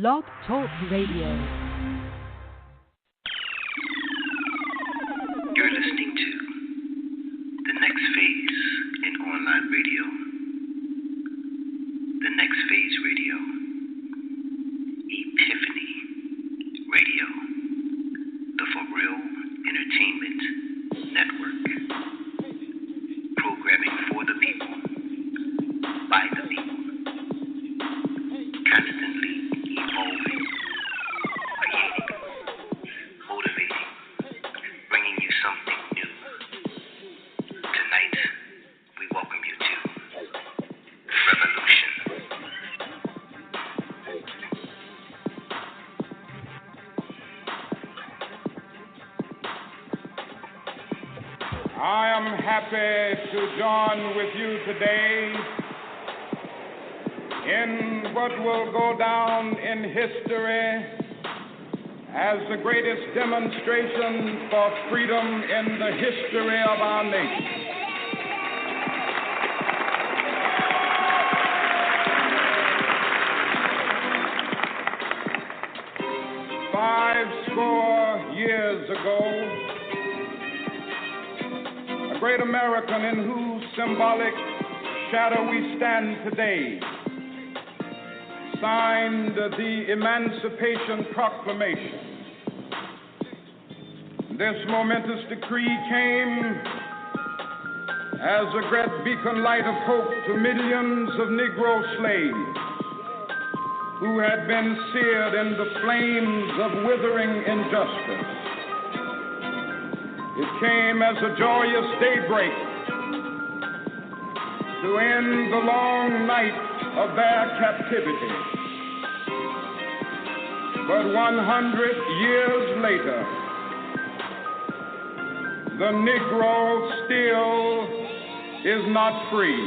Blog Talk Radio. You're listening to The Next Phase in Online Radio. The Next Phase Radio. Epiphany Radio. The Forrealthepoet Network. Programming for the people. By the people. Constantly evolving. Creating. Motivating. Bringing you something new. Tonight, we welcome you to Revolution. I am happy to join with you today in what will go down in history as the greatest demonstration for freedom in the history of our nation. Years ago, a great American in whose symbolic shadow we stand today signed the Emancipation Proclamation. This momentous decree came as a great beacon light of hope to millions of Negro slaves who had been seared in the flames of withering injustice. It came as a joyous daybreak to end the long night of their captivity. But 100 years later, the Negro still is not free.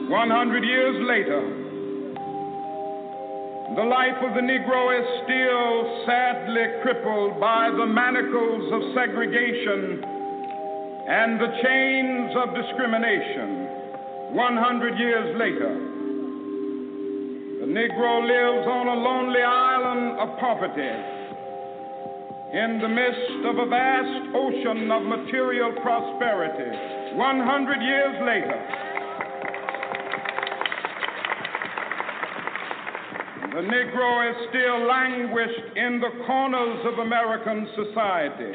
100 years later, the life of the Negro is still sadly crippled by the manacles of segregation and the chains of discrimination. 100 years later, the Negro lives on a lonely island of poverty in the midst of a vast ocean of material prosperity. 100 years later, the Negro is still languished in the corners of American society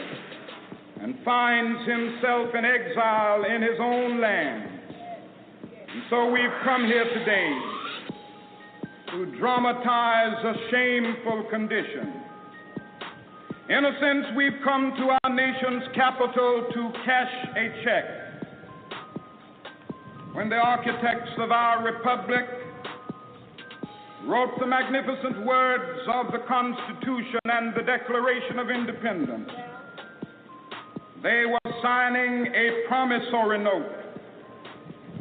and finds himself in exile in his own land. And so we've come here today to dramatize a shameful condition. In a sense, we've come to our nation's capital to cash a check. When the architects of our republic wrote the magnificent words of the Constitution and the Declaration of Independence, they were signing a promissory note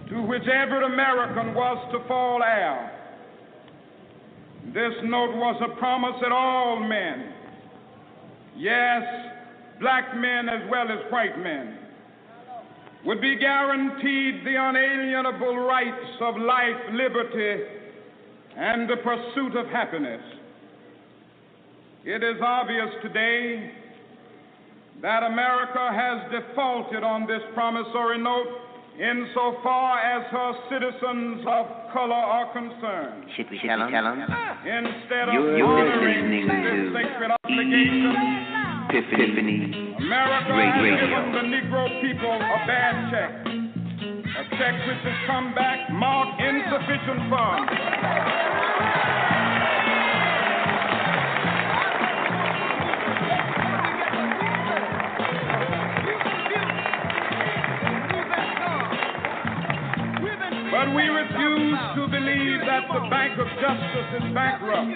to which every American was to fall heir. This note was a promise that all men, yes, black men as well as white men, would be guaranteed the unalienable rights of life, liberty, and the pursuit of happiness. It is obvious today that America has defaulted on this promissory note insofar as her citizens of color are concerned. Should we tell them? Instead of honoring this sacred obligation, Epiphany America has given the Negro people a bad check. A check which has come back marked insufficient funds. But we refuse to believe that the Bank of Justice is bankrupt.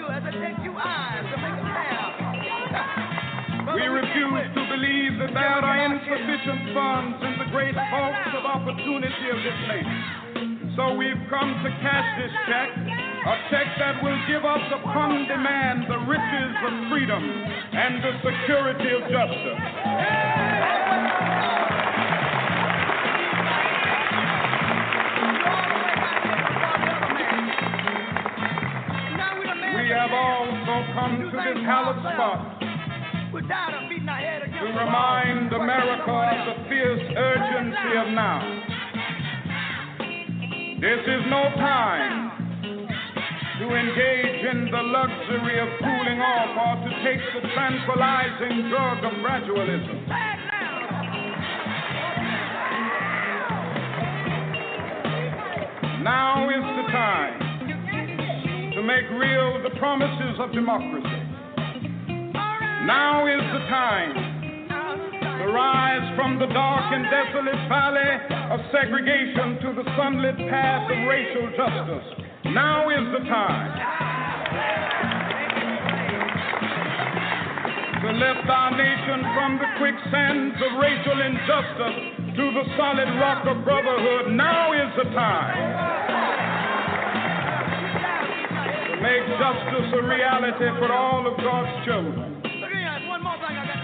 We refuse to believe that there are insufficient funds in the great vaults of opportunity of this nation. So we've come to cash this check, a check that will give us upon demand the riches of freedom and the security of justice. we have also come to this hallowed spot to remind America of the fierce urgency of now. This is no time to engage in the luxury of cooling off or to take the tranquilizing drug of gradualism. Now is the time to make real the promises of democracy. Now is the time to rise from the dark and desolate valley of segregation to the sunlit path of racial justice. Now is the time to lift our nation from the quicksands of racial injustice to the solid rock of brotherhood. Now is the time to make justice a reality for all of God's children.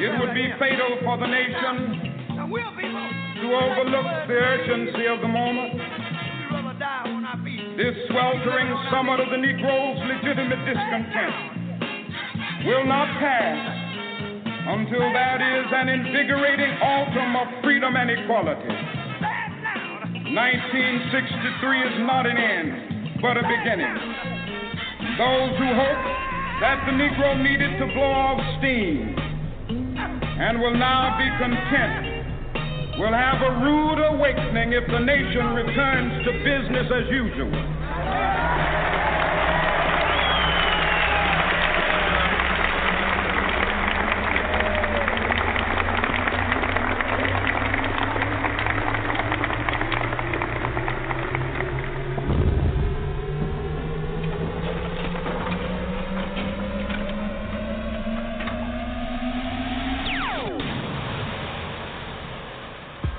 It would be fatal for the nation to overlook the urgency of the moment. This sweltering summit of the Negro's legitimate discontent will not pass until that is an invigorating autumn of freedom and equality. 1963 is not an end, but a beginning. Those who hope that the Negro needed to blow off steam and will now be content will have a rude awakening if the nation returns to business as usual.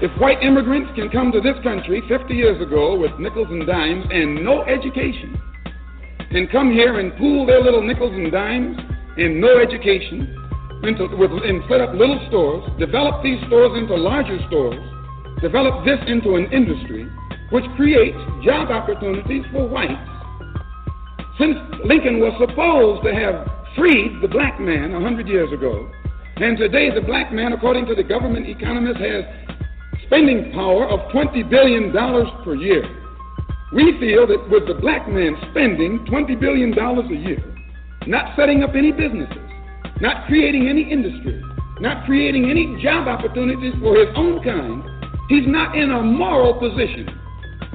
If white immigrants can come to this country 50 years ago with nickels and dimes and no education, and come here and pool their little nickels and dimes and no education, and set up little stores, develop these stores into larger stores, develop this into an industry which creates job opportunities for whites. Since Lincoln was supposed to have freed the black man 100 years ago, and today the black man, according to the government economist, has spending power of $20 billion per year. We feel that with the black man spending $20 billion a year, not setting up any businesses, not creating any industry, not creating any job opportunities for his own kind, he's not in a moral position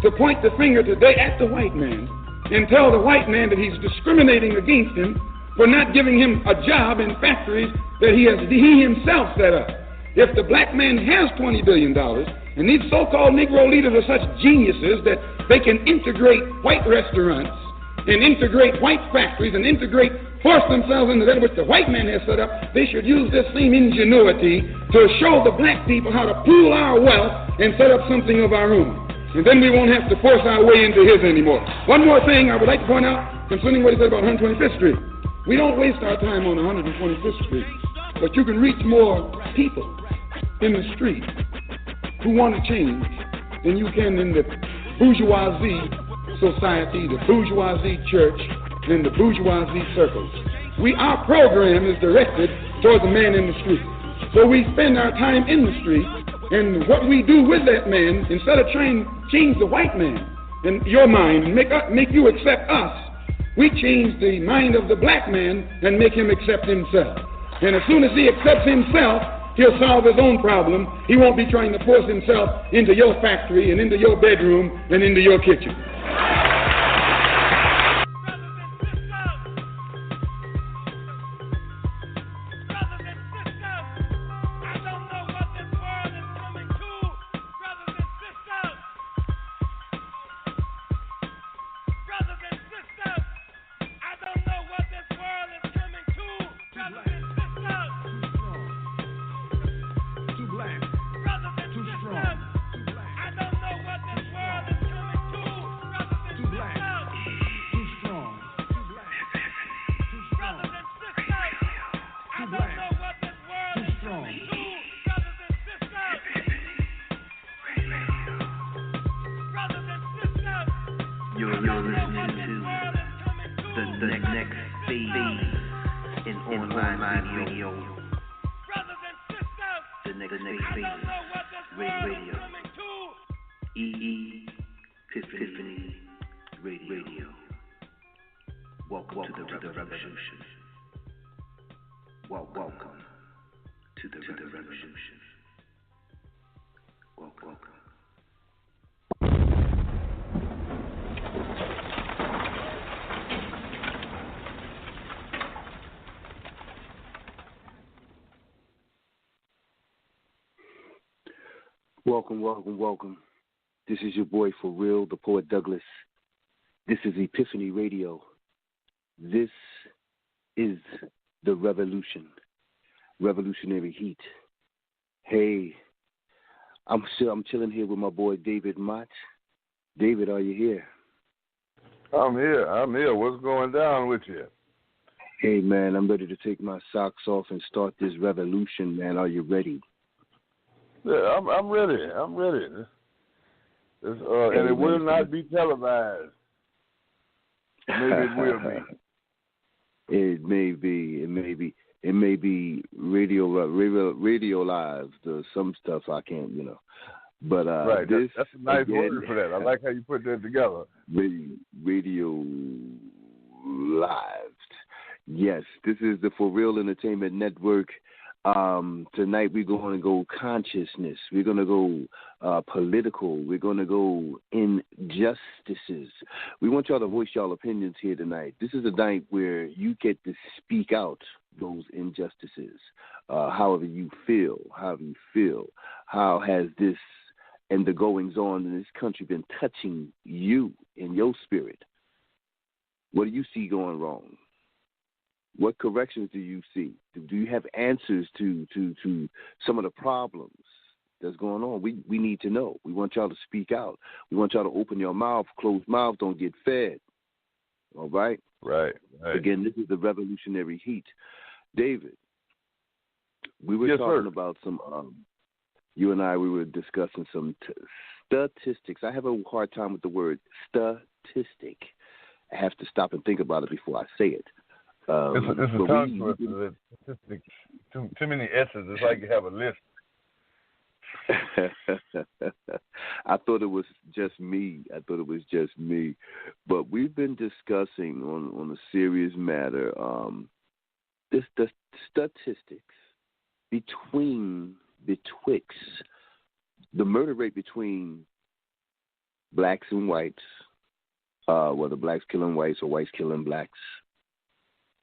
to point the finger today at the white man and tell the white man that he's discriminating against him for not giving him a job in factories that he himself set up. If the black man has $20 billion, and these so-called Negro leaders are such geniuses that they can integrate white restaurants and integrate white factories and force themselves into that which the white man has set up, they should use this same ingenuity to show the black people how to pool our wealth and set up something of our own. And then we won't have to force our way into his anymore. One more thing I would like to point out concerning what he said about 125th Street. We don't waste our time on 125th Street, but you can reach more people in the street who want to change than you can in the bourgeoisie society, the bourgeoisie church, and the bourgeoisie circles. Our program is directed toward the man in the street. So we spend our time in the street, and what we do with that man, instead of trying to change the white man in your mind and make you accept us, we change the mind of the black man and make him accept himself. And as soon as he accepts himself, he'll solve his own problem. He won't be trying to force himself into your factory and into your bedroom and into your kitchen. phase in online radio. The next phase radio. Epiphany radio. Welcome to the revolution. Welcome to the revolution. Welcome. Welcome. This is your boy Forrealthepoet Douglas. This is Epiphany Radio. This is the revolution. Revolutionary heat. Hey, I'm chilling here with my boy David Motte. David, are you here? I'm here. What's going down with you? Hey, man, I'm ready to take my socks off and start this revolution, man. Are you ready? Yeah, I'm ready. And it will not be televised. Maybe it will be. It may be radiolized or some stuff I can't, But right, that's a nice word for that. I like how you put that together. Radio live. Yes, this is the For Real Entertainment Network. Tonight we're going to go consciousness. We're going to go political. We're going to go injustices. We want y'all to voice y'all opinions here tonight. This is a night where you get to speak out those injustices. However you feel. How has this and the goings on in this country been touching you in your spirit? What do you see going wrong? What corrections do you see? Do you have answers to some of the problems that's going on? We need to know. We want y'all to speak out. We want y'all to open your mouth. Closed mouth don't get fed. All right? Right. Again, this is the revolutionary heat. David, we were talking about some, you and I, we were discussing some statistics. I have a hard time with the word statistic. I have to stop and think about it before I say it. It's a tongue twister. Too many S's. It's like you have a list. I thought it was just me. But we've been discussing on a serious matter the statistics betwixt the murder rate between blacks and whites, whether blacks killing whites or whites killing blacks,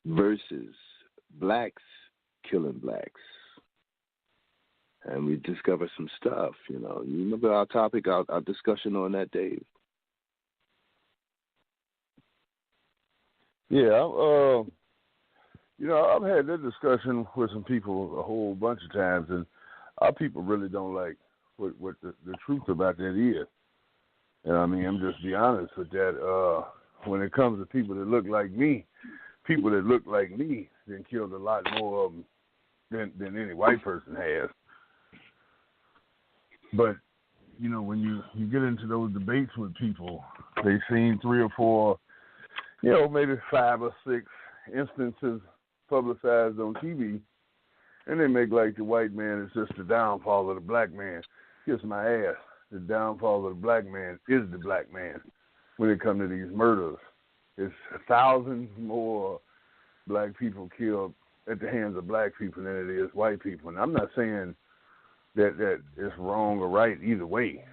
versus blacks killing blacks. And we discovered some stuff, You remember our topic, our discussion on that, Dave? Yeah, I've had that discussion with some people a whole bunch of times, and our people really don't like what the truth about that is. And I'm just be honest with that. When it comes to people that look like me then killed a lot more of them than any white person has. But, when you get into those debates with people, they've seen 3 or 4, maybe 5 or 6 instances publicized on TV, and they make like the white man is just the downfall of the black man. Kiss my ass. The downfall of the black man is the black man when it comes to these murders. It's 1,000 more black people killed at the hands of black people than it is white people. And I'm not saying that it's wrong or right either way.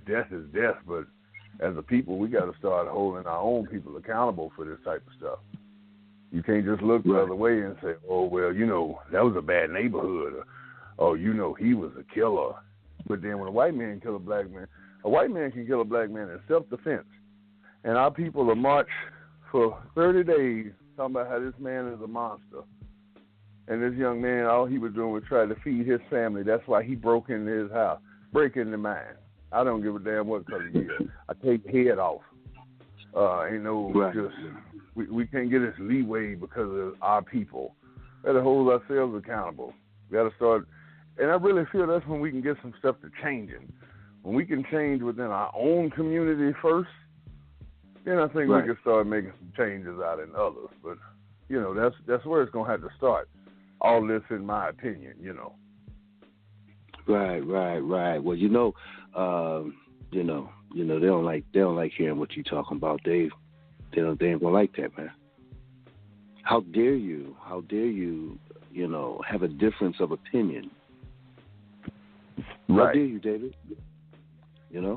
Death is death, but as a people, we got to start holding our own people accountable for this type of stuff. You can't just look the other way and say, oh, well, that was a bad neighborhood, or he was a killer. But then when a white man kills a black man, a white man can kill a black man in self-defense. And our people will march for 30 days talking about how this man is a monster. And this young man, all he was doing was trying to feed his family. That's why he broke into his house. Break into mine. I don't give a damn what color he is. I take head off. We can't get this leeway because of our people. We got to hold ourselves accountable. We got to start, and I really feel that's when we can get some stuff to changing. When we can change within our own community first, then I think we can start making some changes out in others. But that's where it's gonna have to start. All this, in my opinion, Right. Well, they don't like hearing what you're talking about, Dave. They ain't gonna like that, man. How dare you? Have a difference of opinion. Right. How dare you, David?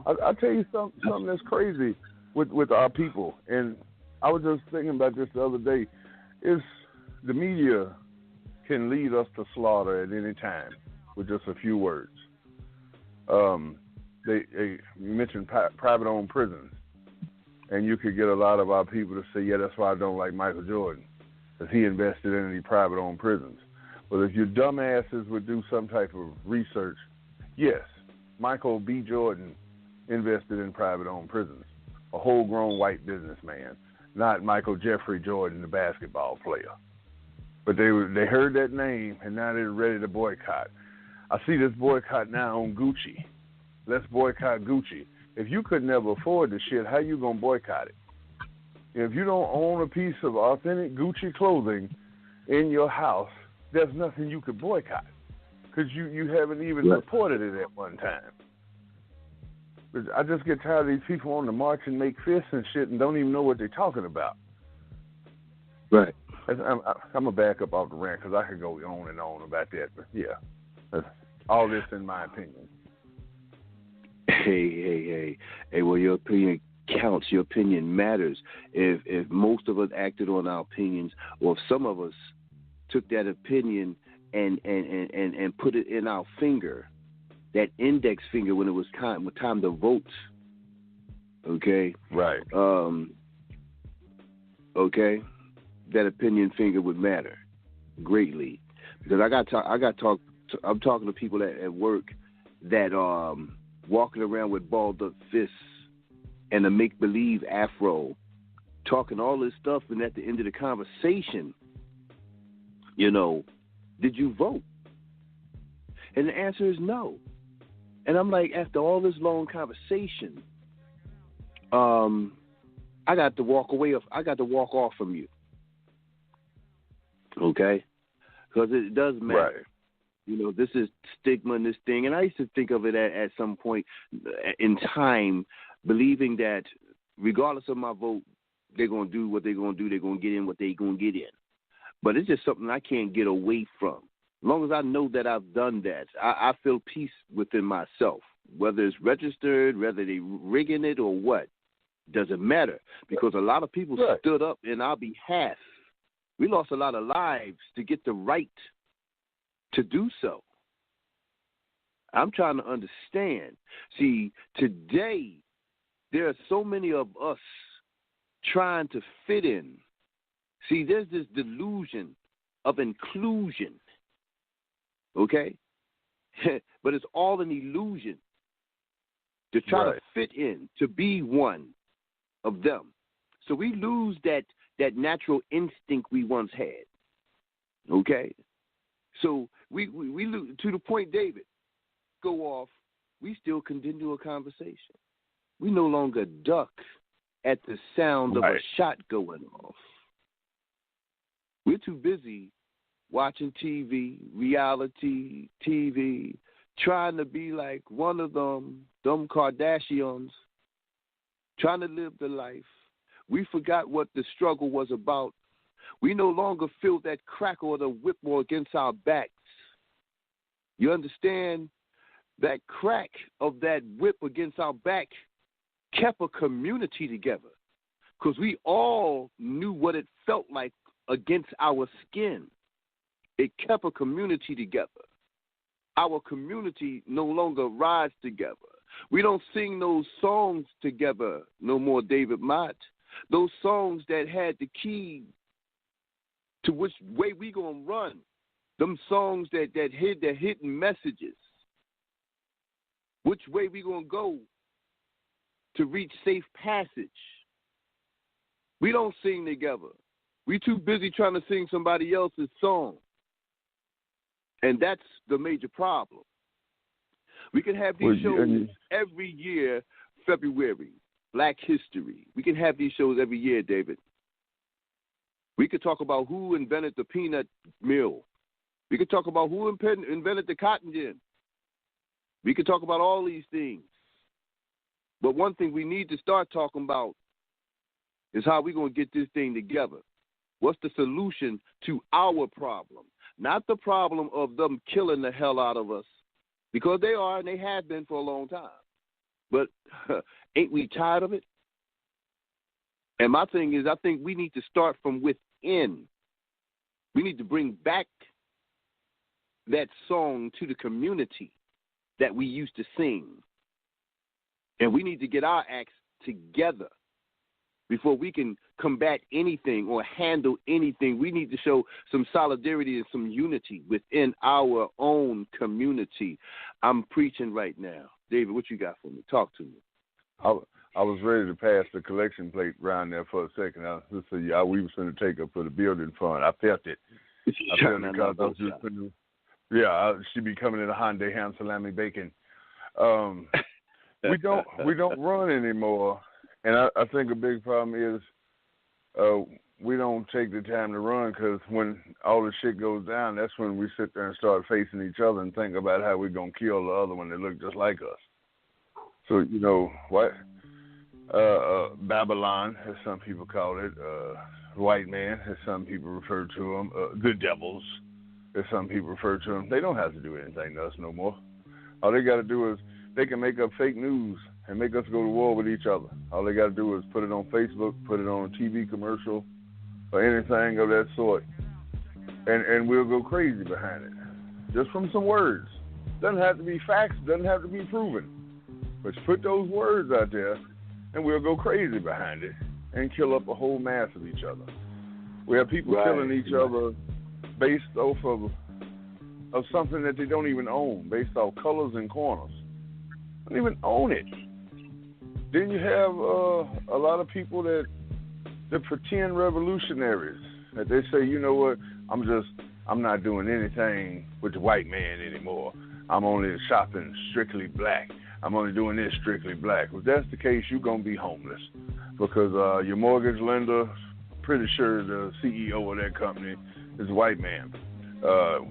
I'll tell you something that's crazy with our people, and I was just thinking about this the other day. Is the media can lead us to slaughter at any time with just a few words. They mentioned private-owned prisons, and you could get a lot of our people to say, yeah, that's why I don't like Michael Jordan, because he invested in any private-owned prisons. But if your dumbasses would do some type of research, yes, Michael B. Jordan invested in private-owned prisons, a whole-grown white businessman, not Michael Jeffrey Jordan, the basketball player. But they heard that name, and now they're ready to boycott. I see this boycott now on Gucci. Let's boycott Gucci. If you could never afford the shit, how you going to boycott it? If you don't own a piece of authentic Gucci clothing in your house, there's nothing you could boycott because you haven't even supported it at one time. But I just get tired of these people on the march and make fists and shit and don't even know what they're talking about. Right. I'm going to back up off the rant because I could go on and on about that. But, yeah, that's all this in my opinion. Hey, well, your opinion counts. Your opinion matters. If most of us acted on our opinions, or if some of us took that opinion and put it in our finger, that index finger when it was time to vote, okay? Right. Okay? That opinion finger would matter greatly. Because I'm talking to people at work that walking around with balled up fists and a make-believe afro, talking all this stuff, and at the end of the conversation, did you vote? And the answer is no. And I'm like, after all this long conversation, I got to walk off from you. Okay? Because it does matter. Right. This is stigma and this thing. And I used to think of it at some point in time, believing that regardless of my vote, they're going to do what they're going to do. They're going to get in what they're going to get in. But it's just something I can't get away from. As long as I know that I've done that, I feel peace within myself. Whether it's registered, whether they're rigging it or what, doesn't matter. Because a lot of people stood up in our behalf. We lost a lot of lives to get the right to do so. I'm trying to understand. See, today, there are so many of us trying to fit in. See, there's this delusion of inclusion, okay? But it's all an illusion to try to fit in, to be one of them. So we lose that natural instinct we once had, okay? So we lose, to the point, David, go off, we still continue a conversation. We no longer duck at the sound of a shot going off. We're too busy watching TV, reality TV, trying to be like one of them Kardashians, trying to live the life. We forgot what the struggle was about. We no longer feel that crack or the whip more against our backs. You understand? That crack of that whip against our back kept a community together because we all knew what it felt like against our skin. It kept a community together. Our community no longer rides together. We don't sing those songs together no more, David Motte. Those songs that had the key to which way we gonna run. Them songs that hid the hidden messages. Which way we gonna go to reach safe passage. We don't sing together. We too busy trying to sing somebody else's song. And that's the major problem. We can have these shows every year, February, Black History. We can have these shows every year, David. We could talk about who invented the peanut mill. We could talk about who invented the cotton gin. We could talk about all these things. But one thing we need to start talking about is how we're going to get this thing together. What's the solution to our problem? Not the problem of them killing the hell out of us, because they are and they have been for a long time. But ain't we tired of it? And my thing is, I think we need to start from within. We need to bring back that song to the community that we used to sing. And we need to get our acts together before we can combat anything or handle anything. We need to show some solidarity and some unity within our own community. I'm preaching right now. David, what you got for me? Talk to me. I was ready to pass the collection plate around there for a second. We was going to take her for the building fund. I felt it. I felt it because I was just putting, she'd be coming in a Hyundai ham salami bacon. We don't run anymore, and I think a big problem is we don't take the time to run, because when all the shit goes down, that's when we sit there and start facing each other and think about how we're going to kill the other one that look just like us. So, you know, what? Babylon, as some people call it, white man, as some people refer to them, the devils, as some people refer to them. They don't have to do anything to us no more. All they got to do is they can make up fake news and make us go to war with each other. All they got to do is put it on Facebook, put it on a TV commercial, or anything of that sort, and we'll go crazy behind it, just from some words. Doesn't have to be facts, doesn't have to be proven, but put those words out there, and we'll go crazy behind it and kill up a whole mass of each other. We have people killing each other based off of something that they don't even own, based off colors and corners. Don't even own it. Then you have a lot of people that pretend revolutionaries, that they say, you know what, I'm not doing anything with the white man anymore. I'm only shopping strictly black. I'm only doing this strictly black. If that's the case, you're going to be homeless, because your mortgage lender, pretty sure the CEO of that company is a white man.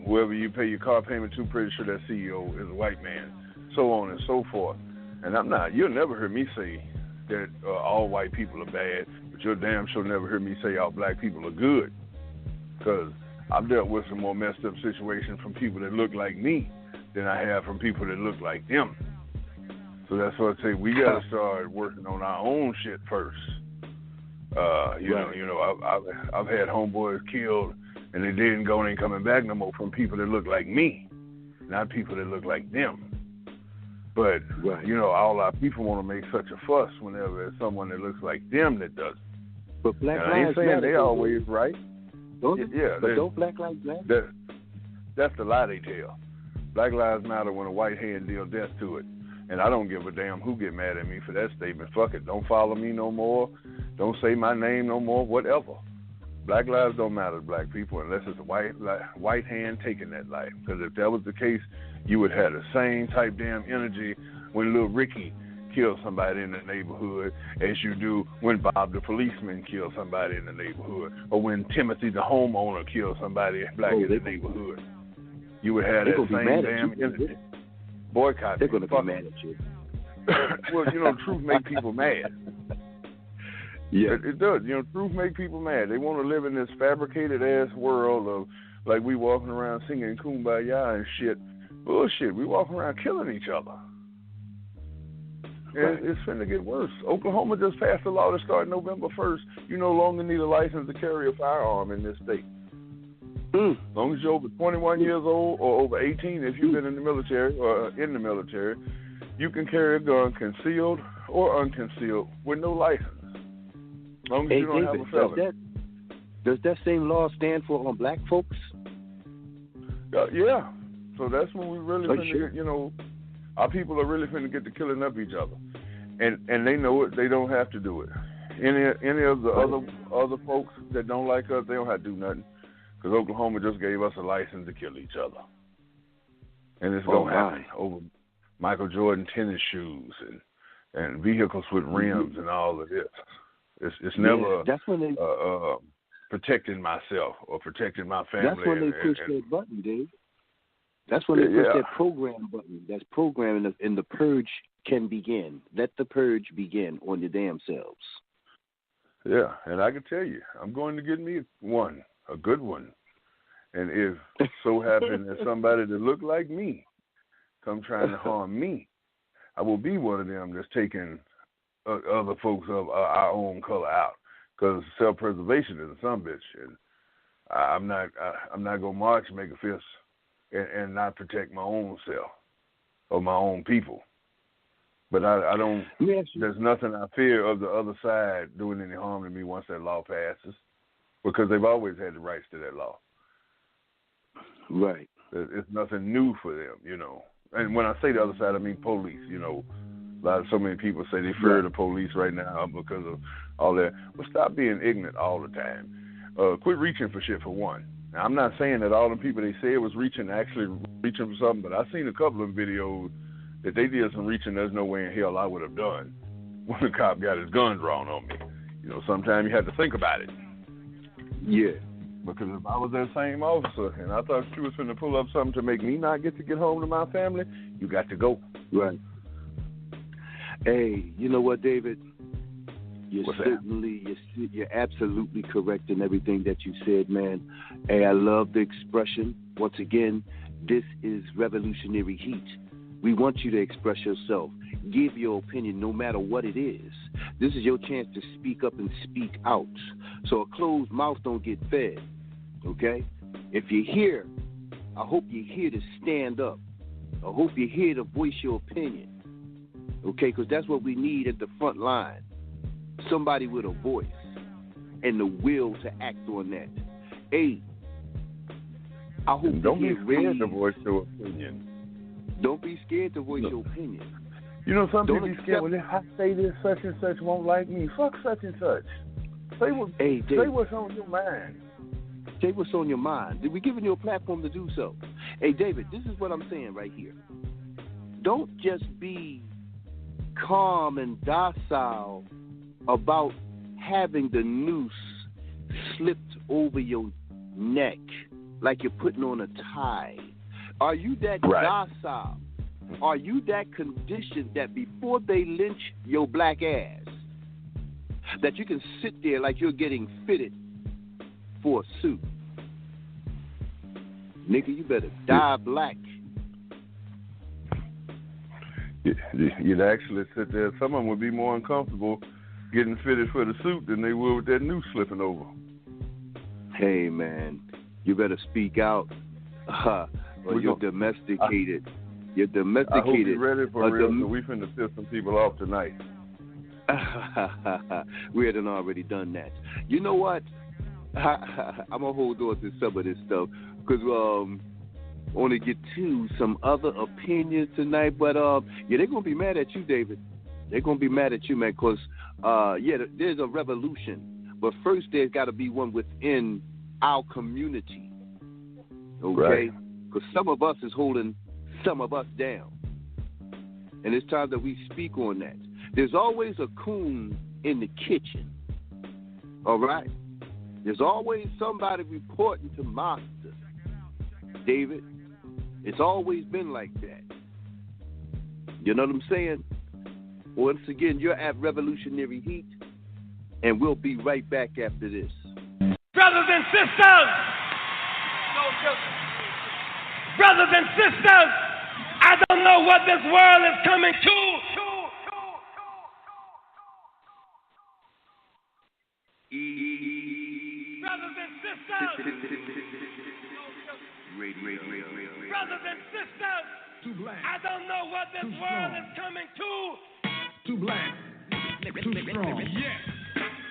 Whoever you pay your car payment to, pretty sure that CEO is a white man, so on and so forth. And you'll never hear me say that all white people are bad, but you'll damn sure never hear me say all black people are good, because I've dealt with some more messed up situations from people that look like me than I have from people that look like them. So that's what I say, we got to start working on our own shit first. I've had homeboys killed, and they didn't go and ain't coming back no more from people that look like me, not people that look like them. But, all our people want to make such a fuss whenever it's someone that looks like them that does it. But Black Lives Matter. I ain't saying they always right. Don't Black Lives Matter? That's the lie they tell. Black Lives Matter when a white hand deal death to it. And I don't give a damn who get mad at me for that statement. Fuck it. Don't follow me no more. Don't say my name no more. Whatever. Black lives don't matter to black people unless it's a white hand taking that life. Because if that was the case, you would have the same type damn energy when little Ricky killed somebody in the neighborhood as you do when Bob the policeman killed somebody in the neighborhood, or when Timothy the homeowner killed somebody black in the neighborhood. You would have that same damn energy. Boycott. They're going to be mad at you. Well, truth make people mad. Yeah, it does. Truth make people mad. They want to live in this fabricated ass world of like we walking around singing Kumbaya and shit. Bullshit. We walking around killing each other. And it's finna get worse. Oklahoma just passed a law that started November 1st. You no longer need a license to carry a firearm in this state. As long as you're over 21 years old or over 18, if you've been in the military or in the military, you can carry a gun concealed or unconcealed with no license. As long as you don't have a felony. Does that same law stand for on black folks? Yeah. So that's when we really finna get, our people are really finna get to killing up each other. And they know it. They don't have to do it. Any of the other folks that don't like us, they don't have to do nothing. Because Oklahoma just gave us a license to kill each other. And it's going to happen over Michael Jordan tennis shoes and vehicles with rims and all of this. It's never protecting myself or protecting my family. That's when they push that button, Dave. That's when they push that program button. That's programming, and the purge can begin. Let the purge begin on your damn selves. Yeah, and I can tell you, I'm going to get me one, a good one. And if so happen that somebody that look like me come trying to harm me, I will be one of them that's taking other folks of our own color out. Because self-preservation is a sumbitch, and I'm not gonna march and make a fist and not protect my own self or my own people. But I don't. Yes. There's nothing I fear of the other side doing any harm to me once that law passes, because they've always had the rights to that law. Right. It's nothing new for them, you know. And when I say the other side, I mean police. You know, so many people say they fear the police right now because of all that. Well, stop being ignorant all the time. Quit reaching for shit, for one. Now, I'm not saying that all the people they said was actually reaching for something, but I've seen a couple of videos that they did some reaching there's no way in hell I would have done when the cop got his gun drawn on me. You know, sometimes you have to think about it. Yeah. Because if I was that same officer and I thought you was going to pull up something to make me not get home to my family, you got to go. Right. Hey, you know what, David? You're absolutely correct in everything that you said, man. Hey, I love the expression. Once again, this is revolutionary heat. We want you to express yourself. Give your opinion no matter what it is. This is your chance to speak up and speak out. So a closed mouth don't get fed, okay? If you're here, I hope you're here to stand up. I hope you're here to voice your opinion, okay? Because that's what we need at the front line. Somebody with a voice and the will to act on that. Hey, I hope don't be scared to voice your opinion. Don't be scared to voice your opinion. You know, some people be scared. Well, if I say this, such and such won't like me. Fuck such and such. Say what's on your mind. Say what's on your mind. We're giving you a platform to do so. Hey, David, this is what I'm saying right here. Don't just be calm and docile about having the noose slipped over your neck like you're putting on a tie. Are you that docile? Are you that conditioned that before they lynch your black ass, that you can sit there like you're getting fitted for a suit? Nigga, you better die black. You'd actually sit there. Some of them would be more uncomfortable getting fitted for the suit than they would with that noose slipping over. Hey, man, you better speak out. Or you're domesticated. You're domesticated. I hope you're ready for real, so we finna piss some people off tonight. We hadn't already done that. You know what? I'm going to hold on to some of this stuff because I want to get to some other opinions tonight. But, they're going to be mad at you, David. They're going to be mad at you, man, because, there's a revolution. But first, there's got to be one within our community. Okay? Right. Because some of us is holding some of us down. And it's time that we speak on that. There's always a coon in the kitchen. All right? There's always somebody reporting to master. David, it's always been like that. You know what I'm saying? Once again, you're at Revolutionary Heat, and we'll be right back after this. Brothers and sisters! Brothers and sisters, I don't know what this world is coming to. Brothers and sisters. Brothers and sisters, I don't know what this world is coming to. Too black, too strong. Yes,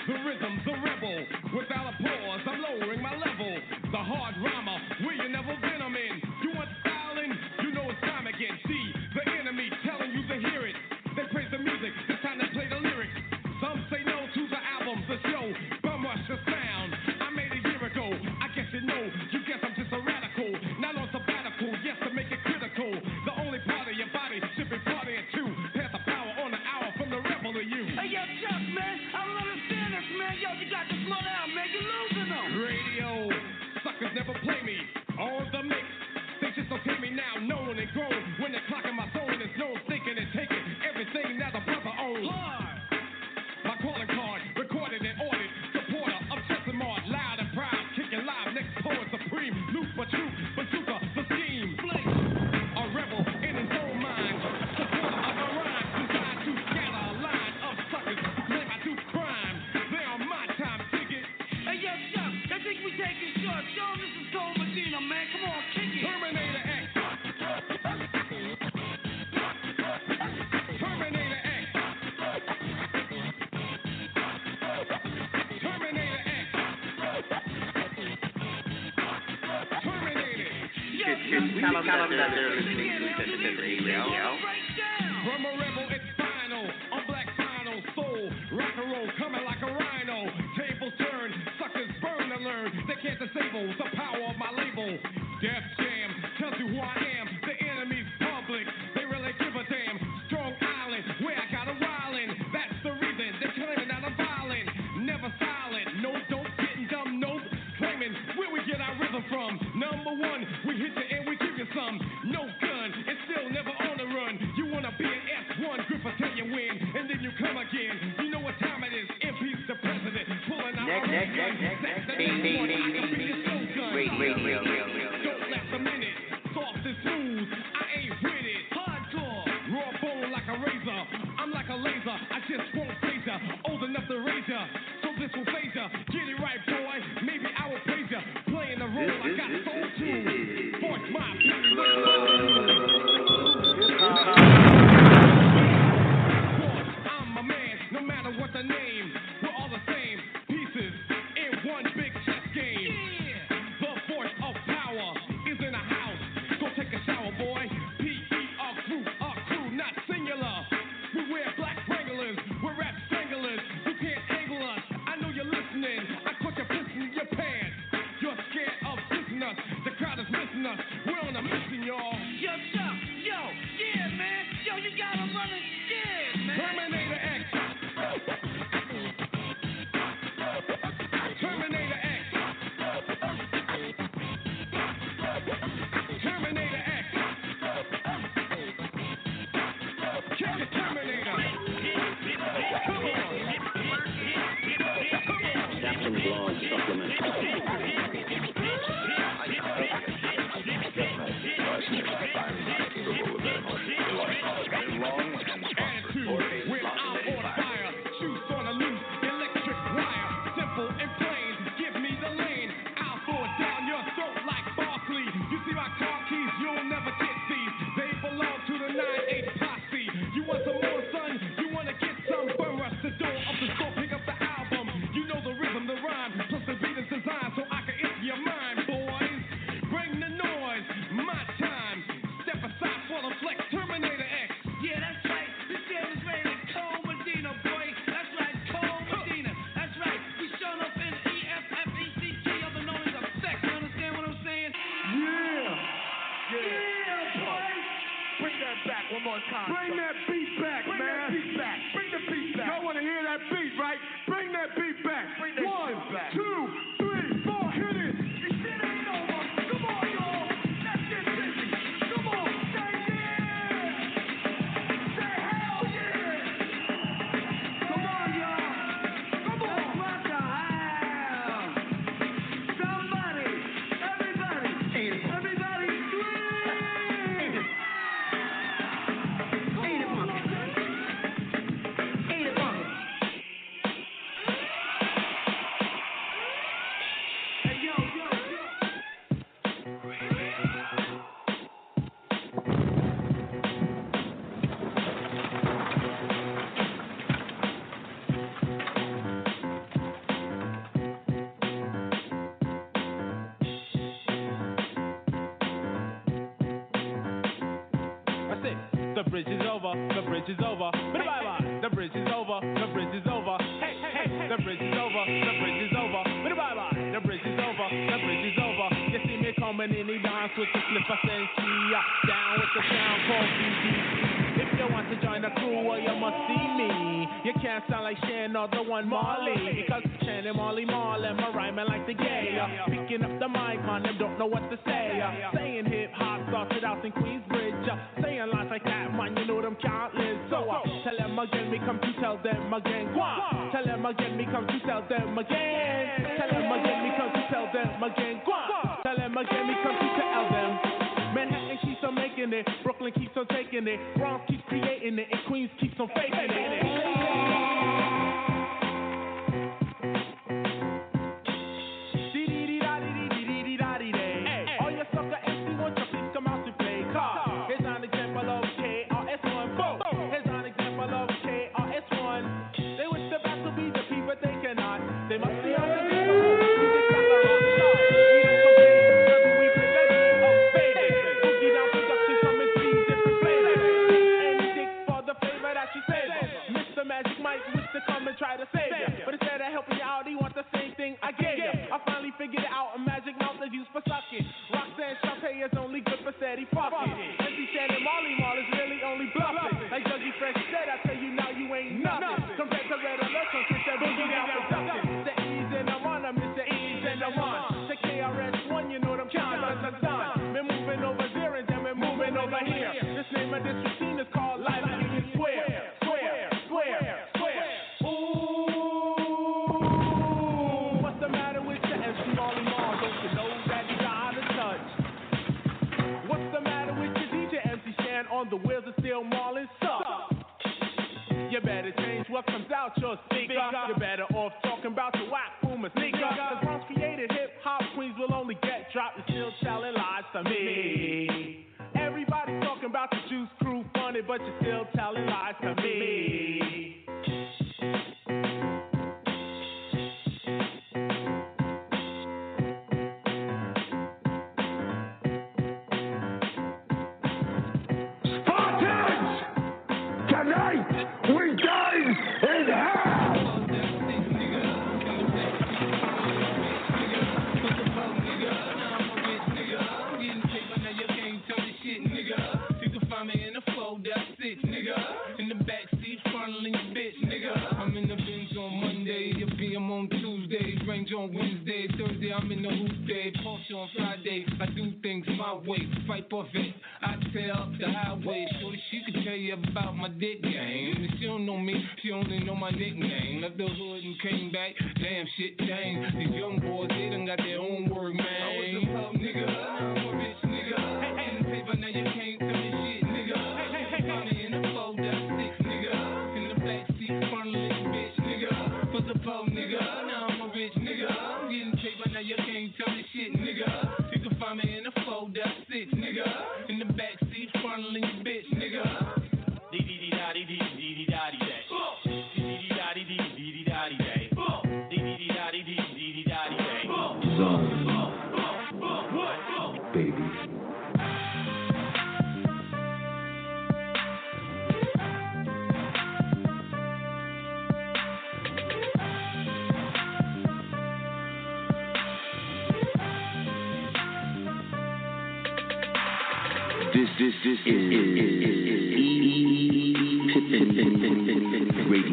the rhythm's a rebel. Without a pause, I'm lowering my level. The hard rhymer, where you never been, I'm in. You want styling? You know it's time again. See, the enemy telling you to hear it. They praise the music, it's time to play the lyrics. Some say no to the album, the show. Bum rush the sound. I made a year ago. I guess you know. You guess I'm just a radical. Not on sabbatical, yes, to make it critical. The only part of your body should be partying too. Pass the power on the hour from the rebel to you. Hey, yo, Chuck, man, I don't understand this, man. Yo, you got to slow down, man. You're losing them. Yo, this is Cole Medina, man. Come on, kick it. Terminator X. Terminator X. Terminator X. Terminator. From a rebel, it's final. On black final soul. Rock and roll coming like a rhino. Tables turn, suckers burn to learn. They can't disable the power of my label. Def Jam tells you who I am. The enemy's public. They really give a damn. Strong Island, where I got a wildin'. That's the reason they're claiming that I'm violent. Never silent. No dope, getting dumb. Nope. Claiming where we get our rhythm from. Number one, we hit you and we give you some. No gun, and still never on the run. You wanna be an S1 grip until you win, and then you come again. You know what time it is. Impeach the president, pulling out our gun. That's the next one. I can beat this old gun. Don't last a minute. Soft and smooth, I ain't with it. Hardcore, raw bone like a razor. I'm like a laser. I just won't phase ya. Old enough to raise ya, so this will phase ya. Get it right, boy. Maybe I will praise ya. Playing the role I got soul too. Force my opinion. I'm a man, no matter what the name. We're all the same pieces in one big chess game. The force of power is in a house. Go take a shower, boy. P.E. our crew, not singular. We wear black Wranglers, we're rap stranglers. You can't angle us. I know you're listening. I caught you pissing your pants. You're scared of dissing us. The crowd is missing us. We're on a mission, y'all. Yo, Chuck. Yo, yeah, man. Yo, you got him running scared, man. Terminator X. Terminator X. Terminator X. Kick the Terminator. Come on. Captain Blonde supplement. Attitude, when I'm on fire, shoots on a loose electric wire, simple and plain, give me the lane, I'll throw it down your throat like Barkley. You see my car keys, you'll never get these, they belong to the 9-8 posse. You want some more, son? You want to get some? Burn rush the door of the store, pick up the album. You know the rhythm, the rhyme, plus the beat is designed so I can enter your mind, boys. Bring the noise, my time. Step aside for the flex, Terminator X. Yeah, that's right. This game is ready to Cole Medina, boy. That's right, Cole Medina. That's right. We showing up in Epiphany, other known as effect. You understand what I'm saying? Yeah, boy. Bring that back one more time. Bring that beat back, Bring man. that beat back. Bring the beat back. Y'all want to hear that beat, right? Bring that beat back. Bring that 1, shit back. 2, 3, 4, hit it. This shit ain't over. Come on, y'all. Let's get busy. Come on, say yeah. Say hell yeah. Come on, y'all. Come on. Let's rock the house. Somebody, everybody, scream. The bridge is over, the bridge is over. Bye-bye. The bridge is over, the bridge is over. Hey, hey, the bridge is over, the bridge is over. Bye-bye. The bridge is over, the bridge is over. You see me coming in the dance with the slipper sensei. Down with the sound called BBC. If you want to join the crew, well, you must see me. You can't sound like Shan or the one Marley. Because Shan and Marley Marley, my rhyming like the gay. Picking up the mic, man, them don't know what to say. Saying hip-hop started out in Queensbridge. Saying lines like that, man, you know them can't live. So tell them again, me come to tell them again. Tell them again, me come to tell them again. Tell them again, me come to tell them again. Tell them again, me come to tell them. Manhattan keeps on making it, Brooklyn keeps on taking it, Bronx keeps creating it, and Queens keeps on faking it. ducking. Roxanne Champagne is only good for steady fucking. MC Shannon Marley Marl is really only bluffing. Like Dougie Fresh said, I tell you now you ain't nothing. Compared to Red Alert, so sit that boogie down production. The E's and the run, I'm Mr. E's and the run. The KRS-One, you know them counts are done. We're moving over there and then we're moving over here. This name of this routine is called Live Union Square. Ooh, what's the matter with the MC Marley Marl? Don't you know that you got a touch? What's the matter with your DJ MC Shan on the wheels of steel Marlin suck? You better change what comes out your speaker. You're better off talking about the whack boomer sneaker. Cause once created hip hop queens will only get dropped and still telling lies to me. Everybody talking about the Juice Crew funny, but you're still telling lies to me. On Tuesdays, range on Wednesday, Thursday I'm in the hoop day, pulse on Friday, I do things my way, fight off it, I tear up the highway, so she can tell you about my dick game, and she don't know me, she only know my nickname, left the hood and came back, damn shit changed, these young boys, they done got their own word, man, I was a pub nigga, now I'm a rich nigga, in the paper now you can't tell me shit, nigga, find me in the 4-6, nigga, in the backseat, funneling bitch, nigga, was a pub nigga, now I'm a rich nigga. I'm getting paper, now you can't tell me shit, nigga. You can find me in a 4-6, nigga. In the backseat, funneling your bitch, nigga. Dee-dee-dee-da-dee-dee-dee-dee-da-dee-day. Dee-dee-dee-da-dee-dee-dee-dee-da-dee-day. Dee-dee-dee-da-dee-dee-dee-dee-da-dee-day. Zone, baby. This is the real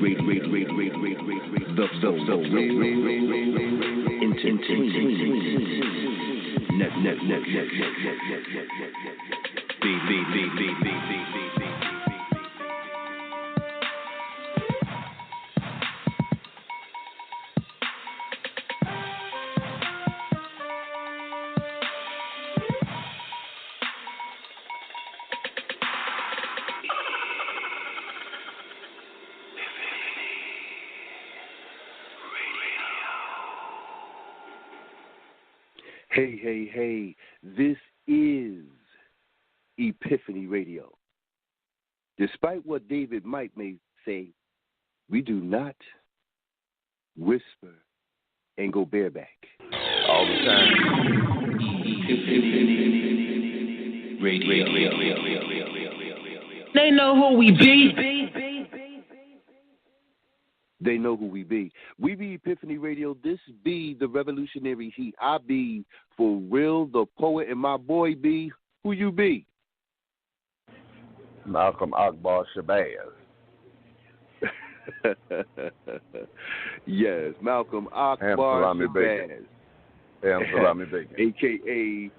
Hey, this is Epiphany Radio. Despite what David Mike may say, we do not whisper and go bareback. All the time. Epiphany Radio. They know who we be. They know who we be. We be Epiphany Radio. This be the revolutionary heat. I be Forrealthepoet, and my boy be who you be. Malcolm Akbar Shabazz. Yes, Malcolm Akbar Shabazz. Ham salami bacon. A.K.A.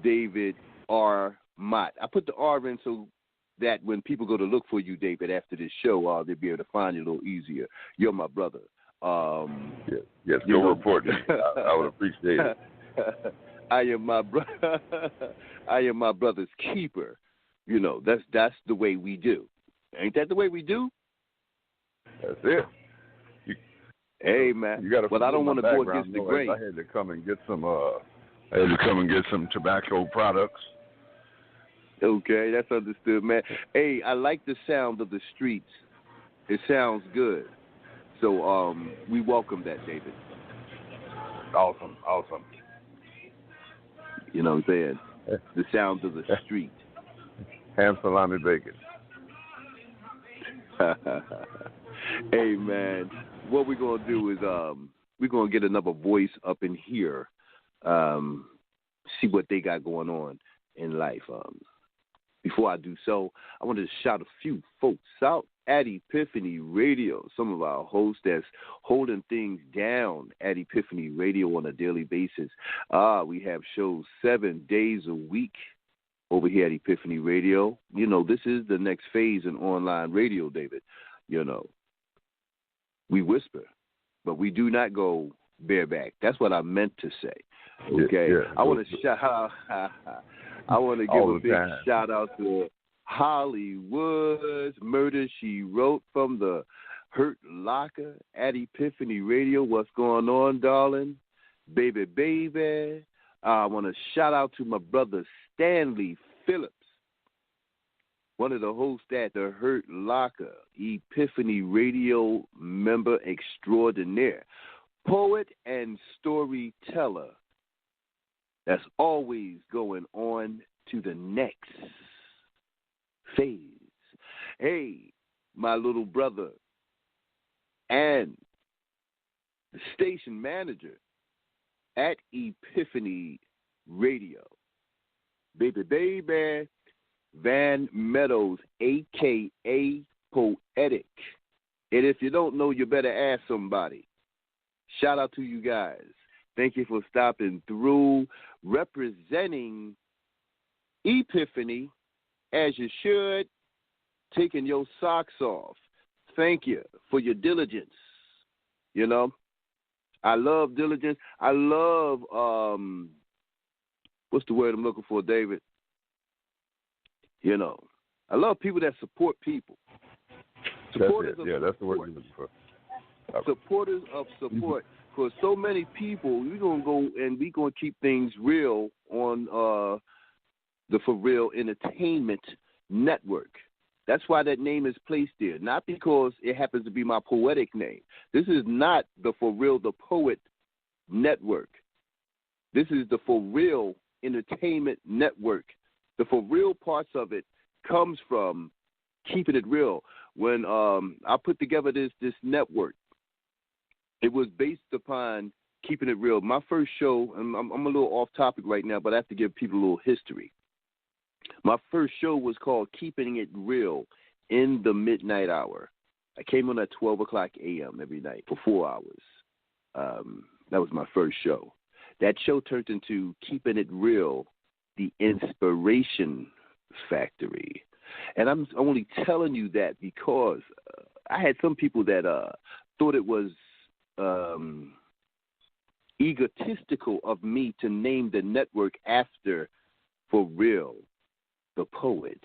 David R. Motte. I put the R in so that when people go to look for you, David, after this show, they'll be able to find you a little easier. You're my brother. Yes, go report me. I would appreciate it. I am my brother. I am my brother's keeper. You know, that's the way we do. Ain't that the way we do? That's it. Hey man, you gotta well, I don't want to go against the grain. I had to come and get some. Tobacco products. Okay, that's understood, man. Hey, I like the sound of the streets. It sounds good. So we welcome that, David. Awesome. You know what I'm saying? The sound of the street. Ham salami bacon. Hey, man, what we're going to do is we're going to get another voice up in here. see what they got going on in life. Before I do so, I wanted to shout a few folks out at Epiphany Radio, some of our hosts that's holding things down at Epiphany Radio on a daily basis. We have shows 7 days a week over here at Epiphany Radio. You know, this is the next phase in online radio, David. You know, we whisper, but we do not go bareback. That's what I meant to say. Okay, yeah, I want to shout. I want to give a big shout out to Hollywood's Murder She Wrote from the Hurt Locker at Epiphany Radio. What's going on, darling? Baby, baby. I want to shout out to my brother Stanley Phillips, one of the hosts at the Hurt Locker, Epiphany Radio member extraordinaire, poet and storyteller. That's always going on to the next phase. Hey, my little brother and the station manager at Epiphany Radio, baby, Van Meadows, a.k.a. Poetic. And if you don't know, you better ask somebody. Shout out to you guys. Thank you for stopping through, representing Epiphany as you should, taking your socks off. Thank you for your diligence. You know, I love diligence. I love, what's the word I'm looking for, David? You know, I love people that support people. Supporters of that's the word you're looking for. Supporters of support. For so many people, we're going to go and we're going to keep things real on the For Real Entertainment Network. That's why that name is placed there, not because it happens to be my poetic name. This is not the Forrealthepoet Network. This is the For Real Entertainment Network. The For Real parts of it comes from keeping it real. When I put together this network, it was based upon keeping it real. My first show, and I'm a little off topic right now, but I have to give people a little history. My first show was called Keeping It Real in the Midnight Hour. I came on at 12 o'clock a.m. every night for 4 hours. That was my first show. That show turned into Keeping It Real, the Inspiration Factory. And I'm only telling you that because I had some people that thought it was egotistical of me to name the network after For Real, the poet.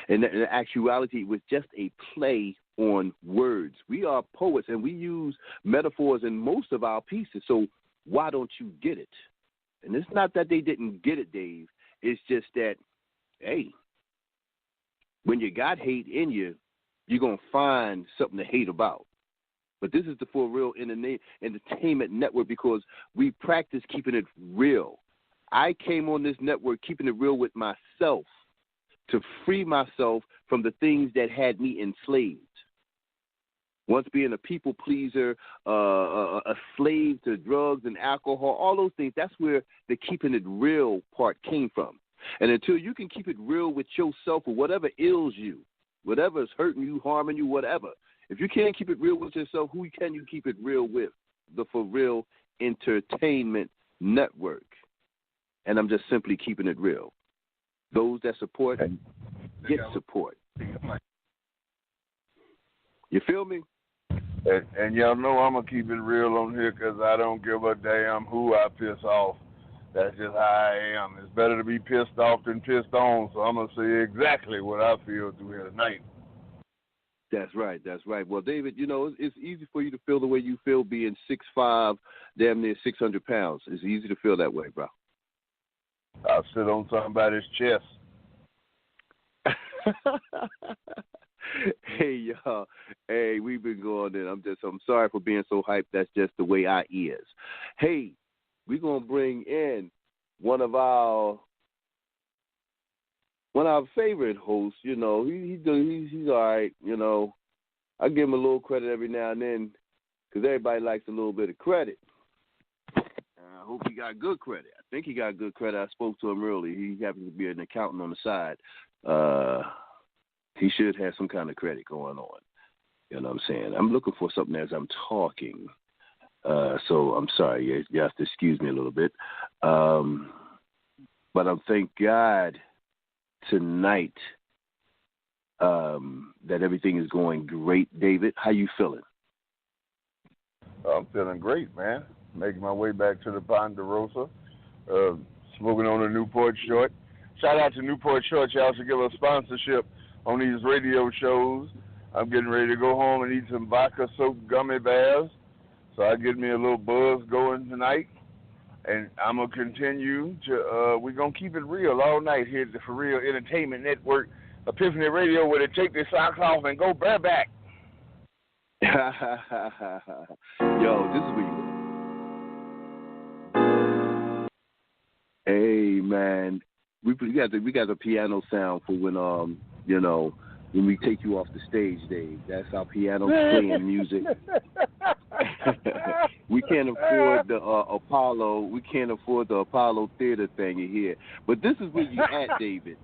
And in actuality, it was just a play on words. We are poets, and we use metaphors in most of our pieces, so why don't you get it? And it's not that they didn't get it, Dave. It's just that, hey, when you got hate in you, you're going to find something to hate about. But this is the For Real Entertainment Network because we practice keeping it real. I came on this network keeping it real with myself to free myself from the things that had me enslaved. Once being a people pleaser, a slave to drugs and alcohol, all those things, that's where the keeping it real part came from. And until you can keep it real with yourself or whatever ails you, whatever is hurting you, harming you, whatever, if you can't keep it real with yourself, who can you keep it real with? The For Real Entertainment Network. And I'm just simply keeping it real. Those that support get support. You feel me? And y'all know I'm going to keep it real on here because I don't give a damn who I piss off. That's just how I am. It's better to be pissed off than pissed on, so I'm going to say exactly what I feel through here tonight. That's right. Well, David, you know, it's easy for you to feel the way you feel being 6'5", damn near 600 pounds. It's easy to feel that way, bro. I'll sit on somebody's chest. Hey, y'all. Hey, we've been going in. I'm sorry for being so hyped. That's just the way I is. Hey, we're going to bring in one of our favorite hosts. You know, he's all right. You know, I give him a little credit every now and then because everybody likes a little bit of credit. I hope he got good credit. I think he got good credit. I spoke to him early. He happens to be an accountant on the side. He should have some kind of credit going on. You know what I'm saying? I'm looking for something as I'm talking. So I'm sorry. You have to excuse me a little bit. But I'm thank God tonight that everything is going great. David, how you feeling? I'm feeling great, man. Making my way back to the Ponderosa, smoking on a Newport Short. Shout out to Newport Short. Y'all should give us sponsorship on these radio shows. I'm getting ready to go home and eat some vodka-soaked gummy bears. So I get me a little buzz going tonight. And I'm going to continue to, we're going to keep it real all night here at the For Real Entertainment Network, Epiphany Radio, where they take their socks off and go bareback. Yo, this is what you... Hey, man. We got the piano sound for when, when we take you off the stage, Dave. That's our piano playing music. We can't afford the Apollo. We can't afford the Apollo Theater thing in here. But this is where you at, David.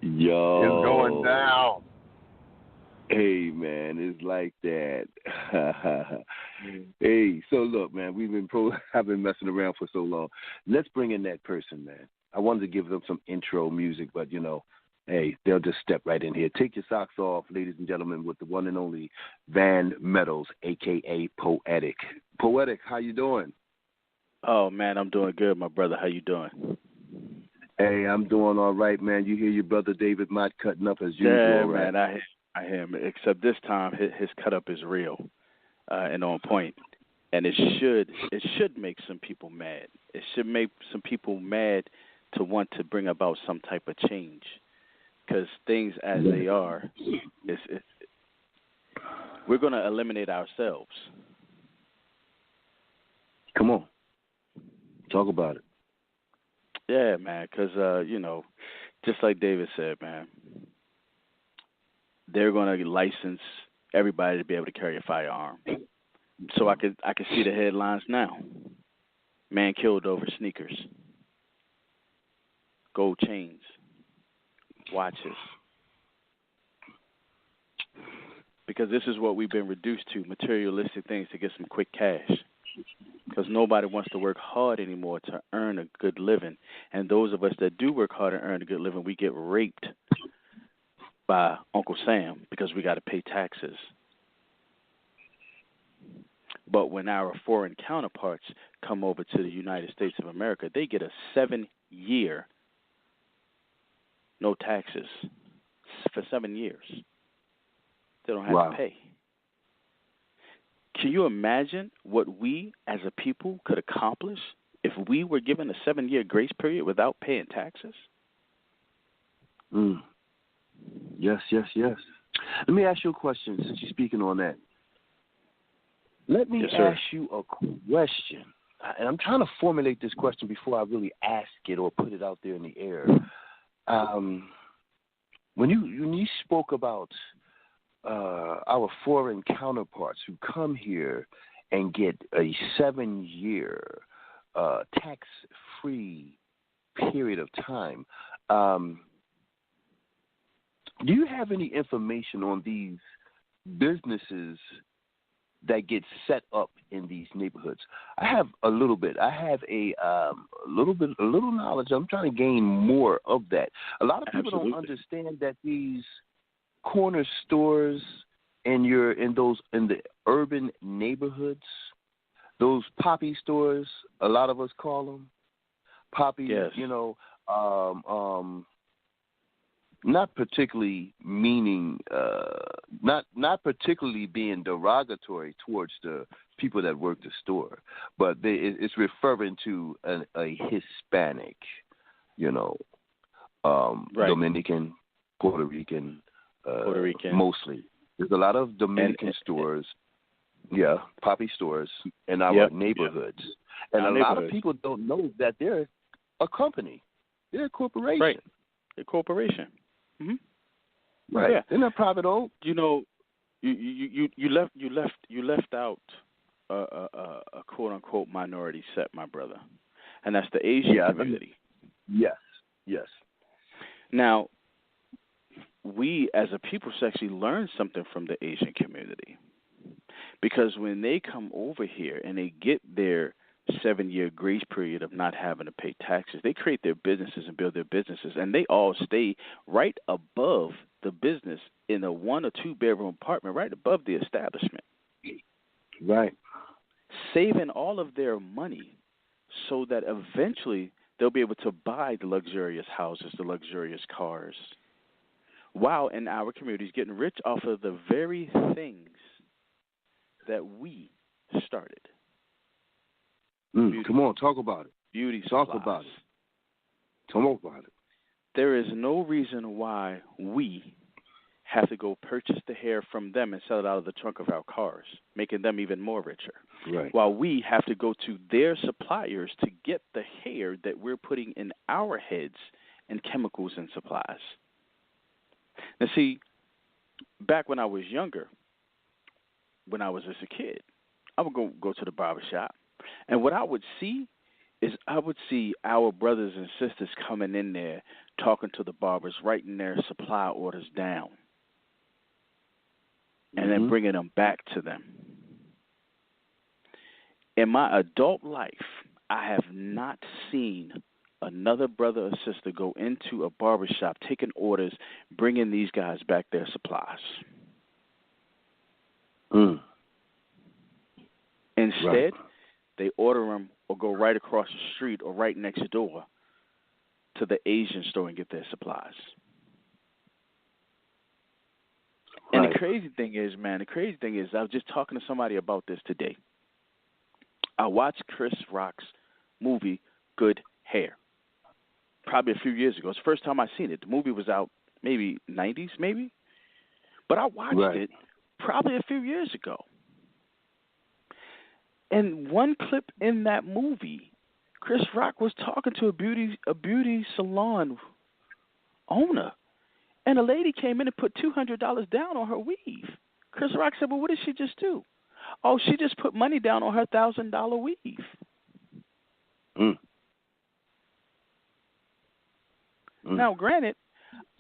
Yo, it's going down. Hey, man, it's like that. Hey, so look, man, I've been messing around for so long. Let's bring in that person, man. I wanted to give them some intro music, but hey, they'll just step right in here. Take your socks off, ladies and gentlemen, with the one and only Van Meadows, a.k.a. Poetic. Poetic, how you doing? Oh, man, I'm doing good, my brother. How you doing? Hey, I'm doing all right, man. You hear your brother David Motte cutting up as usual, yeah, right? Man, I hear him, except this time his cut up is real and on point. And it should make some people mad. It should make some people mad to want to bring about some type of change. Because things as they are, we're going to eliminate ourselves. Come on. Talk about it. Yeah, man, because, just like David said, man, they're going to license everybody to be able to carry a firearm. So I could see the headlines now. Man killed over sneakers, gold chains, watches. Because this is what we've been reduced to, materialistic things to get some quick cash. Because nobody wants to work hard anymore to earn a good living. And those of us that do work hard and earn a good living, we get raped by Uncle Sam because we got to pay taxes. But when our foreign counterparts come over to the United States of America, they get a 7-year no taxes for 7 years. They don't have to pay. Can you imagine what we as a people could accomplish if we were given a 7-year grace period without paying taxes? Yes. Let me ask you a question since you're speaking on that. Let me ask you a question. And I'm trying to formulate this question before I really ask it or put it out there in the air. When you spoke about our foreign counterparts who come here and get a 7-year tax-free period of time, do you have any information on these businesses that get set up in these neighborhoods? I have a little bit. I have a little knowledge. I'm trying to gain more of that. A lot of people don't understand that these corner stores in the urban neighborhoods, those poppy stores, a lot of us call them poppy. Yes. Not particularly meaning, not particularly being derogatory towards the people that work the store, but it's referring to a Hispanic, Dominican, Puerto Rican, mostly. There's a lot of Dominican stores, poppy stores in our neighborhoods, and a lot of people don't know that they're a company, they're a corporation. Right, a corporation. Mm-hmm. Right, they're not private owned. You left out a quote unquote minority set, my brother, and that's the Asian community. Yes. Yes. Now, we as a people should actually learn something from the Asian community, because when they come over here and they get their 7-year grace period of not having to pay taxes, they create their businesses and build their businesses, and they all stay right above the business in a 1 or 2 bedroom apartment, right above the establishment. Right. Saving all of their money so that eventually they'll be able to buy the luxurious houses, the luxurious cars, while in our communities getting rich off of the very things that we started. Come on, talk about it. Beauty talk supplies. about it. Talk about it. There is no reason why we have to go purchase the hair from them and sell it out of the trunk of our cars, making them even more richer. Right. While we have to go to their suppliers to get the hair that we're putting in our heads and chemicals and supplies. Now, see, back when I was younger, when I was just a kid, I would go to the barber shop, and what I would see is I would see our brothers and sisters coming in there, talking to the barbers, writing their supply orders down, and then bringing them back to them. In my adult life, I have not seen another brother or sister go into a barbershop, taking orders, bringing these guys back their supplies. Instead, they order them or go right across the street or right next door to the Asian store and get their supplies. And the crazy thing is, I was just talking to somebody about this today. I watched Chris Rock's movie, Good Hair, probably a few years ago. It's the first time I seen it. The movie was out maybe 90s, maybe. But I watched it probably a few years ago. And one clip in that movie, Chris Rock was talking to a beauty salon owner. And a lady came in and put $200 down on her weave. Chris Rock said, well, what did she just do? Oh, she just put money down on her $1,000 weave. Now, granted,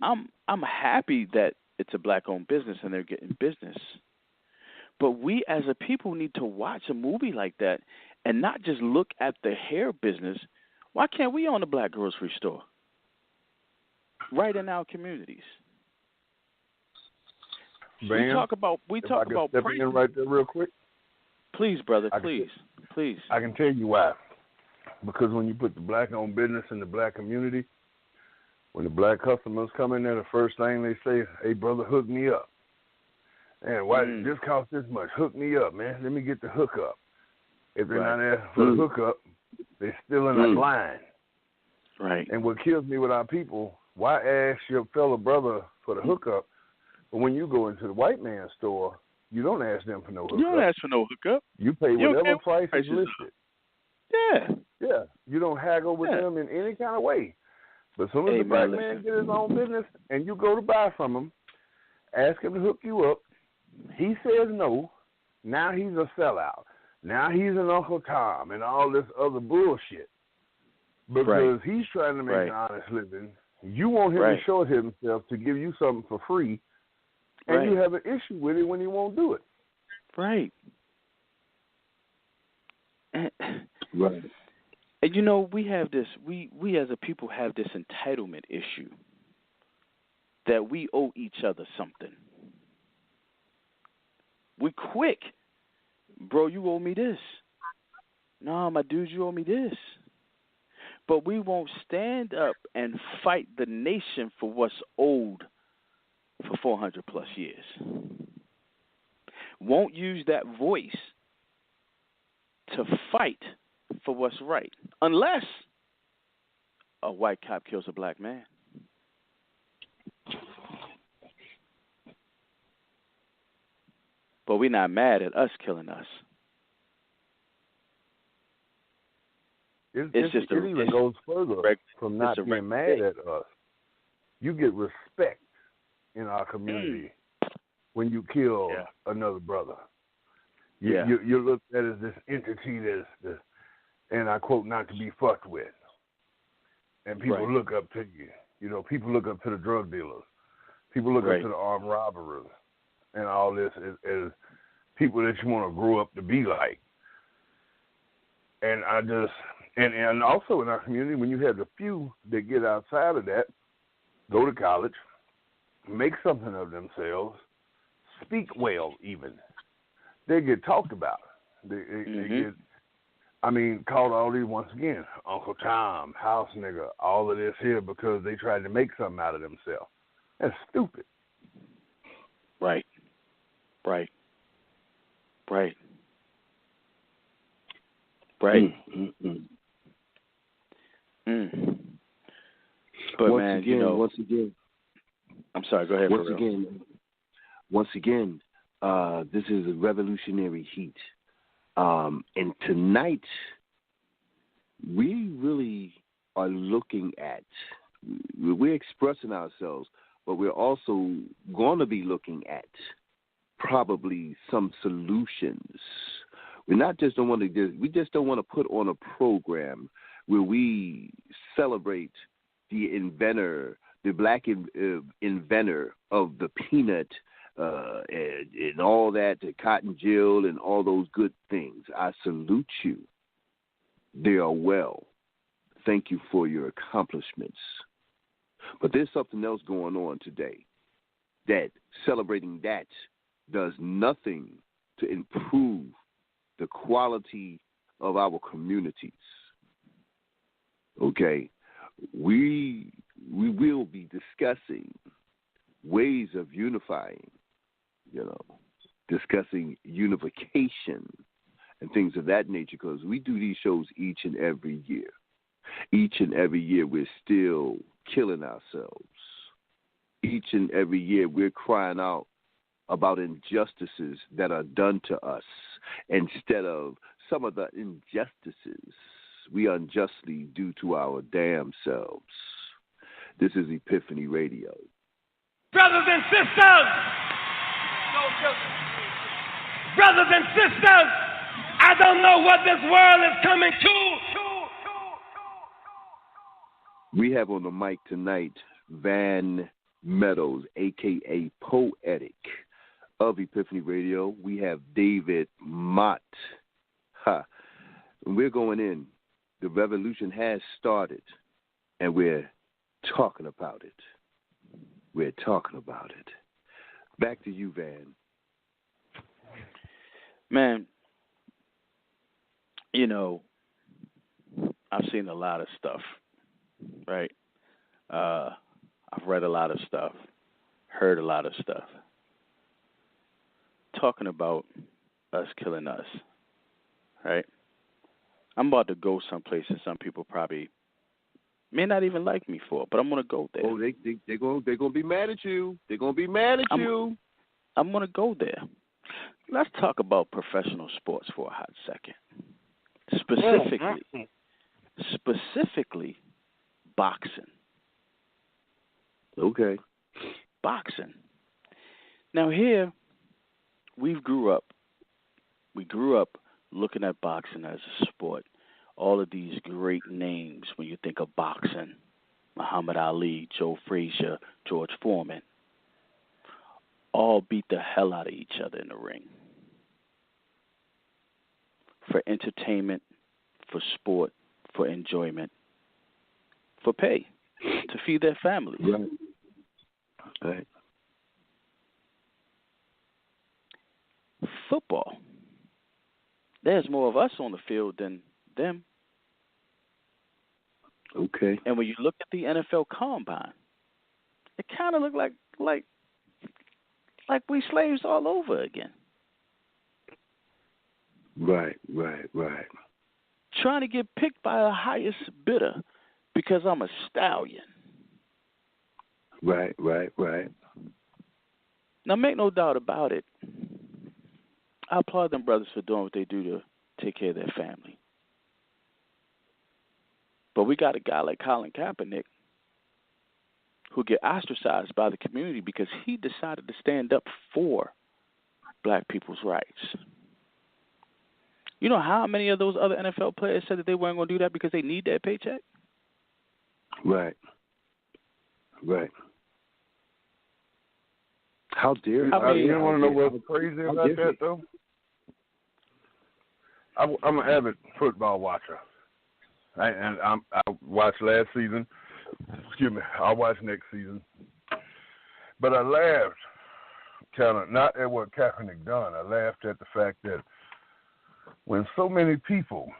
I'm happy that it's a black-owned business and they're getting business. But we as a people need to watch a movie like that and not just look at the hair business. Why can't we own a black grocery store right in our communities? Bam, we talk about step in right there real quick. Please, brother, please. I can tell you why. Because when you put the black-owned business in the black community, when the black customers come in there, the first thing they say, hey, brother, hook me up. Man, why did this cost this much? Hook me up, man. Let me get the hookup. If they're not there for the hookup, they're still in that line. Right. And what kills me with our people, why ask your fellow brother for the hookup, but when you go into the white man's store, you don't ask them for no hookup. You don't ask for no hookup. You pay whatever price is listed. Yeah. Yeah. You don't haggle with them in any kind of way. But as soon as the black man get his own business and you go to buy from him, ask him to hook you up, he says no, now he's a sellout. Now he's an Uncle Tom and all this other bullshit. Because he's trying to make an honest living. You want him to short himself to give you something for free, and you have an issue with it when he won't do it. Right. And you know, we have this, we as a people have this entitlement issue that we owe each other something. We quick, bro, you owe me this. No, my dude, you owe me this. But we won't stand up and fight the nation for what's owed for 400 plus years. Won't use that voice to fight for what's right, unless a white cop kills a black man. But we're not mad at us killing us. It even goes further from not being mad at us. You get respect in our community when you kill another brother. Yeah. You're looked at as this entity that's, and I quote, not to be fucked with. And people look up to you. You know, people look up to the drug dealers. People look up to the armed robbers and all this as people that you want to grow up to be like. And I just, and also in our community, when you have the few that get outside of that, go to college, make something of themselves, speak well even, they get talked about. They get, called all these, once again, Uncle Tom, house nigga, all of this here because they tried to make something out of themselves. That's stupid. Right. But once again, I'm sorry. Go ahead. Once again, this is a revolutionary heat, and tonight we really are looking at. We're expressing ourselves, but we're also going to be looking at probably some solutions. We just don't want to put on a program where we celebrate the inventor, the black inventor of the peanut and all that, the cotton gin and all those good things. I salute you. They are well. Thank you for your accomplishments. But there's something else going on today that celebrating that does nothing to improve the quality of our communities. Okay? We will be discussing ways of unifying, discussing unification and things of that nature, because we do these shows each and every year. Each and every year we're still killing ourselves. Each and every year we're crying out about injustices that are done to us instead of some of the injustices we unjustly do to our damn selves. This is Epiphany Radio. Brothers and sisters! Brothers and sisters! I don't know what this world is coming to. We have on the mic tonight Van Meadows, a.k.a. Poetic of Epiphany Radio. We have David Motte. And we're going in. The revolution has started, and we're talking about it. We're talking about it. Back to you, Van. Man, I've seen a lot of stuff, right? I've read a lot of stuff, heard a lot of stuff. Talking about us killing us, right? I'm about to go someplace and some people probably may not even like me for it, but I'm going to go there. Oh, they're going to be mad at you. They're going to be mad at you. I'm going to go there. Let's talk about professional sports for a hot second. Specifically, boxing. Okay. Boxing. Now here, we grew up looking at boxing as a sport. All of these great names when you think of boxing: Muhammad Ali, Joe Frazier, George Foreman, all beat the hell out of each other in the ring. For entertainment, for sport, for enjoyment, for pay, to feed their families. Right. Football. There's more of us on the field than them. Okay. And when you look at the NFL Combine, it kind of looked like we slaves all over again. Right. Trying to get picked by the highest bidder because I'm a stallion. Right. Now, make no doubt about it, I applaud them brothers for doing what they do to take care of their family. But we got a guy like Colin Kaepernick who get ostracized by the community because he decided to stand up for black people's rights. You know how many of those other NFL players said that they weren't going to do that because they need that paycheck? Right. Right. How dare you? You want to know what's crazy about that, though? I'm an avid football watcher. I watched last season. Excuse me. I'll watch next season. But I laughed, kind of, not at what Kaepernick done. I laughed at the fact that when so many people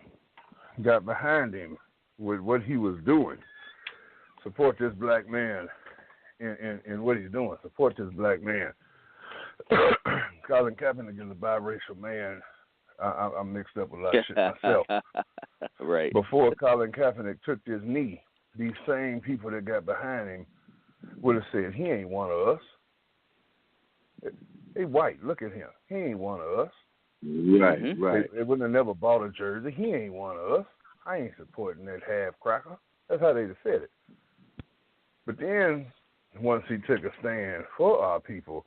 got behind him with what he was doing, support this black man in what he's doing. Support this black man. Colin Kaepernick is a biracial man. I'm mixed up with a lot of shit myself. Right. Before Colin Kaepernick took his knee, these same people that got behind him would have said, he ain't one of us. Hey, white, look at him. He ain't one of us. Right, right. They wouldn't have never bought a jersey. He ain't one of us. I ain't supporting that half cracker. That's how they'd have said it. But then, once he took a stand for our people,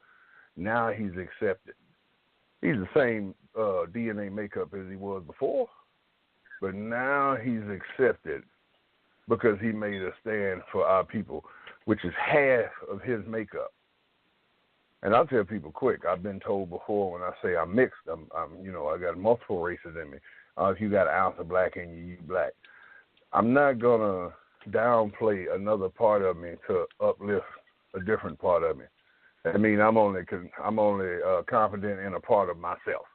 now he's accepted. He's the same DNA makeup as he was before, but now he's accepted because he made a stand for our people, which is half of his makeup. And I'll tell people quick, I've been told before when I say I'm mixed, I got multiple races in me. If you got an ounce of black in you, you black. I'm not going to downplay another part of me to uplift a different part of me. I mean, I'm only confident in a part of myself.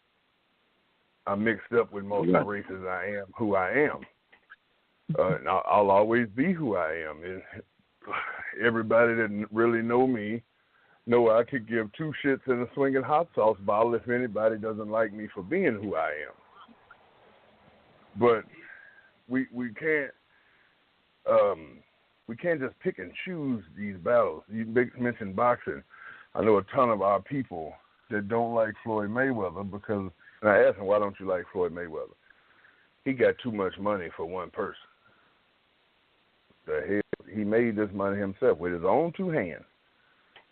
I'm mixed up with most of the races. I am who I am. And I'll always be who I am. And everybody that really know me know I could give two shits in a swinging hot sauce bottle if anybody doesn't like me for being who I am. But we can't just pick and choose these battles. You mentioned boxing. I know a ton of our people that don't like Floyd Mayweather because, and I asked him, why don't you like Floyd Mayweather? He got too much money for one person. The hell, he made this money himself with his own two hands.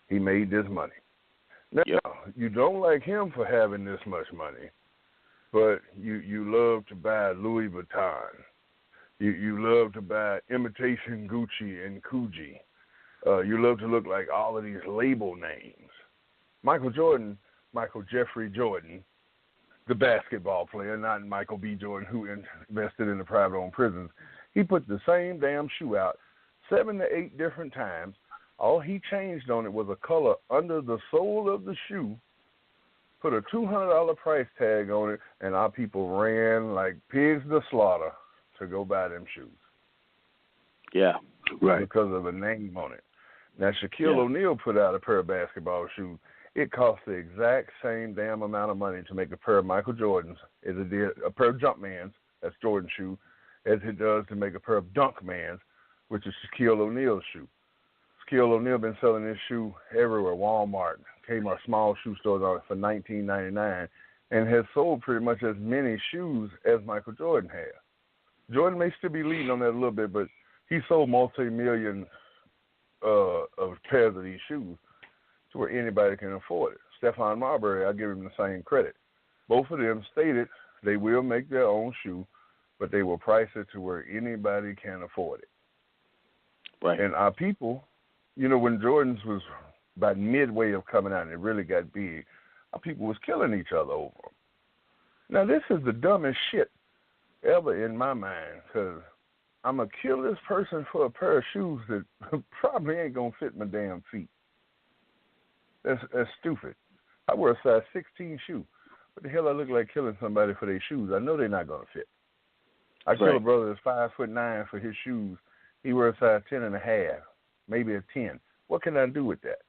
He made this money. Now, you don't like him for having this much money, but you love to buy Louis Vuitton. You love to buy imitation Gucci and Coogee. You love to look like all of these label names. Michael Jeffrey Jordan, the basketball player, not Michael B. Jordan, who invested in the private-owned prisons, he put the same damn shoe out 7 to 8 different times. All he changed on it was a color under the sole of the shoe, put a $200 price tag on it, and our people ran like pigs to slaughter to go buy them shoes. Yeah, right. Because of a name on it. Now, Shaquille O'Neal put out a pair of basketball shoes. It cost the exact same damn amount of money to make a pair of Michael Jordans as it did a pair of Jumpmans, that's Jordan's shoe, as it does to make a pair of Dunkmans, which is Shaquille O'Neal's shoe. Shaquille O'Neal been selling this shoe everywhere, Walmart, Kmart, small shoe stores on it for $19.99, and has sold pretty much as many shoes as Michael Jordan has. Jordan may still be leading on that a little bit, but he sold multi-million of pairs of these shoes to where anybody can afford it. Stephon Marbury, I give him the same credit. Both of them stated they will make their own shoe, but they will price it to where anybody can afford it. Right. And our people, when Jordan's was about midway of coming out and it really got big, our people was killing each other over them. Now, this is the dumbest shit ever in my mind, because I'm going to kill this person for a pair of shoes that probably ain't going to fit my damn feet. That's stupid. I wear a size 16 shoe. What the hell I look like killing somebody for their shoes? I know they're not going to fit. I kill a brother that's 5'9" for his shoes. He wears a size 10.5, maybe a 10. What can I do with that?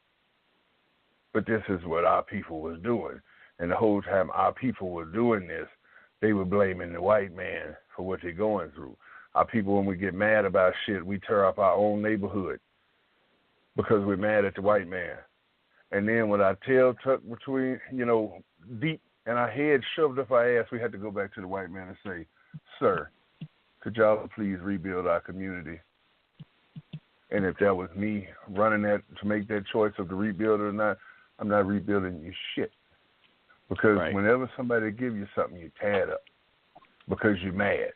But this is what our people was doing. And the whole time our people were doing this, they were blaming the white man for what they're going through. Our people, when we get mad about shit, we tear up our own neighborhood because we're mad at the white man. And then with our tail tucked between, deep, and our head shoved up our ass, we had to go back to the white man and say, sir, could y'all please rebuild our community? And if that was me running that to make that choice of to rebuild or not, I'm not rebuilding you shit. Because whenever somebody give you something, you tear it up. because you're mad.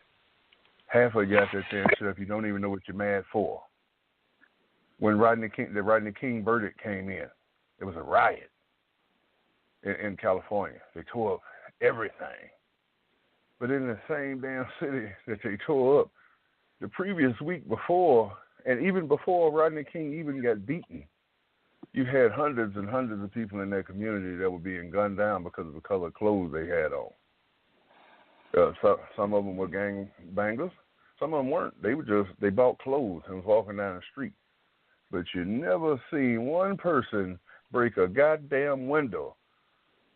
Half of you out there saying stuff you don't even know what you're mad for. When the Rodney King verdict came in, it was a riot in California. They tore up everything. But in the same damn city that they tore up, the previous week before, and even before Rodney King even got beaten, you had hundreds and hundreds of people in that community that were being gunned down because of the color of clothes they had on. Some of them were gang bangers. Some of them weren't. They bought clothes and was walking down the street. But you never seen one person break a goddamn window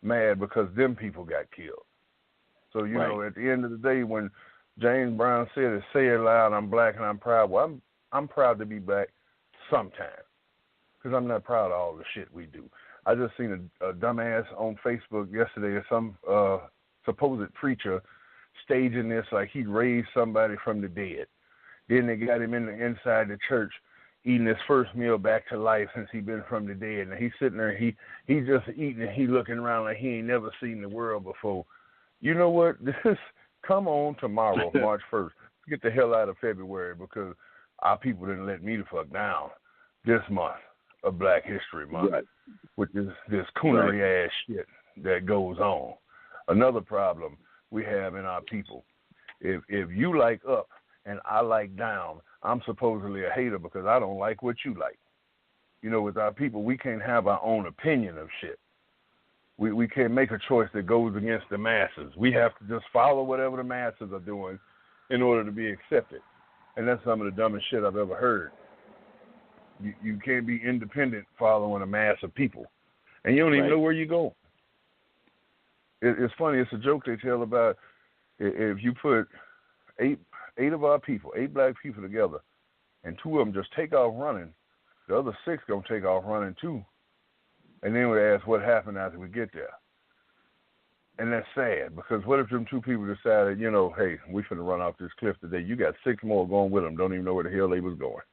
mad because them people got killed. So, you know, at the end of the day, when James Brown said it, say it loud, I'm black and I'm proud. Well, I'm proud to be black sometimes because I'm not proud of all the shit we do. I just seen a dumbass on Facebook yesterday, some supposed preacher staging this like he raised somebody from the dead. Then they got him inside the church eating his first meal back to life since he been from the dead. And he's sitting there, he just eating and he looking around like he ain't never seen the world before. You know what? Just come on tomorrow, March 1st. Get the hell out of February because our people didn't let me the fuck down this month of Black History Month, which is this coonery ass shit that goes on. Another problem we have in our people. If you like up and I like down, I'm supposedly a hater because I don't like what you like. You know, with our people, we can't have our own opinion of shit. We can't make a choice that goes against the masses. We have to just follow whatever the masses are doing in order to be accepted. And that's some of the dumbest shit I've ever heard. You can't be independent following a mass of people. And you don't even know where you go. It's funny. It's a joke they tell about if you put eight of our people, 8 black people together, and 2 of them just take off running, the other 6 going to take off running too. And then we ask what happened after we get there. And that's sad because what if them 2 people decided, you know, hey, we finna run off this cliff today. You got 6 more going with them. Don't even know where the hell they was going.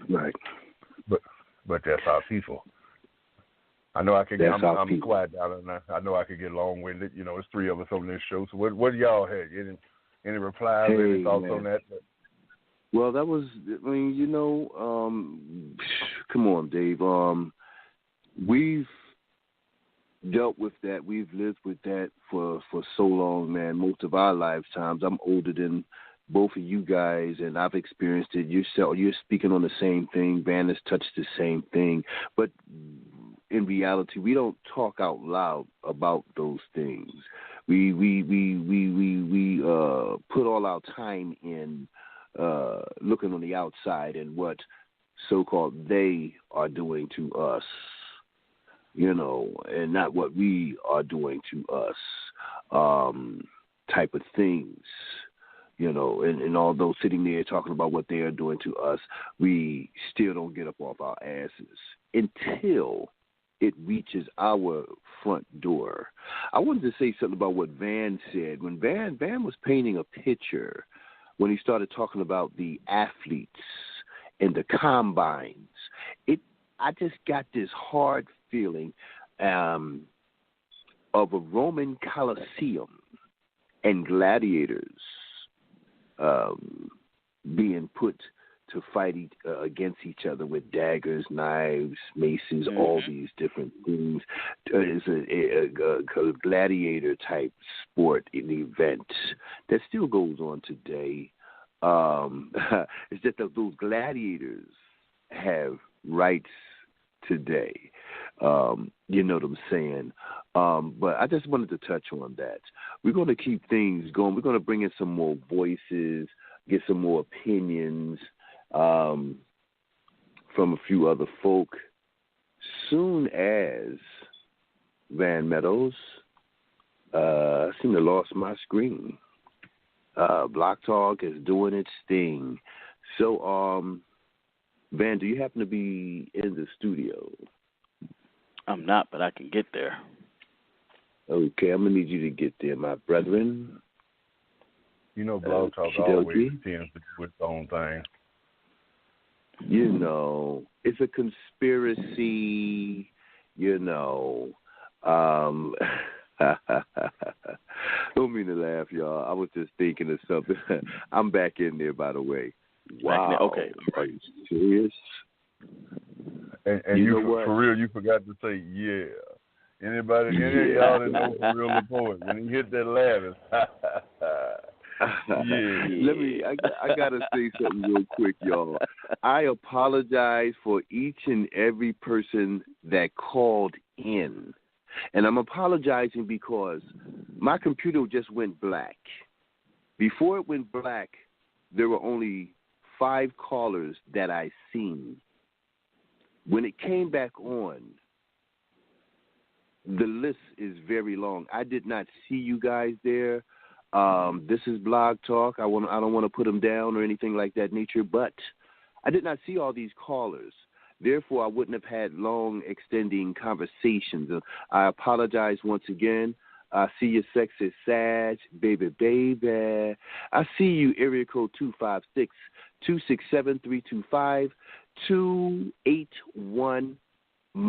Right. But that's our people. I know I could get, I'm quiet down there. I know I could get long-winded. You know, there's 3 of us on this show. So what do y'all have? Any replies or any thoughts on that? Well, that was, I mean, you know, come on, Dave. We've dealt with that. We've lived with that for so long, man, most of our lifetimes. I'm older than both of you guys, and I've experienced it. You're speaking on the same thing. Van has touched the same thing. But in reality, we don't talk out loud about those things. We put all our time in looking on the outside and what so-called they are doing to us, you know, and not what we are doing to us, type of things, you know, and although sitting there talking about what they are doing to us, we still don't get up off our asses until it reaches our front door. I wanted to say something about what Van said. When Van was painting a picture, when he started talking about the athletes and the combines, I just got this hard feeling of a Roman Colosseum and gladiators being put to fight against each other with daggers, knives, maces, all these different things. It's a gladiator-type sport and event that still goes on today. It's just that those gladiators have rights today. You know what I'm saying? But I just wanted to touch on that. We're going to keep things going. We're going to bring in some more voices, get some more opinions from a few other folk. Soon as Van Meadows, I seem to have lost my screen. Block Talk is doing its thing. So, Van, do you happen to be in the studio? I'm not, but I can get there. Okay, I'm going to need you to get there, my brethren. You know, Blog Talk always tends to do its own thing. You know, it's a conspiracy, you know. Don't mean to laugh, y'all. I was just thinking of something. I'm back in there, by the way. Wow. Okay. Are you serious? And you for real, you forgot to say yeah. Any of y'all that know Forrealthepoet, when he hit that laugh, yeah. I gotta say something real quick, y'all. I apologize for each and every person that called in. And I'm apologizing because my computer just went black. Before it went black, there were only 5 callers that I seen. When it came back on, the list is very long. I did not see you guys there. This is Blog Talk. I don't want to put them down or anything like that nature, but I did not see all these callers. Therefore, I wouldn't have had long, extending conversations. I apologize once again. I see your sex is sad, baby, baby. I see you, area code 256-267-325-281.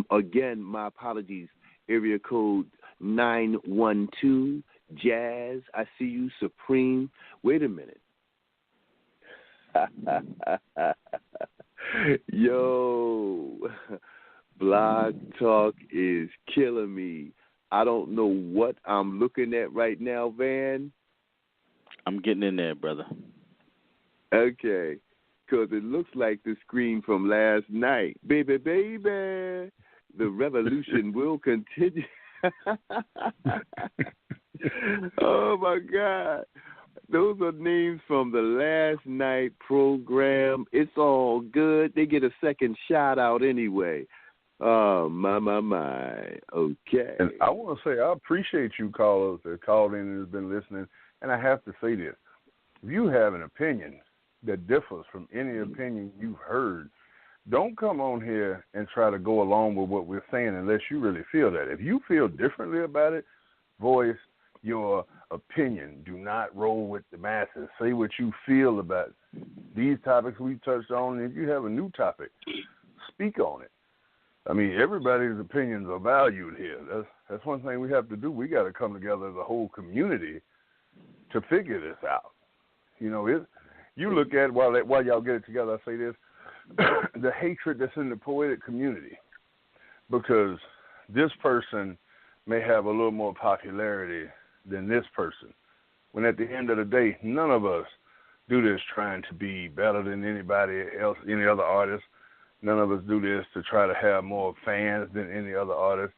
Again, my apologies. Area code 912, Jazz. I see you, Supreme. Wait a minute. Yo, Blog Talk is killing me. I don't know what I'm looking at right now, Van. I'm getting in there, brother. Okay, because it looks like the screen from last night. Baby, baby, the revolution will continue. Oh, my God. Those are names from the last night program. It's all good. They get a second shout out anyway. Oh, my. Okay. And I want to say I appreciate you callers that called in and has been listening. And I have to say this. If you have an opinion that differs from any opinion you've heard, don't come on here and try to go along with what we're saying unless you really feel that. If you feel differently about it, voice your opinion. Do not roll with the masses. Say what you feel about these topics we touched on. If you have a new topic, speak on it. I mean, everybody's opinions are valued here. That's one thing we have to do. We got to come together as a whole community to figure this out. You know, you look at, while y'all get it together, I say this, the hatred that's in the poetic community, because this person may have a little more popularity than this person, when at the end of the day, none of us do this trying to be better than anybody else, any other artist. None of us do this to try to have more fans than any other artist.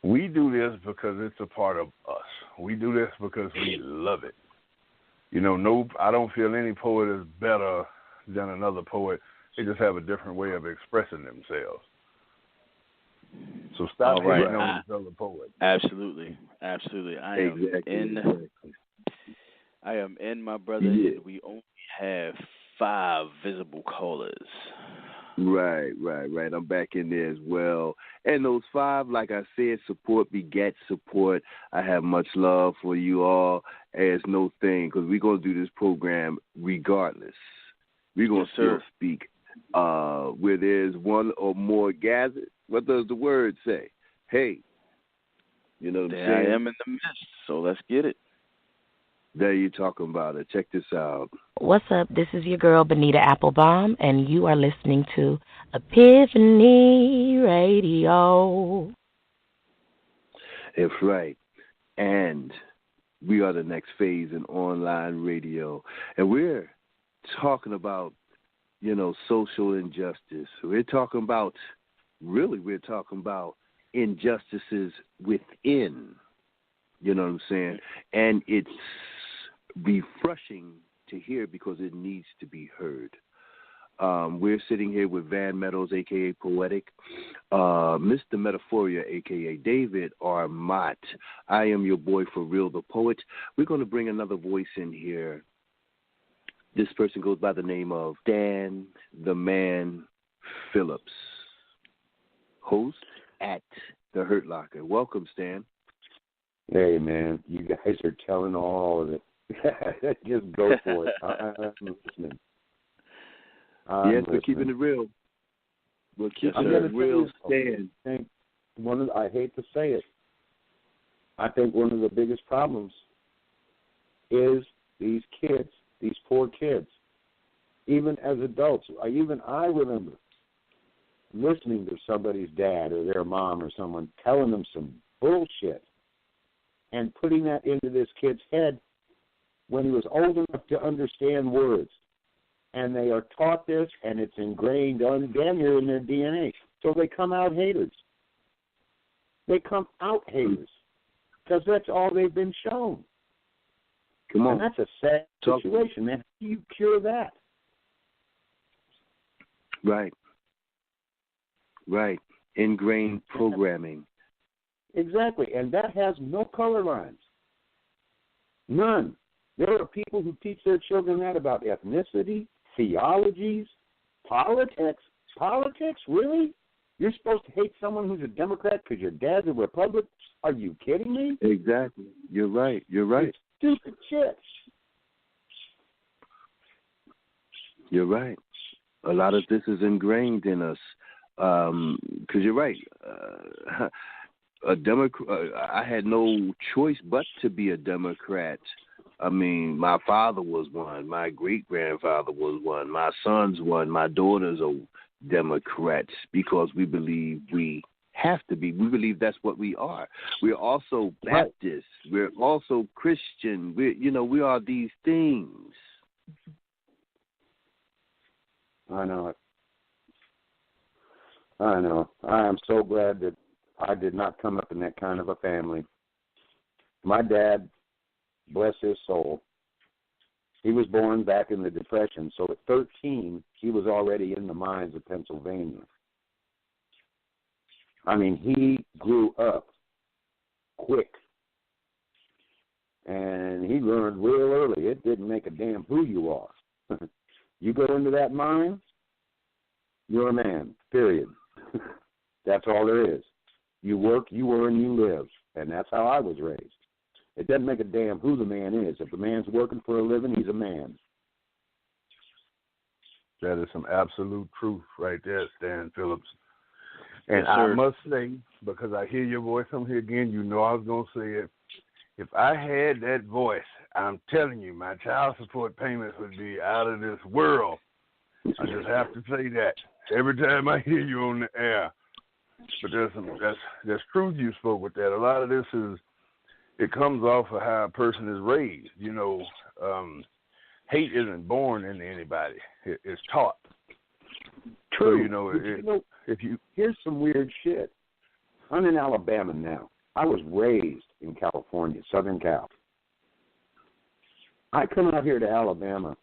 We do this because it's a part of us. We do this because we love it. You know, I don't feel any poet is better than another poet. They just have a different way of expressing themselves. So stop hating on each other poet. Absolutely. I am in, my brother, and we only have 5 visible callers. Right. I'm back in there as well. And those 5, like I said, support begets support. I have much love for you all as no thing, because we're going to do this program regardless. We're going to still speak. Where there's one or more gathered, what does the word say? Hey. You know what I'm saying? I am in the midst, so let's get it. There you talking about it. Check this out. What's up? This is your girl, Bonita Applebaum, and you are listening to Epiphany Radio. That's right. And we are the next phase in online radio. And we're talking about, social injustice. We're talking about injustices within. You know what I'm saying? And it's refreshing to hear because it needs to be heard. We're sitting here with Van Meadows, a.k.a. Poetic, Mr. Metaphoria, a.k.a. David R. Motte. I am your boy, Forrealthepoet. We're going to bring another voice in here. This person goes by the name of Stan the Man Phillips, host at The Hurt Locker. Welcome, Stan. Hey, man, you guys are telling all of it. Just go for it. I'm listening. Yes, we're keeping it real. We're keeping it real, Stan. I hate to say it. I think one of the biggest problems is these kids, these poor kids. Even as adults, even I remember listening to somebody's dad or their mom or someone telling them some bullshit and putting that into this kid's head when he was old enough to understand words. And they are taught this, and it's ingrained damn near in their DNA. So they come out haters. They come out haters because that's all they've been shown. Come on. And that's a sad situation, man. How do you cure that? Right. Right. Ingrained programming. Exactly. And that has no color lines. None. There are people who teach their children that about ethnicity, theologies, politics. Politics? Really? You're supposed to hate someone who's a Democrat because your dad's a Republican? Are you kidding me? Exactly. You're right. You're right. It's stupid shit. You're right. A lot of this is ingrained in us. Because you're right. A Democrat. I had no choice but to be a Democrat. I mean, my father was one. My great-grandfather was one. My son's one. My daughters are Democrats because we believe we have to be. We believe that's what we are. We're also Baptists. We're also Christian. We are these things. I know it. I know. I am so glad that I did not come up in that kind of a family. My dad, bless his soul, he was born back in the Depression, so at 13, he was already in the mines of Pennsylvania. I mean, he grew up quick, and he learned real early. It didn't make a damn who you are. You go into that mine, you're a man, period. That's all there is. You work, you earn, you live, and that's how I was raised. It doesn't make a damn who the man is. If the man's working for a living, he's a man. That is some absolute truth right there, Stan Phillips. And Yes, sir. I must say, because I hear your voice on here again, you know I was going to say it. If I had that voice, I'm telling you, my child support payments would be out of this world. I just have to say that every time I hear you on the air. But there's truth you spoke with that. A lot of this it comes off of how a person is raised. Hate isn't born into anybody. It's taught. True. So, here's some weird shit. I'm in Alabama now. I was raised in California, Southern Cal. I come out here to Alabama,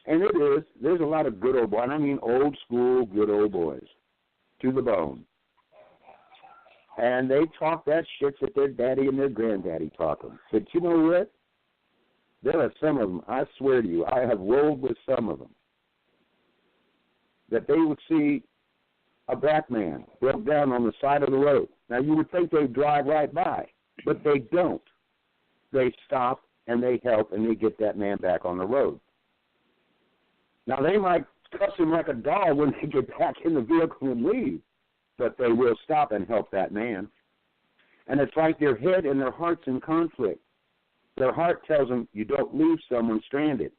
and there's a lot of good old boys, and I mean old school good old boys, to the bone. And they talk that shit that their daddy and their granddaddy taught them. But you know what? There are some of them, I swear to you, I have rolled with some of them, that they would see a black man broke down on the side of the road. Now, you would think they'd drive right by, but they don't. They stop, and they help, and they get that man back on the road. Now, they might cuss him like a dog when they get back in the vehicle and leave, but they will stop and help that man. And it's like their head and their heart's in conflict. Their heart tells them you don't leave someone stranded,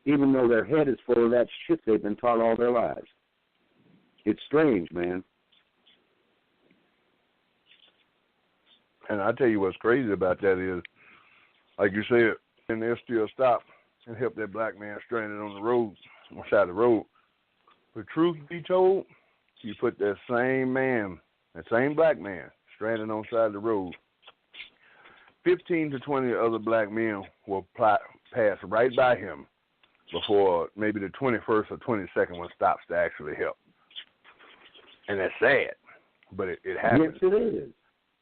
even though their head is full of that shit they've been taught all their lives. It's strange, man. and I tell you what's crazy about that is, like you said, and they'll still stop and help that black man stranded on the road, on the side of the road. But truth be told, you put that same man, that same black man, stranded on the side of the road, 15 to 20 other black men will pass right by him before maybe the 21st or 22nd one stops to actually help. And that's sad, but it happens. Yes, it is.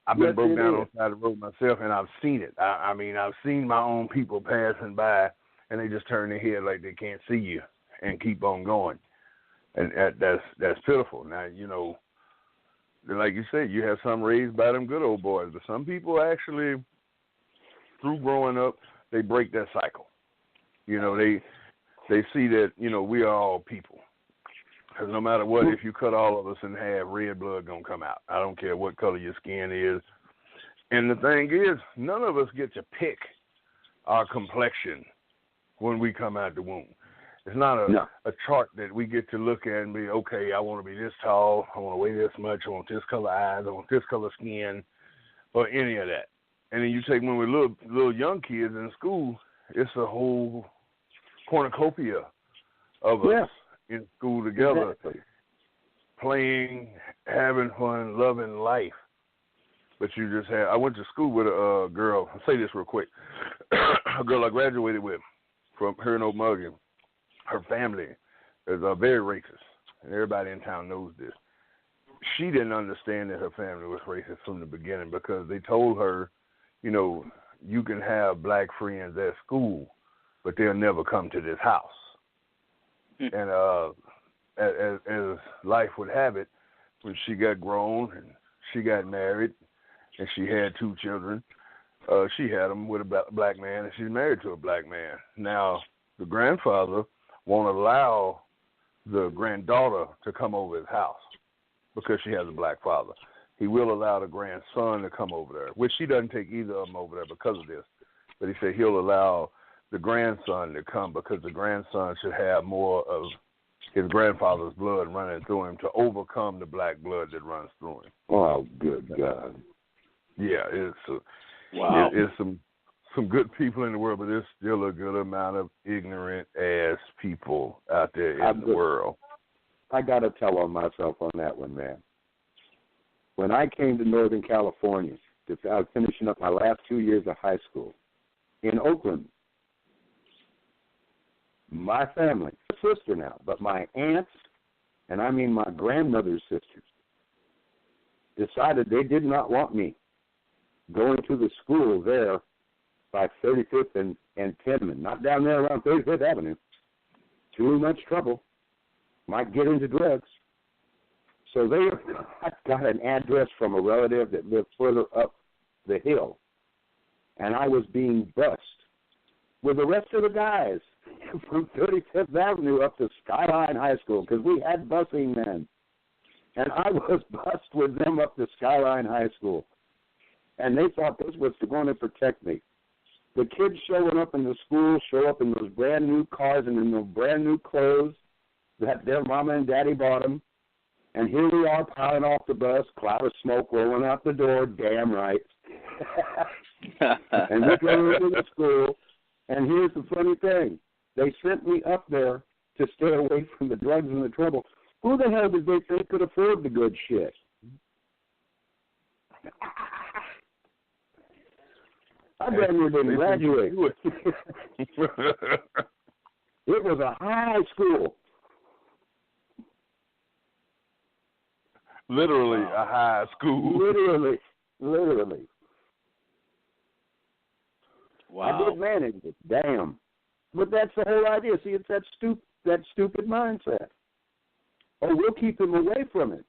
I've been broke down on the side of the road myself, and I've seen it. I mean, I've seen my own people passing by, and they just turn their head like they can't see you and keep on going. And that's pitiful. Now, you know, like you said, you have some raised by them good old boys, but some people actually, through growing up, they break that cycle. You know, they see that, you know, we are all people. Because no matter what, if you cut all of us in half, red blood going to come out. I don't care what color your skin is. And the thing is, none of us get to pick our complexion when we come out the womb. It's not a chart that we get to look at and be, okay, I want to be this tall, I want to weigh this much, I want this color eyes, I want this color skin, or any of that. And then you take when we're little young kids in school, it's a whole cornucopia of us in school together, playing, having fun, loving life. But you just I went to school with a girl, I'll say this real quick, a girl I graduated with from here in Okmulgee. Her family is very racist, and everybody in town knows this. She didn't understand that her family was racist from the beginning because they told her, you know, you can have black friends at school, but they'll never come to this house. And as life would have it, when she got grown and she got married and she had 2 children, she had them with a black man, and she's married to a black man. Now, the grandfather won't allow the granddaughter to come over his house because she has a black father. He will allow the grandson to come over there, which she doesn't take either of them over there because of this. But he said he'll allow the grandson to come because the grandson should have more of his grandfather's blood running through him to overcome the black blood that runs through him. Oh, good God. Yeah, it's some good people in the world, but there's still a good amount of ignorant ass people out there in the world. I got to tell on myself on that one, man. When I came to Northern California, I was finishing up my last 2 years of high school in Oakland. My family, sister now, but my aunts, and I mean my grandmother's sisters, decided they did not want me going to the school there by 35th and Penman, not down there around 35th Avenue. Too much trouble. Might get into drugs. So I got an address from a relative that lived further up the hill, and I was being bused with the rest of the guys from 35th Avenue up to Skyline High School because we had busing then. And I was bused with them up to Skyline High School. And they thought this was going to protect me. The kids showing up in the school show up in those brand new cars and in those brand new clothes that their mama and daddy bought them. And here we are piling off the bus, cloud of smoke rolling out the door, damn right. And we're going into the school. And here's the funny thing. They sent me up there to stay away from the drugs and the trouble. Who the hell did they think could afford the good shit? I didn't graduate. It was a high school. Literally a high school. Literally. Wow. I did manage it. Damn. But that's the whole idea. See, it's that stupid mindset. Oh, we'll keep them away from it.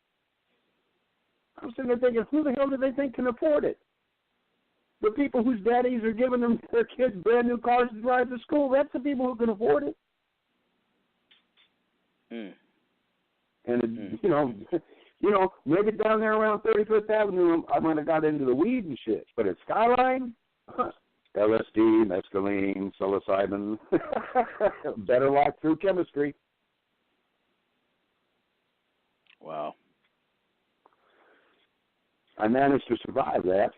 I'm sitting there thinking, who the hell do they think can afford it? The people whose daddies are giving them their kids brand new cars to drive to school, that's the people who can afford it. And, you know, maybe down there around 35th Avenue, I might have got into the weed and shit. But at Skyline, LSD, mescaline, psilocybin, better lock through chemistry. Wow. I managed to survive that.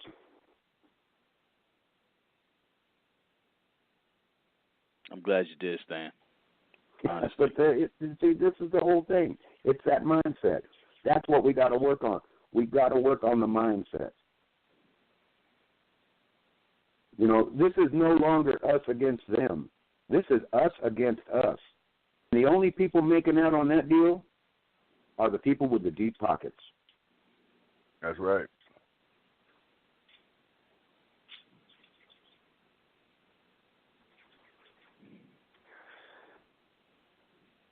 I'm glad you did, Stan. Honestly. But see, this is the whole thing. It's that mindset. That's what we got to work on. We got to work on the mindset. You know, this is no longer us against them. This is us against us. The only people making out on that deal are the people with the deep pockets. That's right.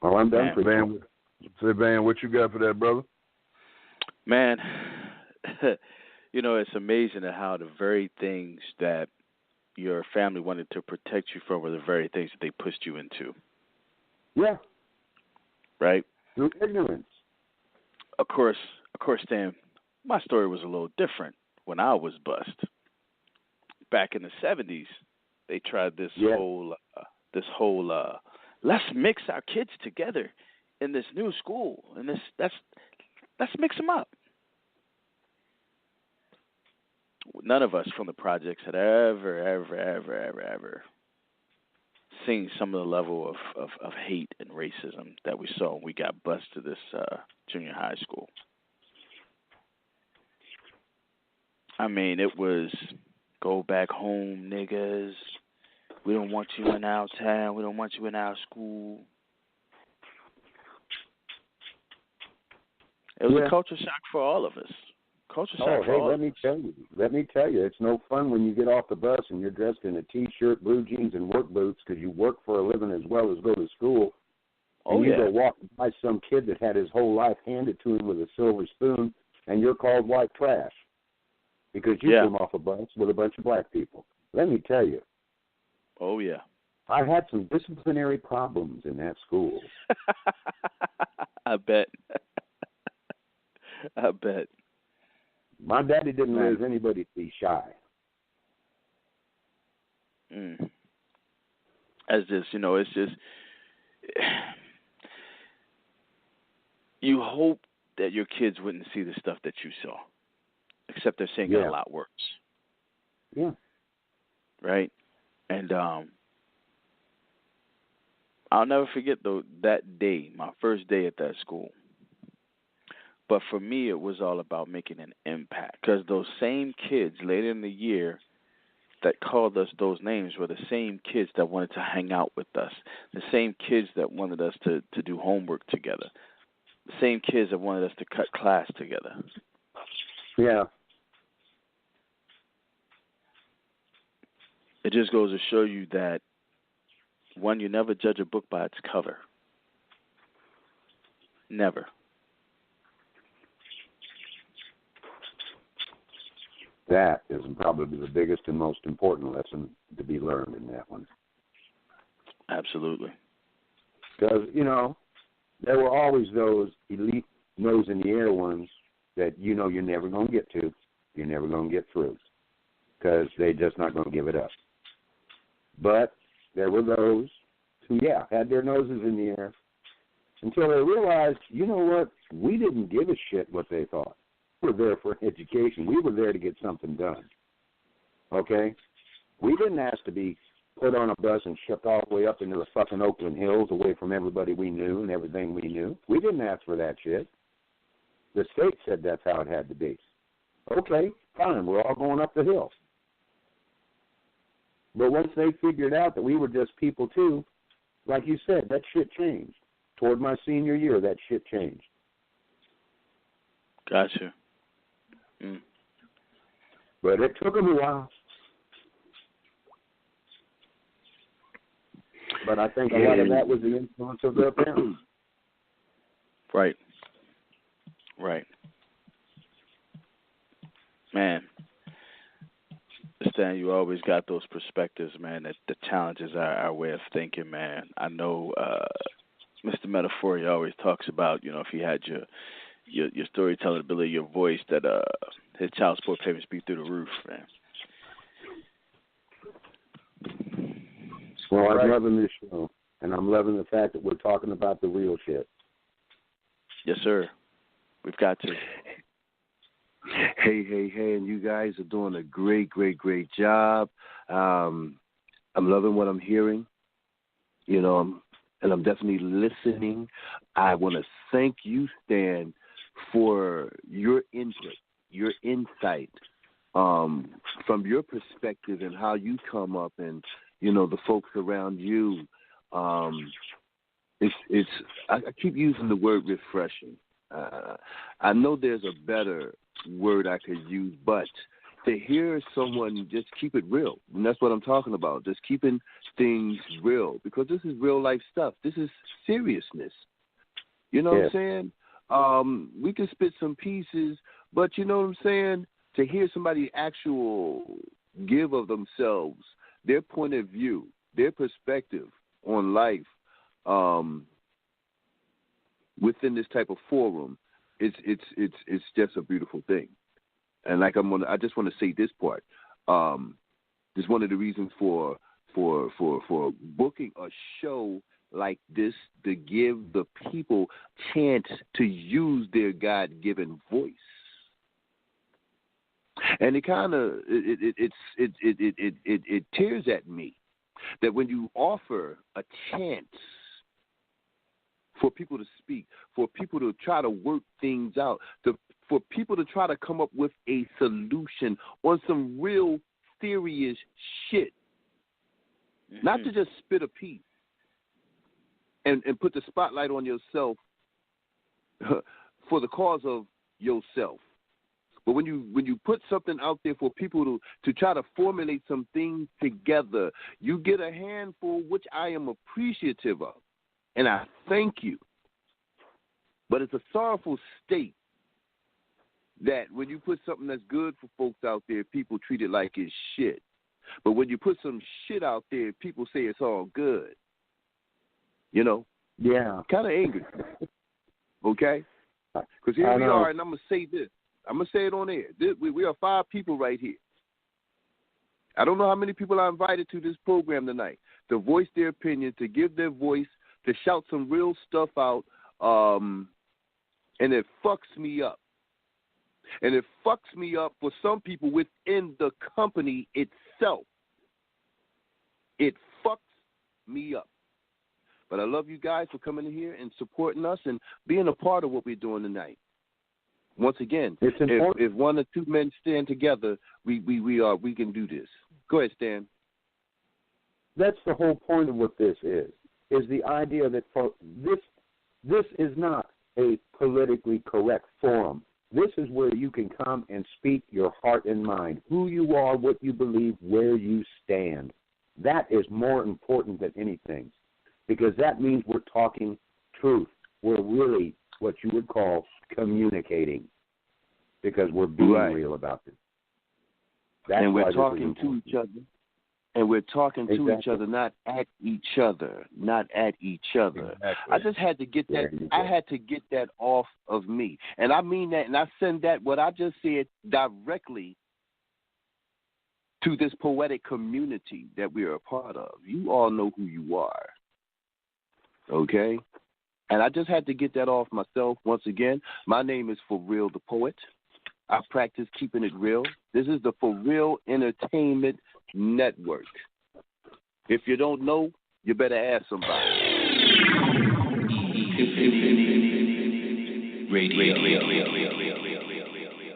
Well, I'm done for Van. Say, Van, what you got for that, brother? Man, you know, it's amazing at how the very things that your family wanted to protect you from were the very things that they pushed you into. Yeah. Right? Through ignorance. Of course, Stan, my story was a little different when I was bust. back in the 70s, they tried this Yeah. whole let's mix our kids together in this new school, and let's mix them up. None of us from the projects had ever seen some of the level of hate and racism that we saw when we got bused to this junior high school. I mean, it was go back home, niggas. We don't want you in our town. We don't want you in our school. It was a culture shock for all of us. Culture shock for all let of me us. Let me tell you, it's no fun when you get off the bus and you're dressed in a T-shirt, blue jeans, and work boots because you work for a living as well as go to school. And you go walk by some kid that had his whole life handed to him with a silver spoon, and you're called white trash because you came off a bus with a bunch of black people. Let me tell you. Oh, yeah. I had some disciplinary problems in that school. I bet. I bet. My daddy didn't raise anybody to be shy. As just, it's just, you hope that your kids wouldn't see the stuff that you saw, except they're seeing it a lot worse. Yeah. Right? And I'll never forget, though, that day, my first day at that school. But for me, it was all about making an impact, because those same kids later in the year that called us those names were the same kids that wanted to hang out with us, the same kids that wanted us to do homework together, the same kids that wanted us to cut class together. Yeah. It just goes to show you that, one, you never judge a book by its cover. Never. That is probably the biggest and most important lesson to be learned in that one. Absolutely. Because, there were always those elite nose in the air ones that you're never going to get to. You're never going to get through because they're just not going to give it up. But there were those who, had their noses in the air until they realized, you know what, we didn't give a shit what they thought. We were there for education. We were there to get something done. Okay? We didn't ask to be put on a bus and shipped all the way up into the fucking Oakland Hills away from everybody we knew and everything we knew. We didn't ask for that shit. The state said that's how it had to be. Okay, fine, we're all going up the hill. But once they figured out that we were just people too, like you said, that shit changed. Toward my senior year, that shit changed. Gotcha. But it took them a while. But I think a lot of that was the influence of their parents. Right. Man, Stan, you always got those perspectives, man, that challenges our way of thinking, man. I know Mr. Metaphor always talks about, if he had your storytelling ability, your voice, that his child support payments be through the roof, man. Well, I'm loving this show, and I'm loving the fact that we're talking about the real shit. Yes, sir. We've got to. Hey, and you guys are doing a great job. I'm loving what I'm hearing, and I'm definitely listening. I want to thank you, Stan, for your input, your insight, from your perspective and how you come up and, the folks around you. I keep using the word refreshing. I know there's a better word I could use, but to hear someone just keep it real, and that's what I'm talking about, just keeping things real, because this is real life stuff. This is seriousness. You know what I'm saying? We can spit some pieces, but you know what I'm saying? To hear somebody actual give of themselves, their point of view, their perspective on life, within this type of forum, it's just a beautiful thing. And I just want to say this part. This is one of the reasons for booking a show like this, to give the people chance to use their God-given voice. And it kind of it tears at me that when you offer a chance for people to speak, for people to try to work things out, for people to try to come up with a solution on some real serious shit, not to just spit a piece and put the spotlight on yourself for the cause of yourself. But when you put something out there for people to try to formulate some things together, you get a handful, which I am appreciative of, and I thank you. But it's a sorrowful state that when you put something that's good for folks out there, people treat it like it's shit. But when you put some shit out there, people say it's all good. You know? Yeah. Kind of angry. Okay? Because here we are, and I'm going to say this. I'm going to say it on air. We are 5 people right here. I don't know how many people I invited to this program tonight to voice their opinion, to give their voice, to shout some real stuff out, and it fucks me up. And it fucks me up for some people within the company itself. It fucks me up. But I love you guys for coming in here and supporting us and being a part of what we're doing tonight. Once again, if one or two men stand together, we can do this. Go ahead, Stan. That's the whole point of what this is the idea that for this is not a politically correct forum. This is where you can come and speak your heart and mind, who you are, what you believe, where you stand. That is more important than anything, because that means we're talking truth. We're really what you would call communicating, because we're being real about this. And we're talking to each other. And we're talking to each other, not at each other. Not at each other. Exactly. I just had to get that. I had to get that off of me. And I mean that, and I send that, what I just said, directly to this poetic community that we are a part of. You all know who you are. Okay? And I just had to get that off myself once again. My name is Forrealthepoet. I practice keeping it real. This is the For Real Entertainment Network. If you don't know, you better ask somebody.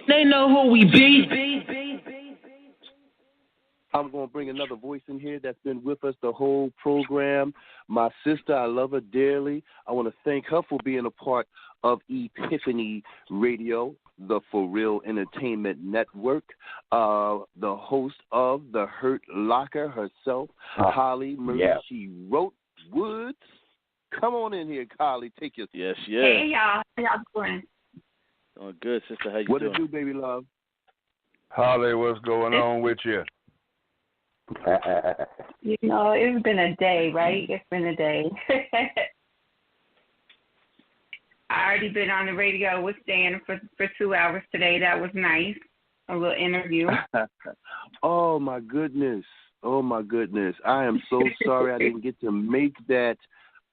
They know who we be. I'm going to bring another voice in here that's been with us the whole program. My sister, I love her dearly. I want to thank her for being a part of Epiphany Radio, the For Real Entertainment Network, the host of The Hurt Locker herself, Holly Marie. Yeah. She wrote Woods. Come on in here, Holly. Take your... Yes. Hey, y'all. How y'all doing? Doing good, sister. How you doing? What it do, baby love? Holly, what's going on with you? You know, it's been a day, right? It's been a day. I already been on the radio with Stan for 2 hours today. That was nice. A little interview. Oh, my goodness. I am so sorry I didn't get to make that.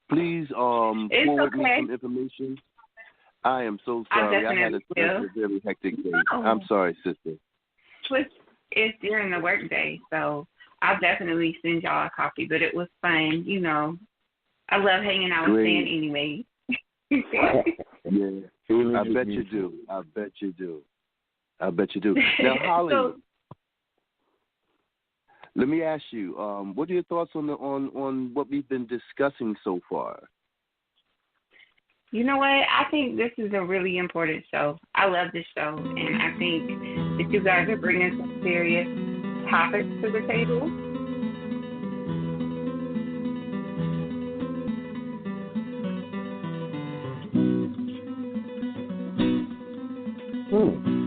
Please forward me some information. I am so sorry. I had a very hectic day. No. I'm sorry, sister. It's during the work day, so I'll definitely send y'all a copy, but it was fun. You know, I love hanging out with Stan anyway. Yeah, I bet you do. Now, Holly, let me ask you, what are your thoughts on what we've been discussing so far? You know what? I think this is a really important show. I love this show, and I think that you guys are bringing some serious topics to the table.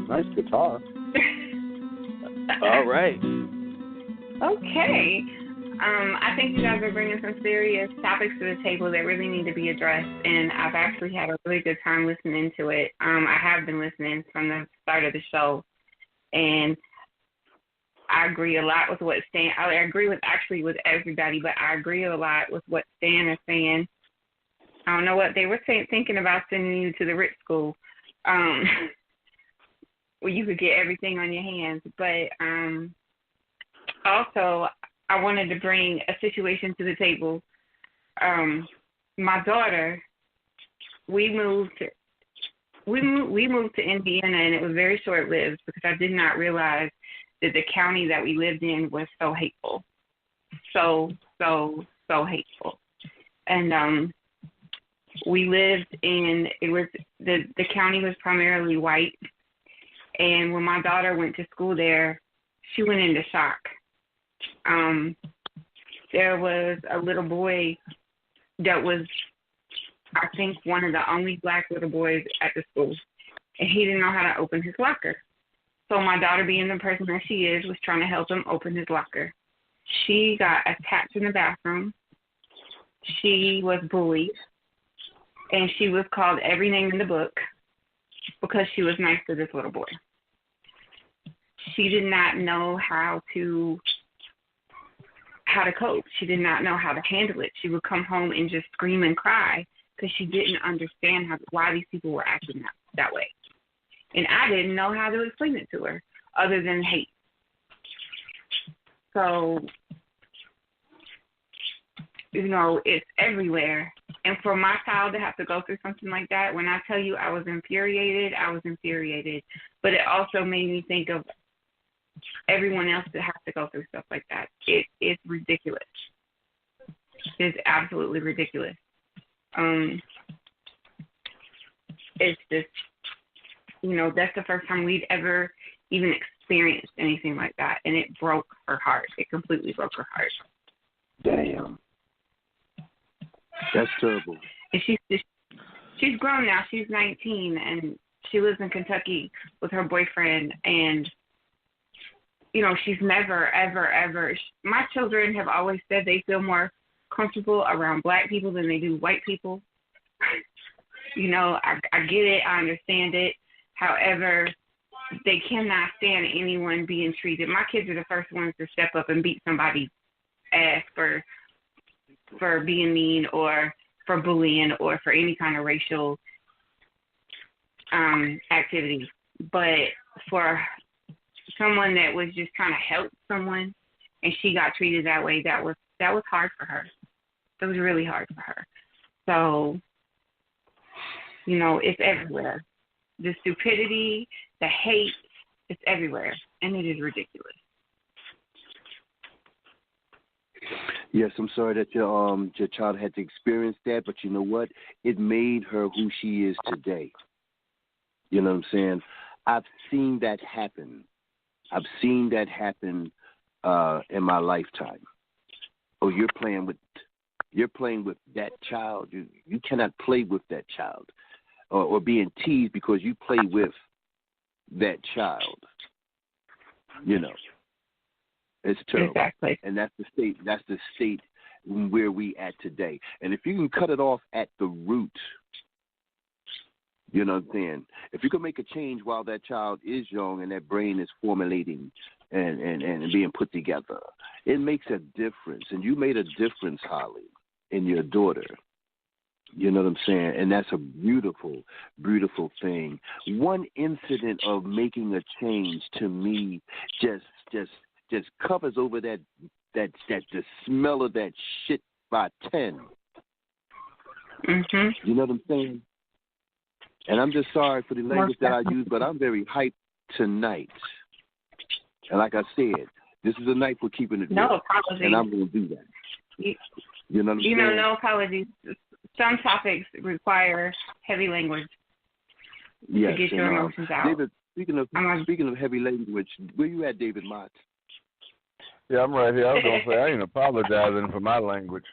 Nice guitar. All right. Okay. I think you guys are bringing some serious topics to the table that really need to be addressed, and I've actually had a really good time listening to it. I have been listening from the start of the show, and I agree a lot with what Stan. I agree with everybody, but I agree a lot with what Stan is saying. I don't know what they were thinking about sending you to the rich school, where you could get everything on your hands. But also, I wanted to bring a situation to the table. My daughter, we moved to Indiana, and it was very short-lived because I did not realize that the county that we lived in was so hateful, so hateful. And we lived in, it was the county was primarily white, and when my daughter went to school there, she went into shock. There was a little boy that was, I think, one of the only black little boys at the school, and he didn't know how to open his locker. So my daughter, being the person that she is, was trying to help him open his locker. She got attacked in the bathroom. She was bullied, and she was called every name in the book because she was nice to this little boy. She did not know how to cope. She did not know how to handle it. She would come home and just scream and cry because she didn't understand why these people were acting that way. And I didn't know how to explain it to her other than hate. So, it's everywhere. And for my child to have to go through something like that, when I tell you I was infuriated. But it also made me think of everyone else that has to go through stuff like that. It's ridiculous. It's absolutely ridiculous. It's just, that's the first time we'd ever even experienced anything like that, and it broke her heart. It completely broke her heart. Damn. That's terrible. And she's grown now. She's 19, and she lives in Kentucky with her boyfriend, and she's never, ever, ever. My children have always said they feel more comfortable around black people than they do white people. I get it. I understand it. However, they cannot stand anyone being treated. My kids are the first ones to step up and beat somebody's ass for being mean or for bullying or for any kind of racial activity. But for someone that was just trying to help someone and she got treated that way, that was hard for her. That was really hard for her. So, it's everywhere. The stupidity, the hate, it's everywhere, and it is ridiculous. Yes, I'm sorry that your child had to experience that, but you know what? It made her who she is today. You know what I'm saying? I've seen that happen. In my lifetime. Oh, you're playing with that child. You cannot play with that child, or being teased because you play with that child. It's terrible. Exactly. And that's the state where we at today. And if you can cut it off at the root, you know what I'm saying? If you can make a change while that child is young and that brain is formulating and being put together, it makes a difference. And you made a difference, Holly, in your daughter. You know what I'm saying? And that's a beautiful, beautiful thing. One incident of making a change to me just covers over that the smell of that shit by 10. Mm-hmm. You know what I'm saying? And I'm just sorry for the language that I use, but I'm very hyped tonight. And like I said, this is a night for keeping it real. No apologies. And I'm going to do that. You know what I'm saying? No apologies. Some topics require heavy language to get your emotions out. David, speaking of heavy language, where you at, David Motte? Yeah, I'm right here. I was going to say, I ain't apologizing for my language.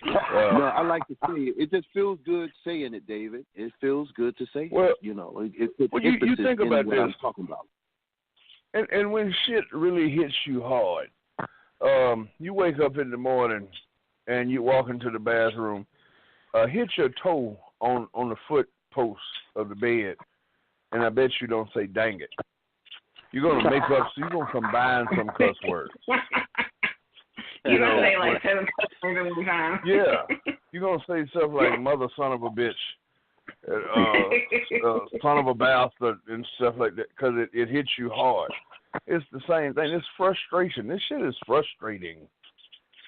No, I like to say it. It just feels good saying it, David. It feels good to say it. You think about this. I'm talking about. And when shit really hits you hard, you wake up in the morning and you walk into the bathroom, hit your toe on the foot post of the bed, and I bet you don't say, dang it. you're gonna make up. You're gonna combine some cuss words. You're gonna say like 7 cuss words at one time. Yeah, you're gonna say stuff like "mother, son of a bitch," "son of a bastard," and stuff like that, because it hits you hard. It's the same thing. It's frustration. This shit is frustrating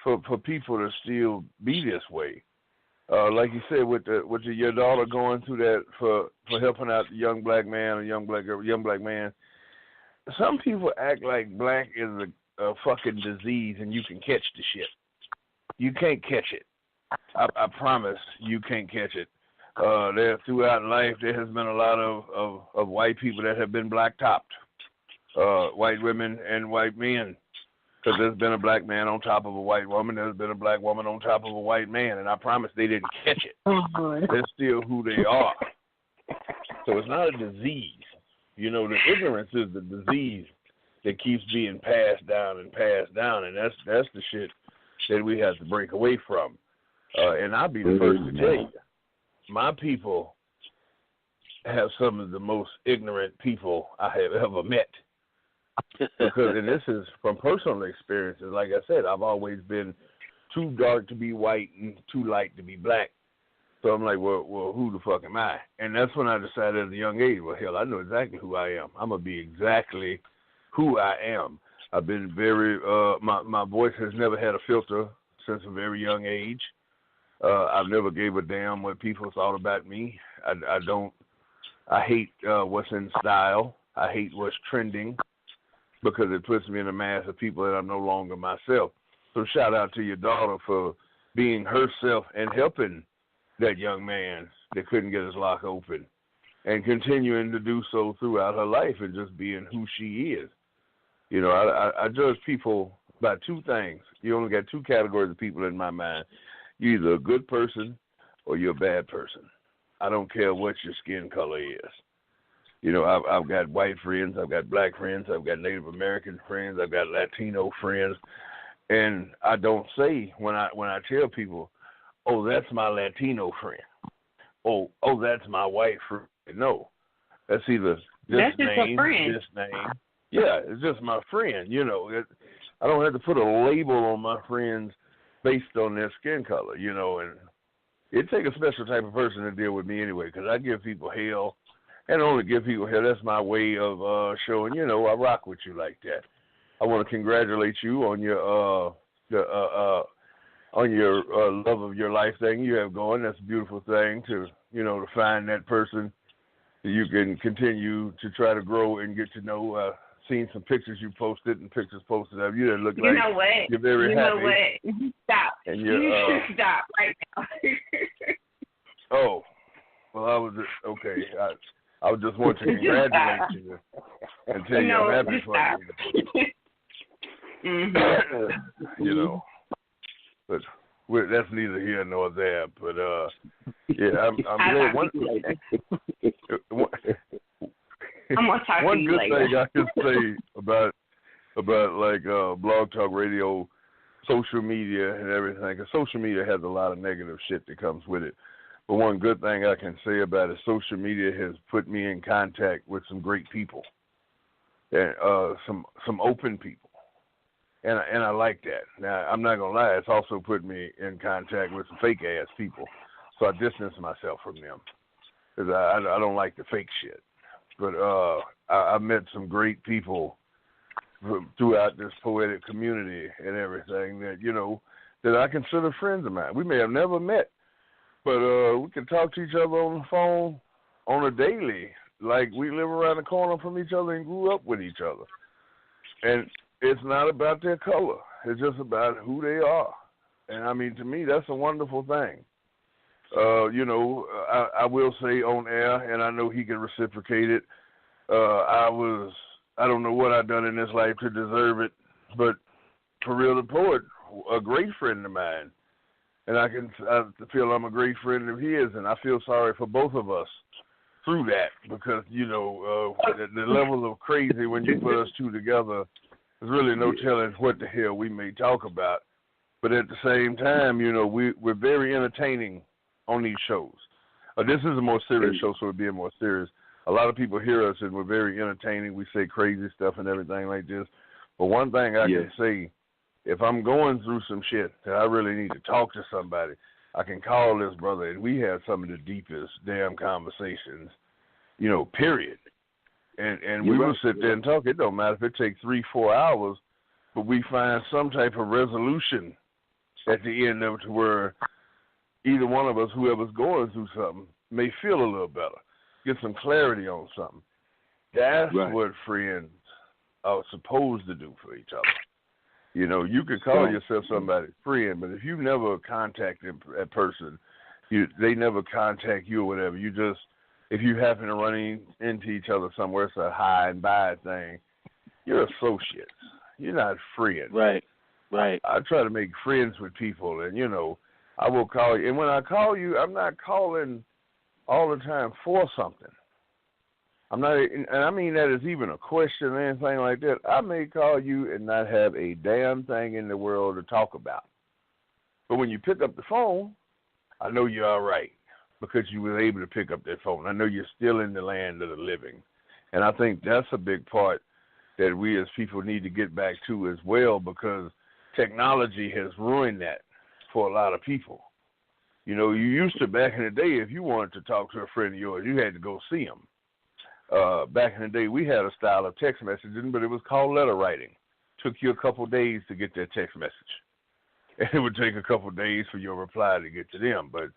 for people to still be this way. Like you said, with your daughter going through that for helping out the young black man or young black girl, young black man. Some people act like black is a fucking disease and you can catch the shit. You can't catch it. I promise you can't catch it. There throughout life there has been a lot of white people that have been black topped. White women and white men. Because there's been a black man on top of a white woman, there's been a black woman on top of a white man, and I promise they didn't catch it. They're still who they are. So it's not a disease. You know, the ignorance is the disease that keeps being passed down, and that's the shit that we have to break away from. And I'll be the first to tell you, my people have some of the most ignorant people I have ever met. Because, and this is from personal experiences, like I said, I've always been too dark to be white and too light to be black. So I'm like, well, who the fuck am I? And that's when I decided at a young age, well, hell, I know exactly who I am. I'm going to be exactly who I am. I've been very, my voice has never had a filter since a very young age. I've never gave a damn what people thought about me. I hate what's in style. I hate what's trending, because it puts me in a mass of people that I'm no longer myself. So shout out to your daughter for being herself and helping that young man that couldn't get his lock open, and continuing to do so throughout her life and just being who she is. You know, I judge people by two things. You only got two categories of people in my mind. You're either a good person or you're a bad person. I don't care what your skin color is. You know, I've got white friends, I've got black friends, I've got Native American friends, I've got Latino friends, and I don't say when I tell people, oh, that's my Latino friend, oh, that's my white friend. No, that's either this name, this name. Yeah, it's just my friend. You know, I don't have to put a label on my friends based on their skin color. You know, and it takes a special type of person to deal with me anyway, because I give people hell. And only give people here. That's my way of showing, you know, I rock with you like that. I want to congratulate you on your love of your life thing you have going. That's a beautiful thing to, you know, to find that person that you can continue to try to grow and get to know. Seen some pictures you posted and pictures posted of you that look like know what? You're very happy. You know what? Stop. And you should stop right now. Oh, well, I was okay. I would just want to congratulate you and tell you I'm happy for you. You know, but that's neither here nor there. But yeah, I'm glad. One good thing I can say about like Blog Talk Radio, social media, and everything. Because social media has a lot of negative shit that comes with it. But one good thing I can say about it, social media has put me in contact with some great people, and some open people, and I like that. Now I'm not gonna lie, it's also put me in contact with some fake ass people, so I distance myself from them because I don't like the fake shit. But I met some great people throughout this poetic community and everything that, you know, that I consider friends of mine. We may have never met, but we can talk to each other on the phone on a daily, like we live around the corner from each other and grew up with each other. And it's not about their color. It's just about who they are. And, I mean, to me, that's a wonderful thing. You know, I will say on air, and I know he can reciprocate it, I don't know what I've done in this life to deserve it, but Forrealthepoet, a great friend of mine, and I feel I'm a great friend of his, and I feel sorry for both of us through that, because, you know, the level of crazy when you put us two together, there's really no telling what the hell we may talk about. But at the same time, you know, we're very entertaining on these shows. This is a more serious show, so it'll be more serious. a lot of people hear us and we're very entertaining. We say crazy stuff and everything like this. But one thing I can say, if I'm going through some shit that I really need to talk to somebody, I can call this brother and we have some of the deepest damn conversations, period. And we will sit there and talk. It don't matter if it takes 3-4 hours, but we find some type of resolution at the end of it to where either one of us, whoever's going through something, may feel a little better, get some clarity on something. That's what friends are supposed to do for each other. You could call yourself somebody's friend, but if you never contacted that person, they never contact you or whatever, if you happen to run into each other somewhere, it's a hi and bye thing, you're associates. You're not friends. Right. I try to make friends with people, and, I will call you. And when I call you, I'm not calling all the time for something. I'm not, and I mean that as even a question or anything like that. I may call you and not have a damn thing in the world to talk about. But when you pick up the phone, I know you're all right because you were able to pick up that phone. I know you're still in the land of the living. And I think that's a big part that we as people need to get back to as well, because technology has ruined that for a lot of people. You used to, back in the day, if you wanted to talk to a friend of yours, you had to go see them. Back in the day, we had a style of text messaging, but it was called letter writing. Took you a couple days to get that text message. And it would take a couple days for your reply to get to them. But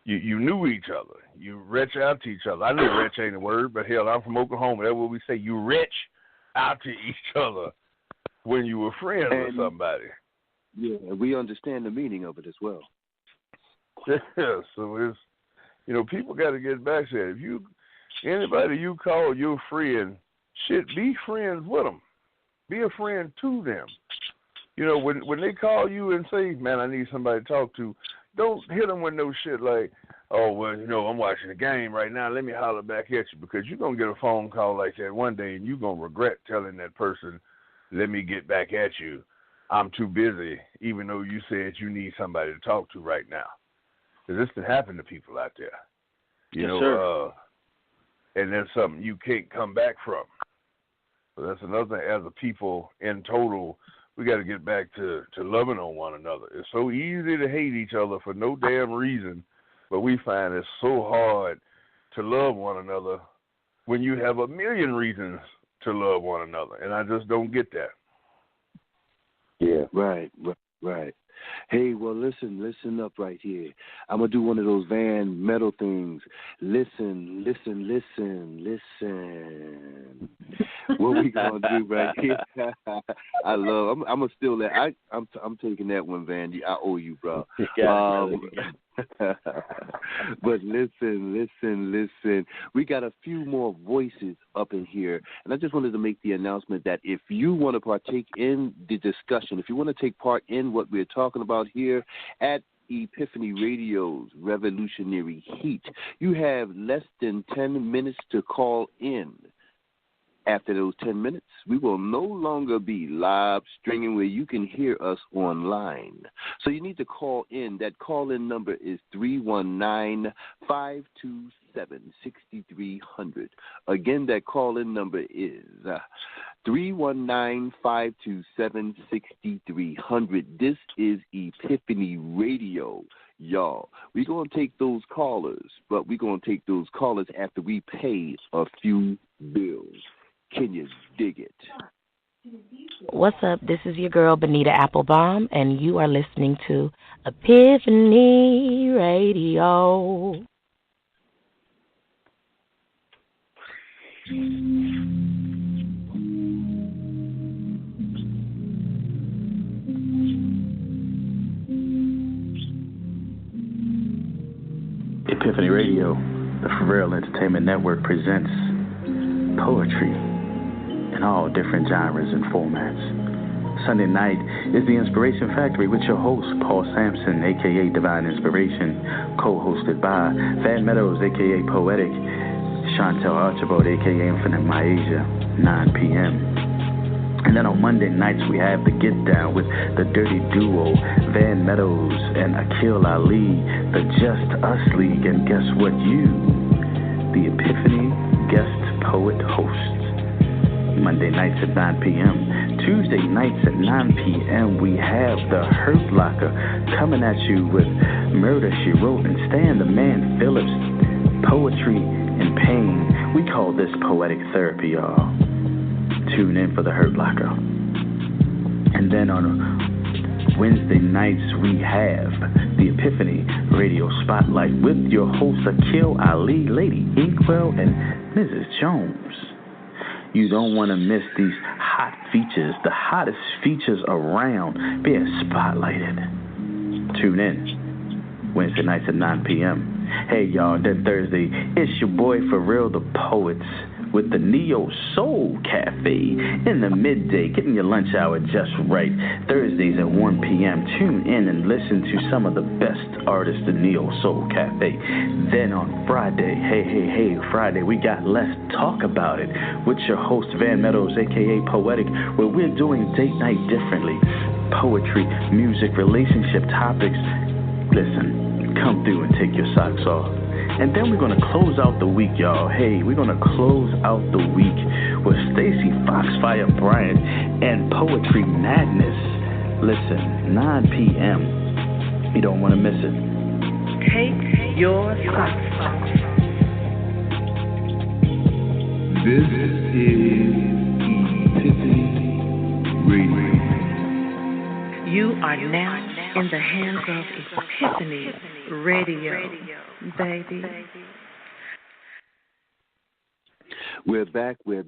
you knew each other. You reach out to each other. I know retch ain't a word, but hell, I'm from Oklahoma. That's what we say. You reach out to each other when you were friends with somebody. Yeah, we understand the meaning of it as well. Yeah, so it's, people got to get back to that. If anybody you call your friend, be friends with them. Be a friend to them. When they call you and say, man, I need somebody to talk to, don't hit them with no shit like, oh, well, I'm watching the game right now. Let me holler back at you, because you're going to get a phone call like that one day and you're going to regret telling that person, let me get back at you. I'm too busy, even though you said you need somebody to talk to right now. Because this can happen to people out there. Sir. And that's something you can't come back from. So that's another thing. As a people in total, we got to get back to loving on one another. It's so easy to hate each other for no damn reason, but we find it's so hard to love one another when you have a million reasons to love one another. And I just don't get that. Yeah, right. Hey, well, listen up right here. I'm going to do one of those Van Metal things. Listen. What we going to do right here? I'm going to steal that. I'm taking that one, Van. I owe you, bro. But listen. We got a few more voices up in here, and I just wanted to make the announcement that if you want to partake in the discussion, if you want to take part in what we're talking about here at Epiphany Radio's Revolutionary Heat, you have less than 10 minutes to call in. After those 10 minutes, we will no longer be live streaming where you can hear us online. So you need to call in. That call-in number is 319-527-6300. Again, that call-in number is 319-527-6300. This is Epiphany Radio. Y'all, we're going to take those callers, but we're going to take those callers after we pay a few bills. Can you dig it? What's up? This is your girl, Bonita Applebaum, and you are listening to Epiphany Radio. Epiphany Radio, the Forrealthepoet Network presents poetry in all different genres and formats. Sunday night is the Inspiration Factory with your host, Paul Sampson, a.k.a. Divine Inspiration, co-hosted by Van Meadows, a.k.a. Poetic, Chantel Archibald, a.k.a. Infinite Myasia, 9 p.m. And then on Monday nights, we have the Get Down with the Dirty Duo, Van Meadows and Akil Ali, the Just Us League. And guess what? The Epiphany guest poet host. Monday nights at 9 p.m. Tuesday nights at 9 p.m. we have the Hurt Locker coming at you with Murder, She Wrote, and Stan the Man Phillips. Poetry and pain. We call this poetic therapy, y'all. Tune in for the Hurt Locker. And then on Wednesday nights we have the Epiphany Radio Spotlight with your hosts Akil Ali, Lady Inkwell, and Mrs. Jones. You don't want to miss these hot features, the hottest features around being spotlighted. Tune in Wednesday nights at 9 p.m. Hey, y'all, that Thursday, it's your boy Forreal the Poet with the Neo Soul Cafe in the midday, getting your lunch hour just right. Thursdays at 1 p.m. Tune in and listen to some of the best artists in Neo Soul Cafe. Then on Friday, hey, Friday, we got Let's Talk About It with your host Van Meadows, a.k.a. Poetic, where we're doing date night differently. Poetry, music, relationship topics. Listen, come through and take your socks off. And then we're going to close out the week, y'all. Hey, we're going to close out the week with Stacy Foxfire Bryant and Poetry Madness. Listen, 9 p.m. You don't want to miss it. Take your socks off. This is Epiphany Radio. You are now in the hands of Epiphany Radio, baby. We're back. We're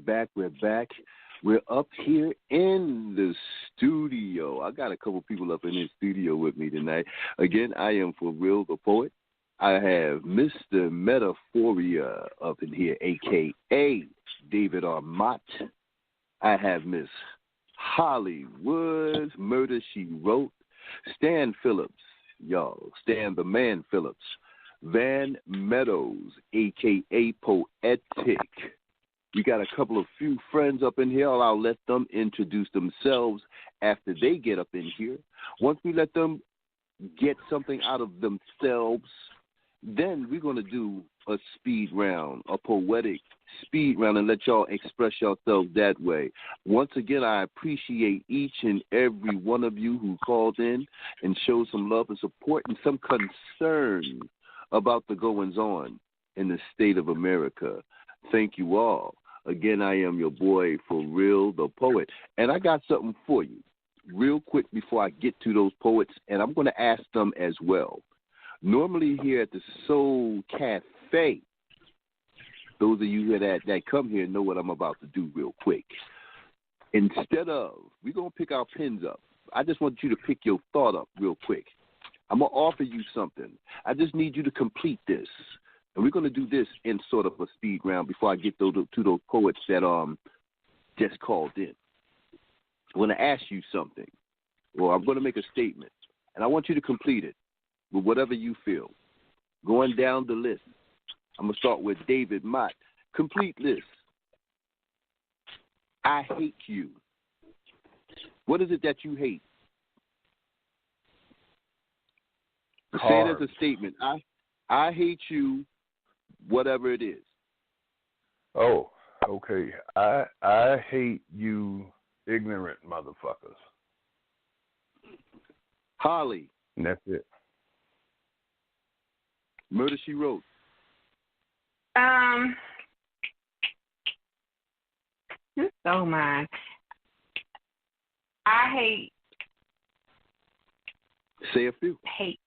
up here in the studio. I got a couple people up in the studio with me tonight. Again, I am Forreal the Poet. I have Mr. Metaphoria up in here, a.k.a. David R. Motte. I have Miss Holly Woods, Murder, She Wrote. Stan Phillips, y'all. Stan the Man Phillips. Van Meadows, a.k.a. Poetic. We got a couple of few friends up in here. I'll let them introduce themselves after they get up in here. Once we let them get something out of themselves, then we're going to do a speed round, a poetic speed round, and let y'all express yourselves that way. Once again, I appreciate each and every one of you who called in and showed some love and support and some concern about the goings-on in the state of America. Thank you all. Again, I am your boy, Forreal the Poet, and I got something for you real quick before I get to those poets, and I'm going to ask them as well. Normally here at the Soul Cafe, those of you that come here know what I'm about to do real quick. Instead of, we're going to pick our pens up. I just want you to pick your thought up real quick. I'm going to offer you something. I just need you to complete this. And we're going to do this in sort of a speed round before I get to those poets that just called in. I'm going to ask you something, or I'm going to make a statement, and I want you to complete it with whatever you feel. Going down the list, I'm going to start with David Mott. Complete list. I hate you. What is it that you hate? Say it as a statement. I hate you, whatever it is. Oh, okay. I hate you, ignorant motherfuckers. Holly. And that's it. Murder, She Wrote. So mine. I hate. Say a few. Hate.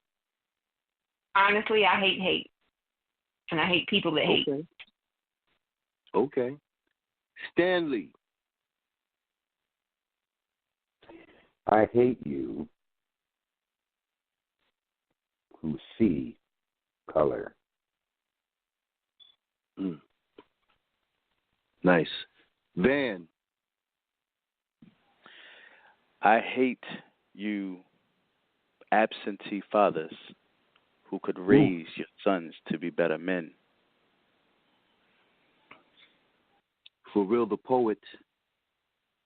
Honestly, I hate hate. And I hate people that hate. Okay. Stanley. I hate you who see color. Nice. Van. I hate you absentee fathers who could raise your sons to be better men. Forreal the Poet.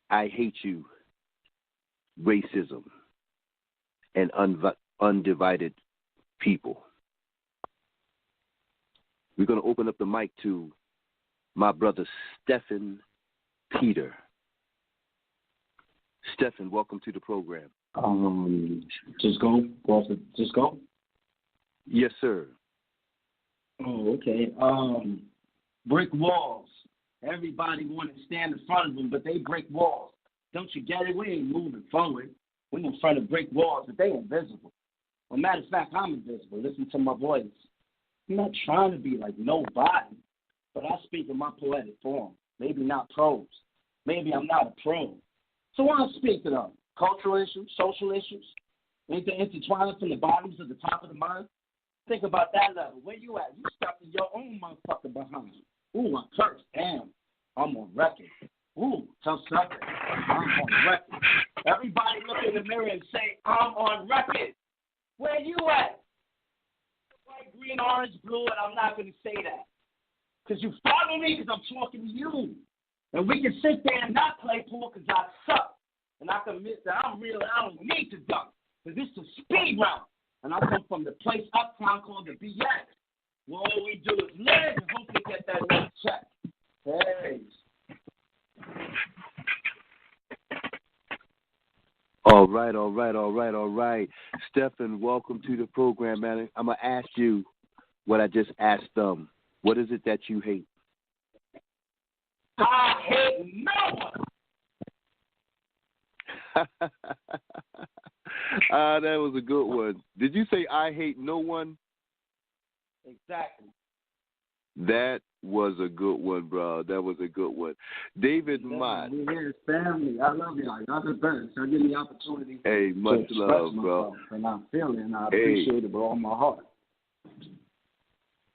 I hate you, racism and undivided people. We're going to open up the mic to my brother Stephen Peter. Stephen, welcome to the program. Just go. Just go. Yes, sir. Oh, okay. Brick walls. Everybody want to stand in front of them, but they brick walls. Don't you get it? We ain't moving forward. We're in front of brick walls, but they invisible. Well, matter of fact, I'm invisible. Listen to my voice. I'm not trying to be like nobody, but I speak in my poetic form. Maybe not prose. Maybe I'm not a pro. So what I'm speaking of, cultural issues, social issues, anything intertwined from the bottoms to the top of the mind. Think about that level. Where you at? You stuck in your own motherfucker behind. Ooh, I'm cursed. Damn, I'm on record. Ooh, tough subject. I'm on record. Everybody look in the mirror and say, I'm on record. Where you at? White, green, orange, blue, and I'm not going to say that. Because you follow me because I'm talking to you. And we can sit there and not play pool because I suck. And I can admit that I'm real and I don't need to duck. Because this is a speed round. And I come from the place uptown called the BX. Well, all we do is live and hope to get that next check. Hey. All right. Stephen, welcome to the program, man. I'm going to ask you what I just asked them. What is it that you hate? I hate no one. That was a good one. Did you say I hate no one? Exactly. That was a good one, bro. That was a good one. David Motte. We're here as family. I love y'all. Y'all the best. Y'all give me the opportunity to much love, bro. And I'm feeling and I appreciate it with all my heart.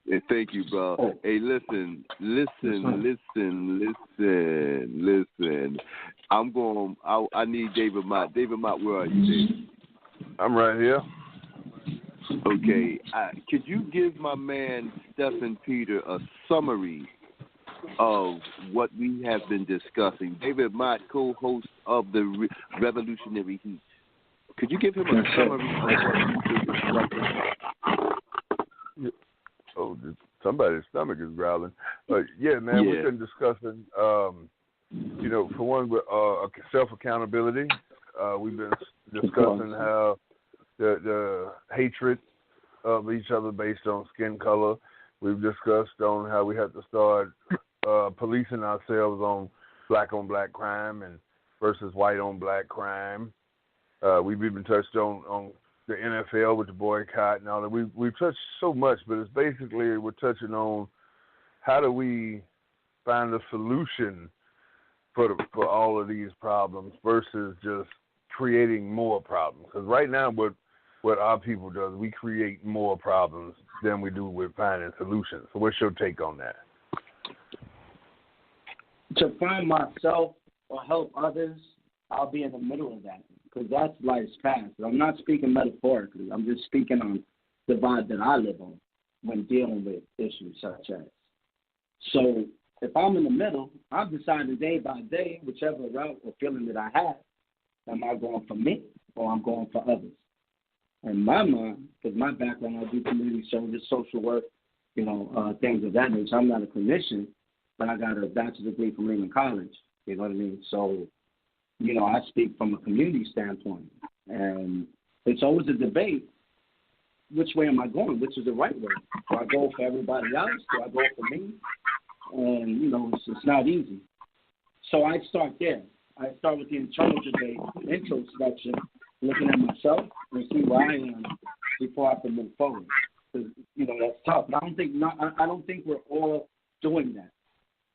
Hey, thank you, bro. Oh. Hey, listen. I need David Motte. David Motte, where are you, David? I'm right here. Okay. Could you give my man Stephen Peter a summary of what we have been discussing? David Motte, co-host of the Revolutionary Heat. Could you give him a summary of what we've been discussing? Oh, somebody's stomach is growling. Yeah, man, we've been discussing, for one, self-accountability. We've been discussing how the hatred of each other based on skin color. We've discussed on how we have to start policing ourselves on black crime and versus white on black crime. We've even touched on the NFL with the boycott and all that. We've touched so much, but it's basically we're touching on how do we find a solution for all of these problems versus just creating more problems. Because right now what our people does, we create more problems than we do with finding solutions. So what's your take on that? To find myself or help others, I'll be in the middle of that. Because that's life's path. I'm not speaking metaphorically. I'm just speaking on the vibe that I live on when dealing with issues such as. So if I'm in the middle, I'm deciding day by day, whichever route or feeling that I have, am I going for me or I'm going for others? In my mind, because my background, I do community service, social work, things of that nature. I'm not a clinician, but I got a bachelor's degree from Lehman College. You know what I mean? So, I speak from a community standpoint. And it's always a debate, which way am I going? Which is the right way? Do I go for everybody else? Do I go for me? And, it's not easy. So I start there. I start with the internal debate, introspection, looking at myself and see where I am before I can move forward. Because, that's tough. But I don't think we're all doing that.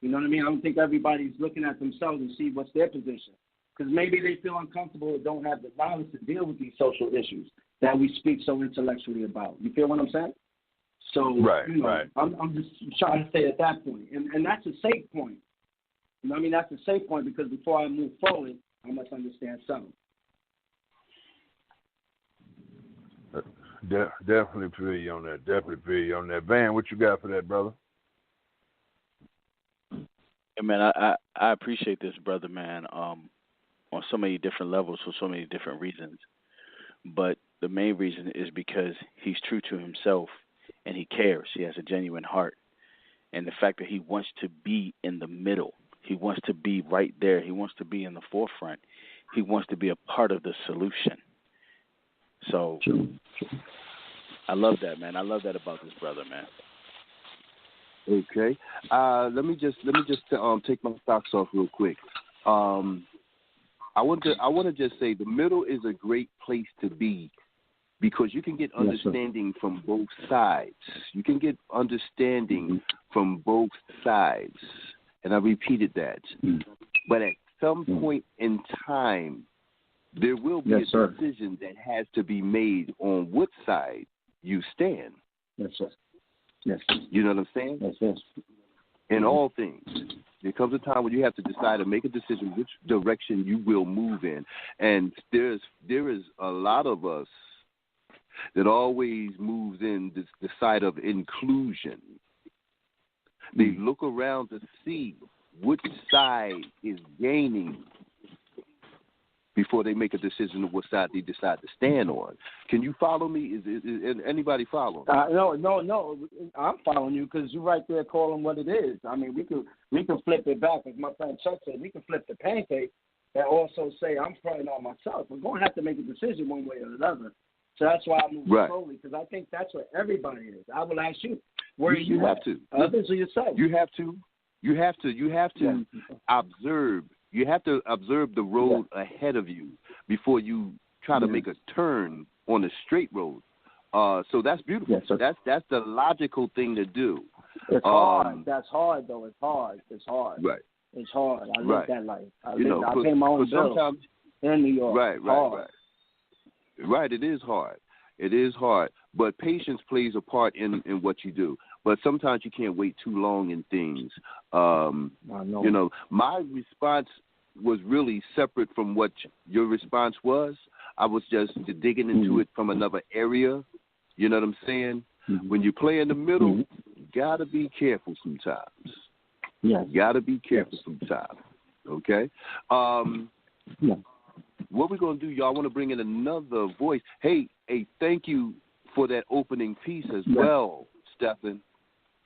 You know what I mean? I don't think everybody's looking at themselves and see what's their position. Because maybe they feel uncomfortable or don't have the knowledge to deal with these social issues that we speak so intellectually about. You feel what I'm saying? So, right. I'm just trying to stay at that point. And that's a safe point. You know what I mean? That's a safe point because before I move forward, I must understand something. Definitely feel you on that. Van, what you got for that, brother? Hey, man, I appreciate this, brother, man, on so many different levels for so many different reasons. But the main reason is because he's true to himself and he cares. He has a genuine heart. and the fact that he wants to be in the middle. He wants to be right there. He wants to be in the forefront. He wants to be a part of the solution. So I love that, man. I love that about this brother, man. Okay. Let me just take my socks off real quick. I want to just say the middle is a great place to be because you can get understanding from both sides. You can get understanding from both sides. And I repeated that. But at some point in time, there will be a decision that has to be made on which side you stand. Yes, sir. Yes. You know what I'm saying? Yes, yes. In all things. There comes a time when you have to decide to make a decision which direction you will move in. And there is a lot of us that always moves in the side of inclusion. They look around to see which side is gaining before they make a decision of what side they decide to stand on. Can you follow me? Is anybody following? No. I'm following you because you're right there calling what it is. I mean, we can flip it back. As my friend Chuck said, we can flip the pancake and also say, I'm fronting on myself. We're going to have to make a decision one way or another. So that's why I move slowly, because I think that's where everybody is. I will ask you, where you have to. Others or yourself? You have to observe. You have to observe the road ahead of you before you try to make a turn on the straight road. So that's beautiful. Yes, that's the logical thing to do. It's hard. That's hard, though. It's hard. Right. It's hard. I live that life. I pay my own bills in New York. Right. It is hard. It is hard. But patience plays a part in what you do. But sometimes you can't wait too long in things. You know, my response was really separate from what your response was. I was just digging into it from another area. You know what I'm saying? When you play in the middle, you got to be careful sometimes. Yeah. You got to be careful sometimes. Okay? What we're going to do, y'all, I want to bring in another voice. Hey, thank you for that opening piece as well, Stephen.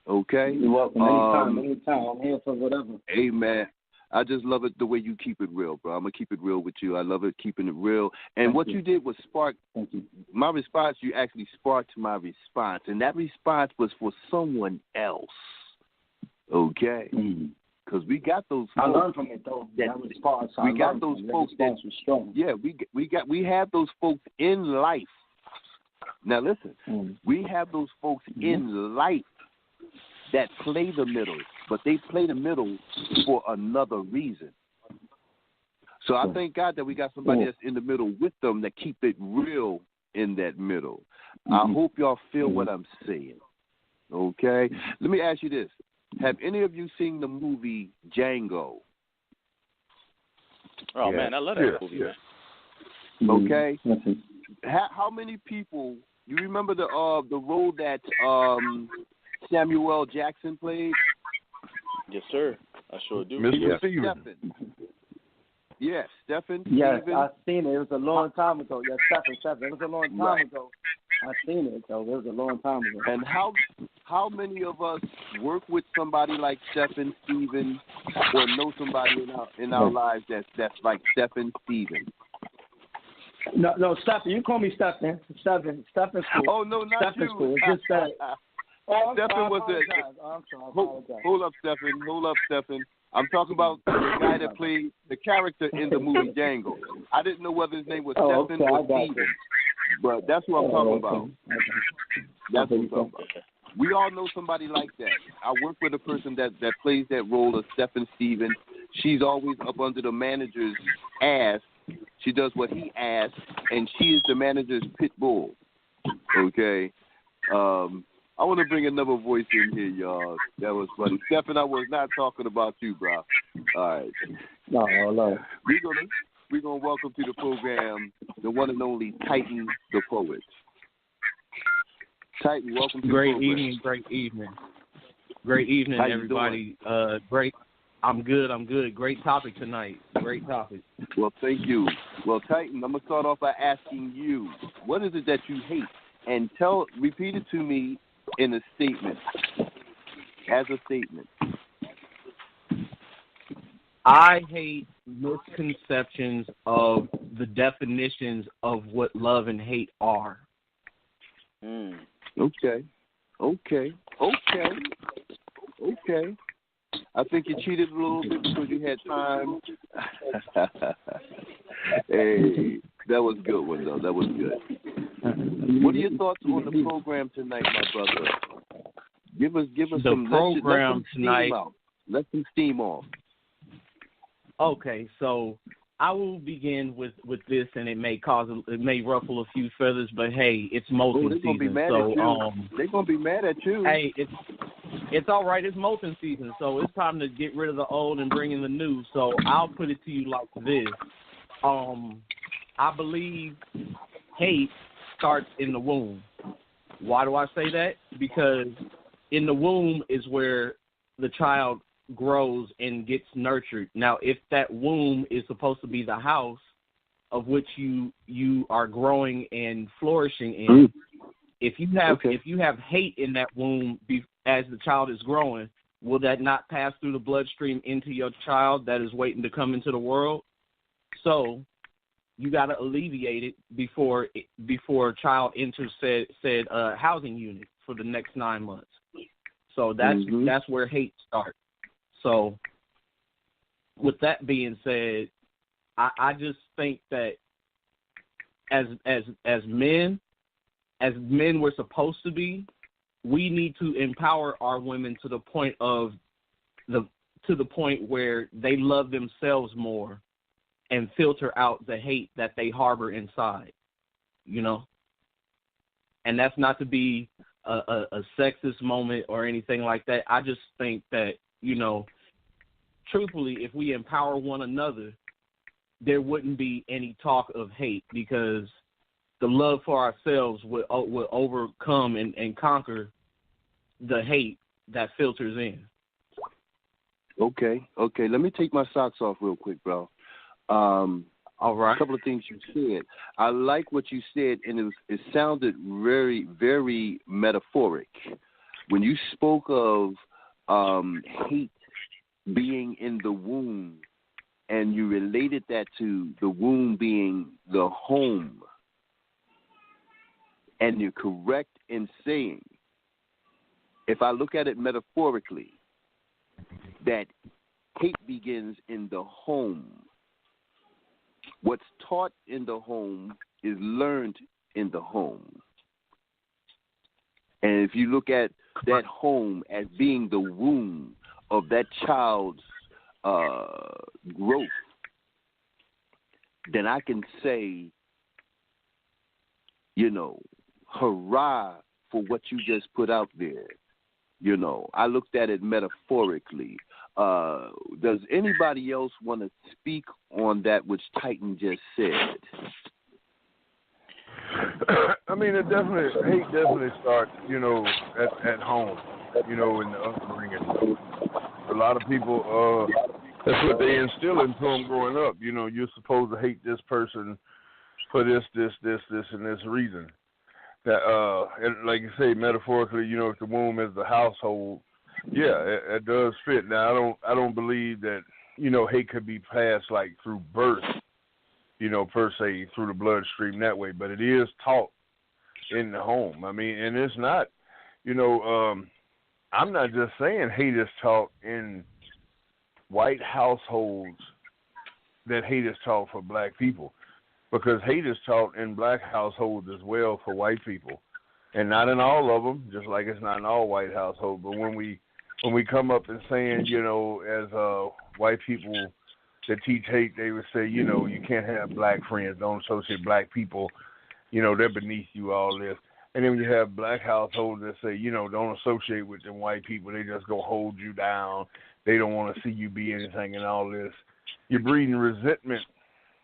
Okay? You're welcome. Anytime. I'm here for whatever. Amen. I just love it the way you keep it real, bro. I'm going to keep it real with you. I love it keeping it real. And what you did was spark my response. You actually sparked my response. And that response was for someone else. Okay? Because we got those folks. I learned from it, though. That response. We got those folks that was strong. Yeah, we have those folks in life. Now listen, we have those folks in life that play the middle, but they play the middle for another reason. So I thank God that we got somebody that's in the middle with them that keep it real in that middle. I hope y'all feel what I'm saying. Okay? Let me ask you this. Have any of you seen the movie Django? Oh, man, I love that movie, man. Okay? How many people, you remember the role that Samuel L. Jackson played? Yes, sir. I sure do. Mr. Steven. Yes, Stephen. Yes, Steven. I've seen it. It was a long time ago. Yes, Stephen. It was a long time ago. I've seen it, though. It was a long time ago. And how many of us work with somebody like Stephen Steven or know somebody in our lives that's like Stephen Steven? No, Stephen. You call me Stephen. Stephen's cool. Oh, no, not Stephen's you. cool. It's just that. Stephen was Hold up, Stephen. I'm talking about the guy that played the character in the movie Django. I didn't know whether his name was Stephen or Steven, but that's who I'm talking about. That's who I'm talking about. We all know somebody like that. I work with a person that plays that role of Stephen Steven. She's always up under the manager's ass. She does what he asks, and she is the manager's pit bull. Okay? I want to bring another voice in here, y'all. That was funny. Stephen, I was not talking about you, bro. All right. No. We're gonna welcome to the program the one and only Titan the Poet. Titan, welcome to the program. Great evening, How you everybody. Great. I'm good. Great topic tonight. Great topic. Well, thank you. Well, Titan, I'm gonna start off by asking you, what is it that you hate? And repeat it to me in a statement. as a statement. I hate misconceptions of the definitions of what love and hate are. Okay. I think you cheated a little bit because you had time. Hey, that was a good one, though. That was good. What are your thoughts on the program tonight, my brother? Give us The some. program let tonight. Let them steam off. Okay, so I will begin with this, and it may ruffle a few feathers, but hey, it's molting they're gonna be season, mad so at you. They're gonna be mad at you. Hey, it's all right. It's molting season, so it's time to get rid of the old and bring in the new. So I'll put it to you like this: I believe hate starts in the womb. Why do I say that? Because in the womb is where the child grows and gets nurtured. Now, if that womb is supposed to be the house of which you are growing and flourishing in, if you have hate in that womb as the child is growing, will that not pass through the bloodstream into your child that is waiting to come into the world? So you got to alleviate it before a child enters said housing unit for the next 9 months. So that's where hate starts. So, with that being said, I just think that as men we're supposed to be, we need to empower our women to the point where they love themselves more and filter out the hate that they harbor inside, you know. And that's not to be a sexist moment or anything like that. I just think that, you know, truthfully, if we empower one another, there wouldn't be any talk of hate, because the love for ourselves will overcome and conquer the hate that filters in. Okay. Let me take my socks off real quick, bro. All right. A couple of things you said. I like what you said, and it sounded very, very metaphoric. When you spoke of hate being in the womb, and you related that to the womb being the home, and you're correct in saying, if I look at it metaphorically, that hate begins in the home. What's taught in the home is learned in the home. And if you look at that home as being the womb of that child's growth, then I can say, you know, hurrah for what you just put out there. You know, I looked at it metaphorically. Does anybody else want to speak on that which Titan just said? I mean, hate definitely starts, you know, at home, you know, in the upbringing. A lot of people, that's what they instill into them growing up. You know, you're supposed to hate this person for this, and this reason. That, and like you say, metaphorically, you know, if the womb is the household, yeah, it does fit. Now, I don't believe that, you know, hate could be passed like through birth, you know, per se, through the bloodstream that way, but it is taught in the home. I mean, and it's not, you know, I'm not just saying hate is taught in white households, that hate is taught for black people, because hate is taught in black households as well for white people, and not in all of them, just like it's not in all white households. But when we come up and saying, you know, as white people that teach hate, they would say, you know, you can't have black friends, don't associate black people, you know, they're beneath you, all this. And then when you have black households that say, you know, don't associate with them white people, they just go hold you down, they don't want to see you be anything and all this. You're breeding resentment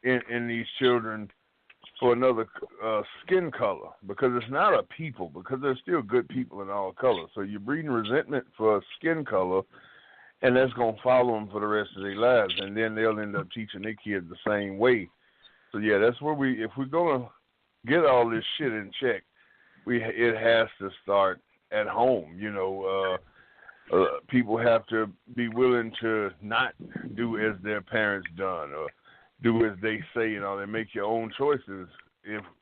in these children for another skin color, because it's not a people, because there's still good people in all colors. So you're breeding resentment for skin color, and that's going to follow them for the rest of their lives, and then they'll end up teaching their kids the same way. So, yeah, that's where if we're going to get all this shit in check, it has to start at home. You know, people have to be willing to not do as their parents done or do as they say, and make your own choices.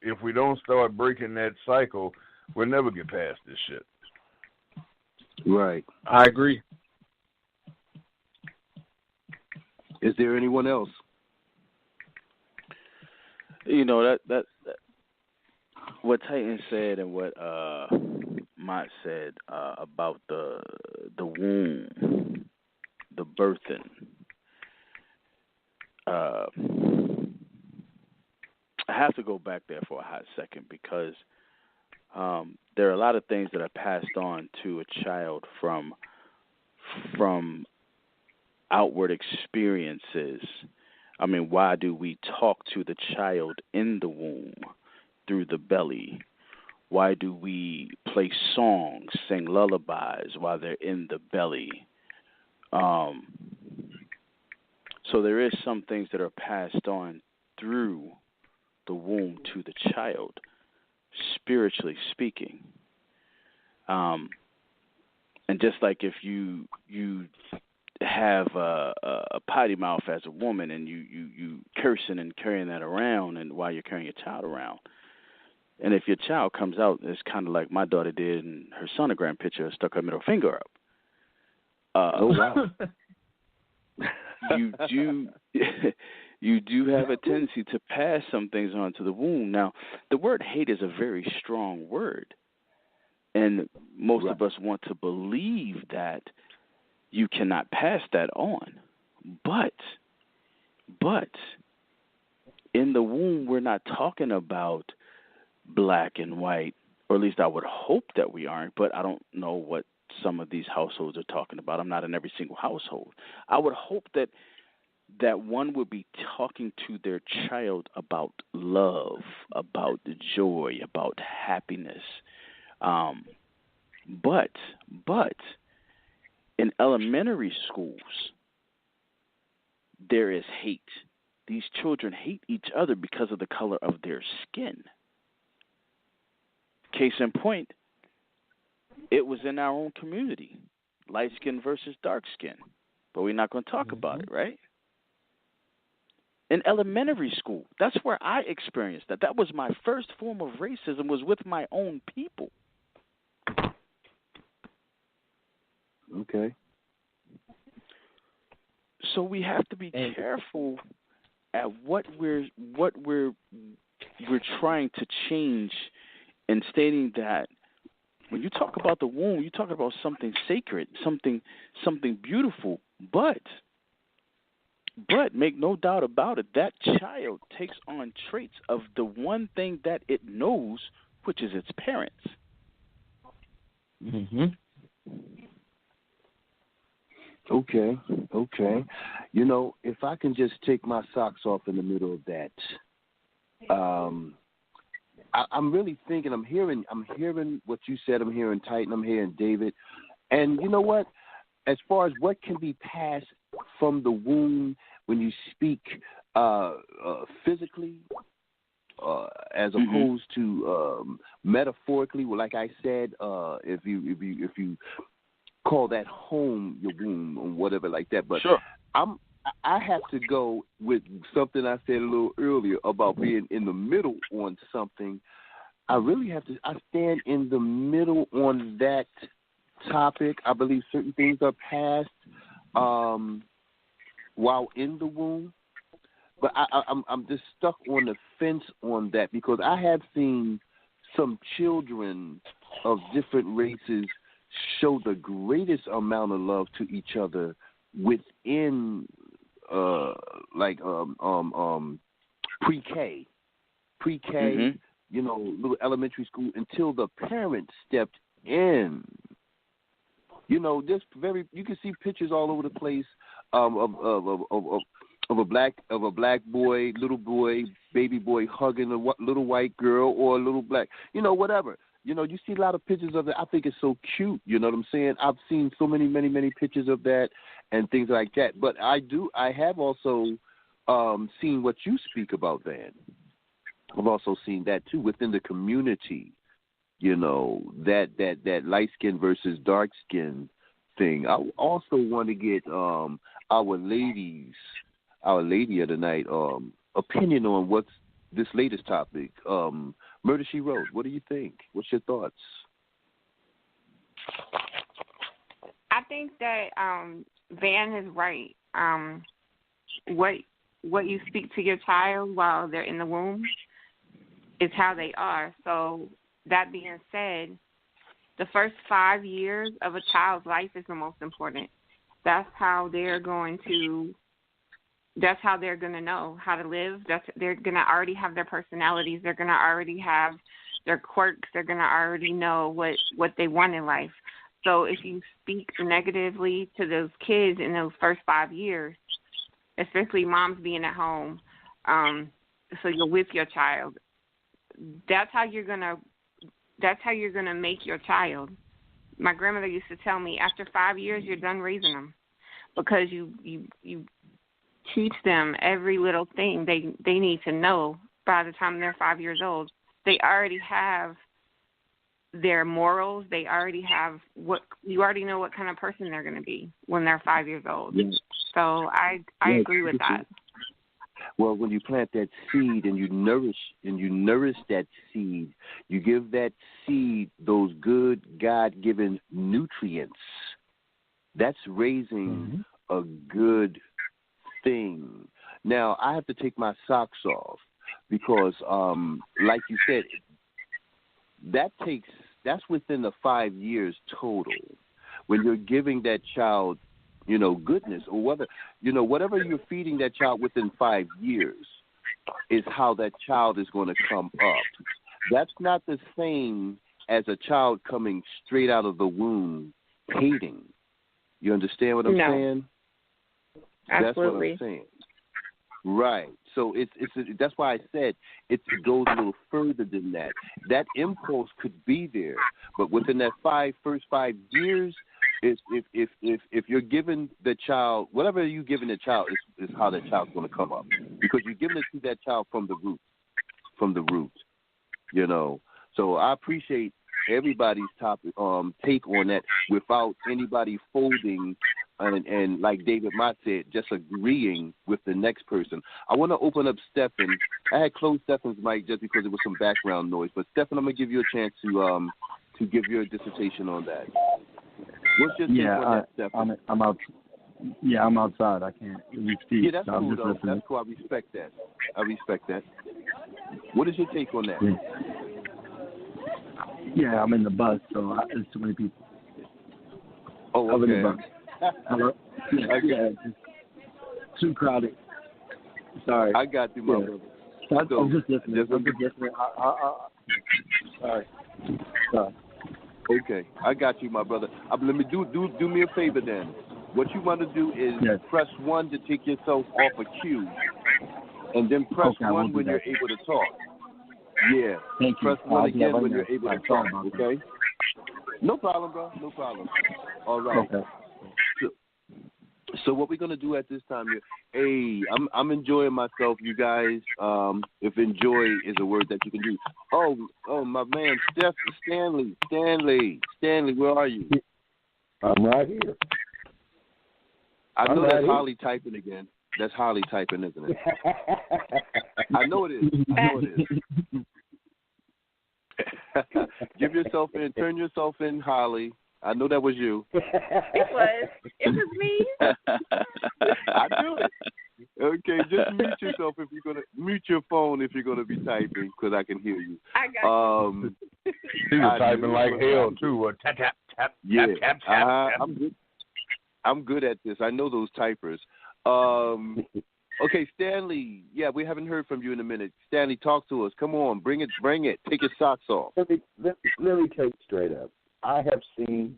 If we don't start breaking that cycle, we'll never get past this shit. Right. I agree. Is there anyone else? That what Titan said and what Motte said about the womb, the birthing. I have to go back there for a hot second because there are a lot of things that are passed on to a child from outward experiences. I mean, why do we talk to the child in the womb through the belly? Why do we play songs, sing lullabies while they're in the belly? So there is some things that are passed on through the womb to the child, spiritually speaking. And just like if you have a potty mouth as a woman and you cursing and carrying that around and while you're carrying your child around, and if your child comes out, it's kind of like my daughter did in her sonogram picture, stuck her middle finger up. Oh wow! You do have a tendency to pass some things on to the womb. Now, the word hate is a very strong word, and most of us want to believe that you cannot pass that on. But in the womb, we're not talking about black and white, or at least I would hope that we aren't, but I don't know what some of these households are talking about. I'm not in every single household. I would hope that one would be talking to their child about love, about joy, about happiness. But in elementary schools, there is hate. These children hate each other because of the color of their skin. Case in point, it was in our own community, light skin versus dark skin. But we're not going to talk about it, right? In elementary school, that's where I experienced that. That was my first form of racism, was with my own people. Okay. So we have to be careful at what we're trying to change, and stating that when you talk about the womb, you talk about something sacred, something beautiful. But make no doubt about it, that child takes on traits of the one thing that it knows, which is its parents. Mm-hmm. Okay. If I can just take my socks off in the middle of that, I'm really thinking. I'm hearing what you said. I'm hearing Titan. I'm hearing David. And you know what? As far as what can be passed from the womb when you speak physically, as opposed to metaphorically, well, like I said, if you call that home your womb or whatever like that. But sure. I have to go with something I said a little earlier about being in the middle on something. I really have to. I stand in the middle on that topic. I believe certain things are passed while in the womb, but I'm just stuck on the fence on that because I have seen some children of different races show the greatest amount of love to each other within pre-K, little elementary school until the parents stepped in. You can see pictures all over the place of a black boy, little boy, baby boy hugging a little white girl or a little black, whatever. You see a lot of pictures of that. I think it's so cute. You know what I'm saying? I've seen so many pictures of that and things like that. But I have also seen what you speak about, Van. I've also seen that too within the community. That light skin versus dark skin thing. I also want to get our lady of the night opinion on what's this latest topic. Murder, She Wrote. What do you think? What's your thoughts? I think that Van is right. What you speak to your child while they're in the womb is how they are. So that being said, the first 5 years of a child's life is the most important. That's how they're going to know how to live. They're going to already have their personalities. They're going to already have their quirks. They're going to already know what they want in life. So if you speak negatively to those kids in those first 5 years, especially moms being at home, so you're with your child, that's how you're gonna make your child. My grandmother used to tell me, after 5 years, you're done raising them, because you teach them every little thing they need to know. By the time they're 5 years old, they already have their morals. They already have you already know what kind of person they're going to be when they're 5 years old. Yes. So I agree with that. Well, when you plant that seed and you nourish that seed, you give that seed those good God-given nutrients. That's raising a good thing. Now, I have to take my socks off because, like you said, that's within the 5 years total. When you're giving that child, goodness, or whatever you're feeding that child within 5 years is how that child is going to come up. That's not the same as a child coming straight out of the womb hating. You understand what I'm saying? Absolutely. That's what I'm saying. Right. So that's why I said it goes a little further than that. That impulse could be there, but within that first 5 years, if you're giving the child whatever you're giving the child is how that child's going to come up, because you're giving it to that child from the root. So I appreciate everybody's take on that without anybody folding and like David Motte said, just agreeing with the next person. I want to open up Stephen. I had closed Stephen's mic just because there was some background noise, but Stephen, I'm going to give you a chance to give your dissertation on that. What's your take on that, Stephen? I'm out. Yeah, I'm outside. I can't really speak. Yeah, that's so cool, I'm just though. listening. That's cool. I respect that. What is your take on that? Yeah, I'm in the bus, so there's too many people. Oh, okay. I'm in the bus. Hello? Yeah, it's too crowded. Sorry. I got you, my brother. I'm just listening. Sorry. Okay, I got you, my brother. Let me do me a favor then. What you want to do is press 1 to take yourself off a cue, and then press 1 when you're able to talk. Yeah. Thank you. Press 1 again when you're able to talk. Okay. No problem, bro. No problem. All right. Okay. So what we're gonna do at this time here? I'm enjoying myself, you guys. If enjoy is a word that you can use. Oh, my man, Stanley, where are you? I'm right here. I know that's Holly typing again. That's Holly typing, isn't it? I know it is. Give yourself in. Turn yourself in, Holly. I know that was you. It was me. I knew it. Okay, just mute yourself if you're gonna mute your phone if you're gonna be typing, because I can hear you. I got you. He was typing like hell too. Tap tap tap tap tap tap. I'm good at this. I know those typers. Okay, Stanley. Yeah, we haven't heard from you in a minute. Stanley, talk to us. Come on, bring it. Take your socks off. Let me tell you straight up. I have seen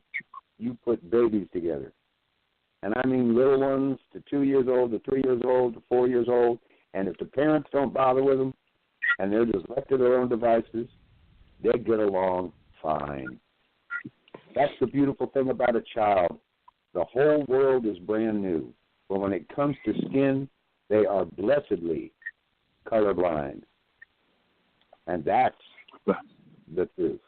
you put babies together. And I mean little ones to 2 years old, to 3 years old, to 4 years old. And if the parents don't bother with them and they're just left to their own devices, they get along fine. That's the beautiful thing about a child. The whole world is brand new. But when it comes to skin, they are blessedly colorblind. And that's the truth.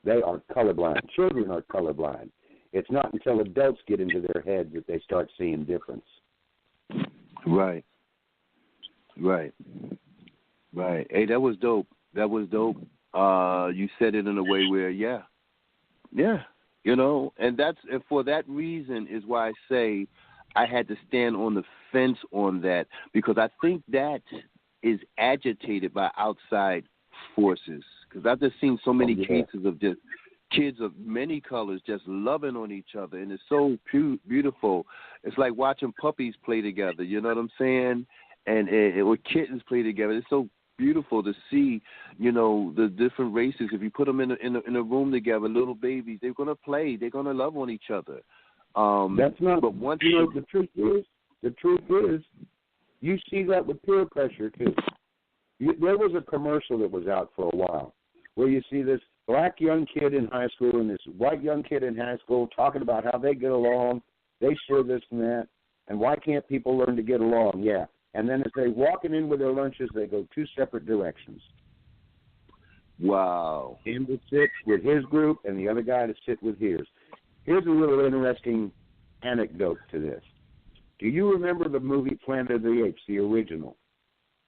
They are colorblind. Children are colorblind. It's not until adults get into their heads that they start seeing difference. Right. Hey, that was dope. You said it in a way where, yeah, and for that reason is why I say I had to stand on the fence on that, because I think that is agitated by outside forces. Because I've just seen so many cases of just kids of many colors just loving on each other, and it's so beautiful. It's like watching puppies play together, you know what I'm saying? And or kittens play together. It's so beautiful to see, the different races. If you put them in a room together, little babies, they're gonna play. They're gonna love on each other. That's not. But once the truth is, you see that with peer pressure too. There was a commercial that was out for a while where you see this black young kid in high school and this white young kid in high school talking about how they get along, they share this and that, and why can't people learn to get along? Yeah. And then as they're walking in with their lunches, they go two separate directions. Wow. Him to sit with his group and the other guy to sit with his. Here's a little interesting anecdote to this. Do you remember the movie Planet of the Apes, the original?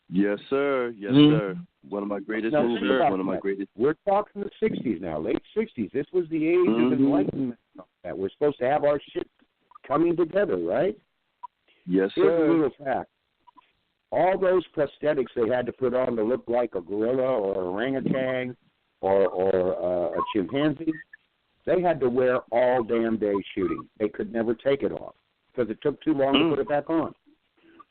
Yes, sir. Sir. One of my greatest movies. One of my greatest. We're talking the 60s now, late 60s. This was the age of enlightenment. That we're supposed to have our shit coming together, right? Yes, sir. Here's a little fact. All those prosthetics they had to put on to look like a gorilla or an orangutan or a chimpanzee, they had to wear all damn day shooting. They could never take it off because it took too long to put it back on.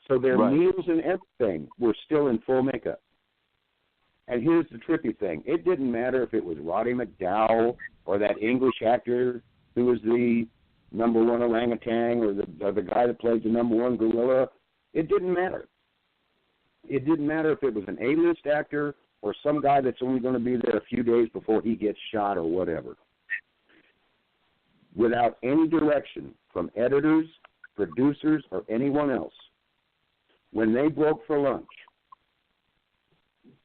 So their meals and everything were still in full makeup. And here's the trippy thing. It didn't matter if it was Roddy McDowell or that English actor who was the number one orangutan or the guy that played the number one gorilla. It didn't matter. It didn't matter if it was an A-list actor or some guy that's only going to be there a few days before he gets shot or whatever. Without any direction from editors, producers, or anyone else, when they broke for lunch,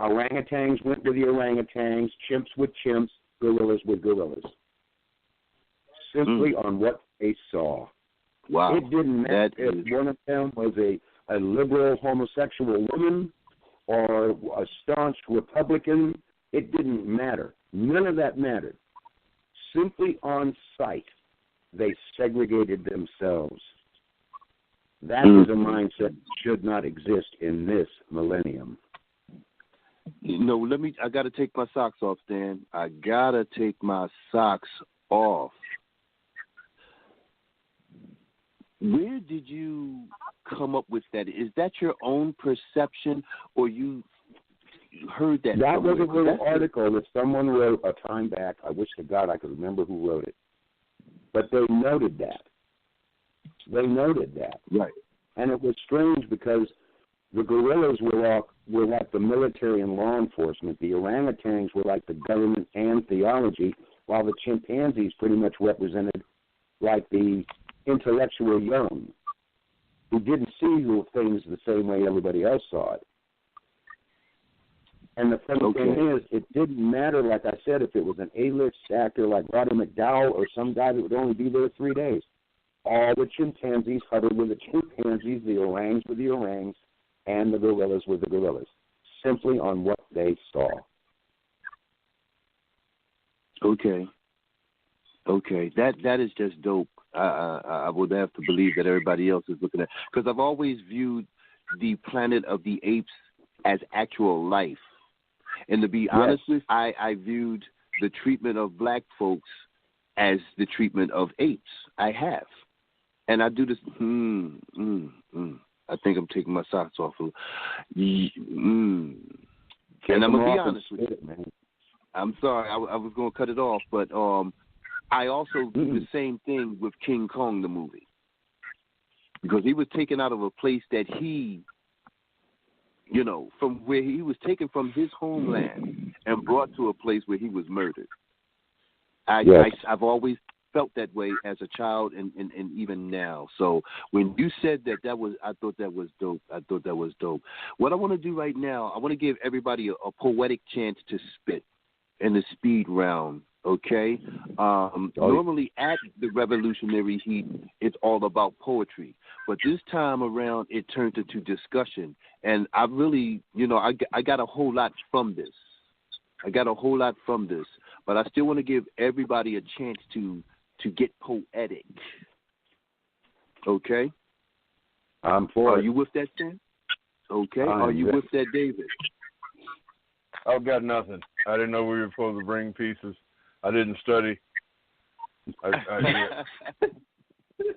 orangutans went with the orangutans, chimps with chimps, gorillas with gorillas. Simply on what they saw. Wow. It didn't matter if one of them was a liberal homosexual woman or a staunch Republican. It didn't matter. None of that mattered. Simply on sight, they segregated themselves. That is a mindset that should not exist in this millennium. I got to take my socks off, Dan. I got to take my socks off. Where did you come up with that? Is that your own perception, or you heard that? That was a little article that someone wrote a time back. I wish to God I could remember who wrote it. But they noted that. Right. And it was strange because the gorillas were like the military and law enforcement. The orangutans were like the government and theology, while the chimpanzees pretty much represented like the intellectual young who didn't see things the same way everybody else saw it. And the funny thing is, it didn't matter, like I said, if it was an A-list actor like Roddy McDowell or some guy that would only be there 3 days. All the chimpanzees huddled with the chimpanzees, the orangs with the orangs, and the gorillas with the gorillas, simply on what they saw. Okay, that is just dope. I would have to believe that everybody else is looking at, because I've always viewed the Planet of the Apes as actual life. And to be honest with you, I viewed the treatment of black folks as the treatment of apes. I have. And I do this. I think I'm taking my socks off. And I'm going to be honest with you. Man. I'm sorry. I was going to cut it off, but I also do the same thing with King Kong, the movie. Because he was taken out of a place that he, from where he was taken from his homeland and brought to a place where he was murdered. I've always felt that way as a child and even now. So when you said that I thought that was dope. What I want to do right now, I want to give everybody a poetic chance to spit in the speed round, Okay? Normally at the Revolutionary Heat, it's all about poetry. But this time around, it turned into discussion. And I really, I got a whole lot from this. But I still want to give everybody a chance to get poetic. Okay? I'm for it. Are you with that, Sam? Okay. Are you with that, David? I've got nothing. I didn't know we were supposed to bring pieces. I didn't study.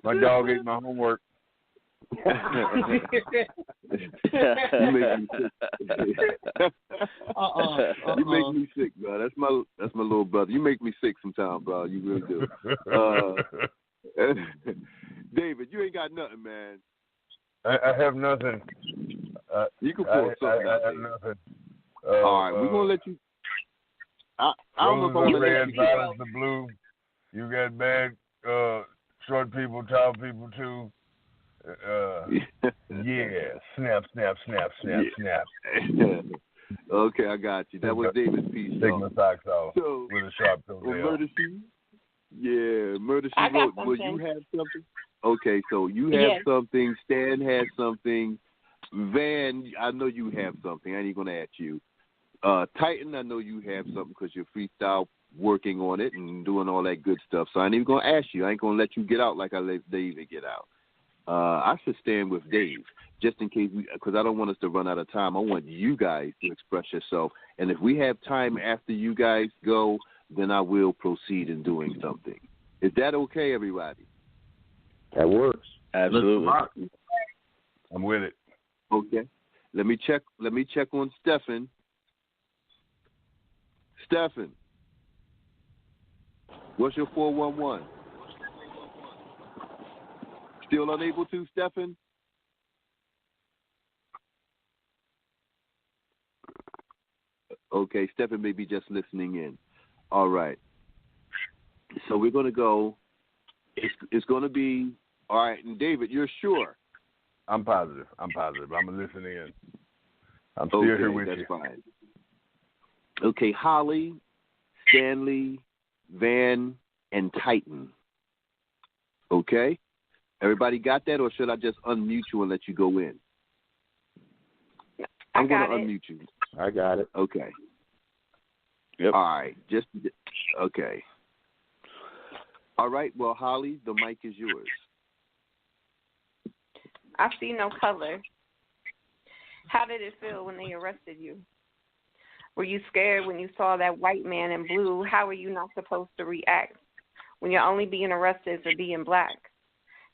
My dog ate my homework. You make me sick. You make me sick, bro. That's my little brother. You make me sick sometimes, bro. You really do. David, you ain't got nothing, man. I have nothing. You can pull something out. I have nothing. All right, we're gonna let you. I don't know if I'm gonna red, let you. violets the blue. You got bad short people, tall people too. Yeah, snap. Okay, I got you. That was David's piece. Take my socks off with a sharp toenail. Murder She wrote. Will you have something? Okay, so you have something. Stan has something. Van, I know you have something. I ain't gonna ask you. Titan, I know you have something because you're freestyle working on it and doing all that good stuff. So I ain't even gonna ask you. I ain't gonna let you get out like I let David get out. I should stand with Dave just in case, because I don't want us to run out of time. I want you guys to express yourself, and if we have time after you guys go, then I will proceed in doing something. Is that okay, everybody? That works. Absolutely. I'm with it. Okay. Let me check on Stephen. Stephen, what's your 411? Still unable to, Stephen? Okay, Stephen may be just listening in. All right. So we're going to go. It's going to be, all right, and David, you're sure? I'm positive. I'm listening in. I'm still here with you. That's fine. Okay, Holly, Stanley, Van, and Titan. Okay? Everybody got that, or should I just unmute you and let you go in? I'm going to unmute you. I got it. Okay. Yep. All right. Okay. All right. Well, Holly, the mic is yours. I see no color. How did it feel when they arrested you? Were you scared when you saw that white man in blue? How are you not supposed to react when you're only being arrested for being black?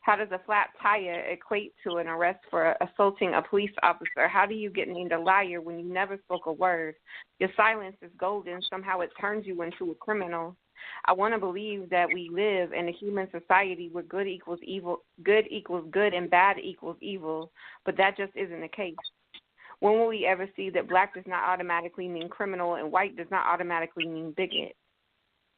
How does a flat tire equate to an arrest for assaulting a police officer? How do you get named a liar when you never spoke a word? Your silence is golden. Somehow it turns you into a criminal. I want to believe that we live in a human society where good equals good and bad equals evil, but that just isn't the case. When will we ever see that black does not automatically mean criminal and white does not automatically mean bigot?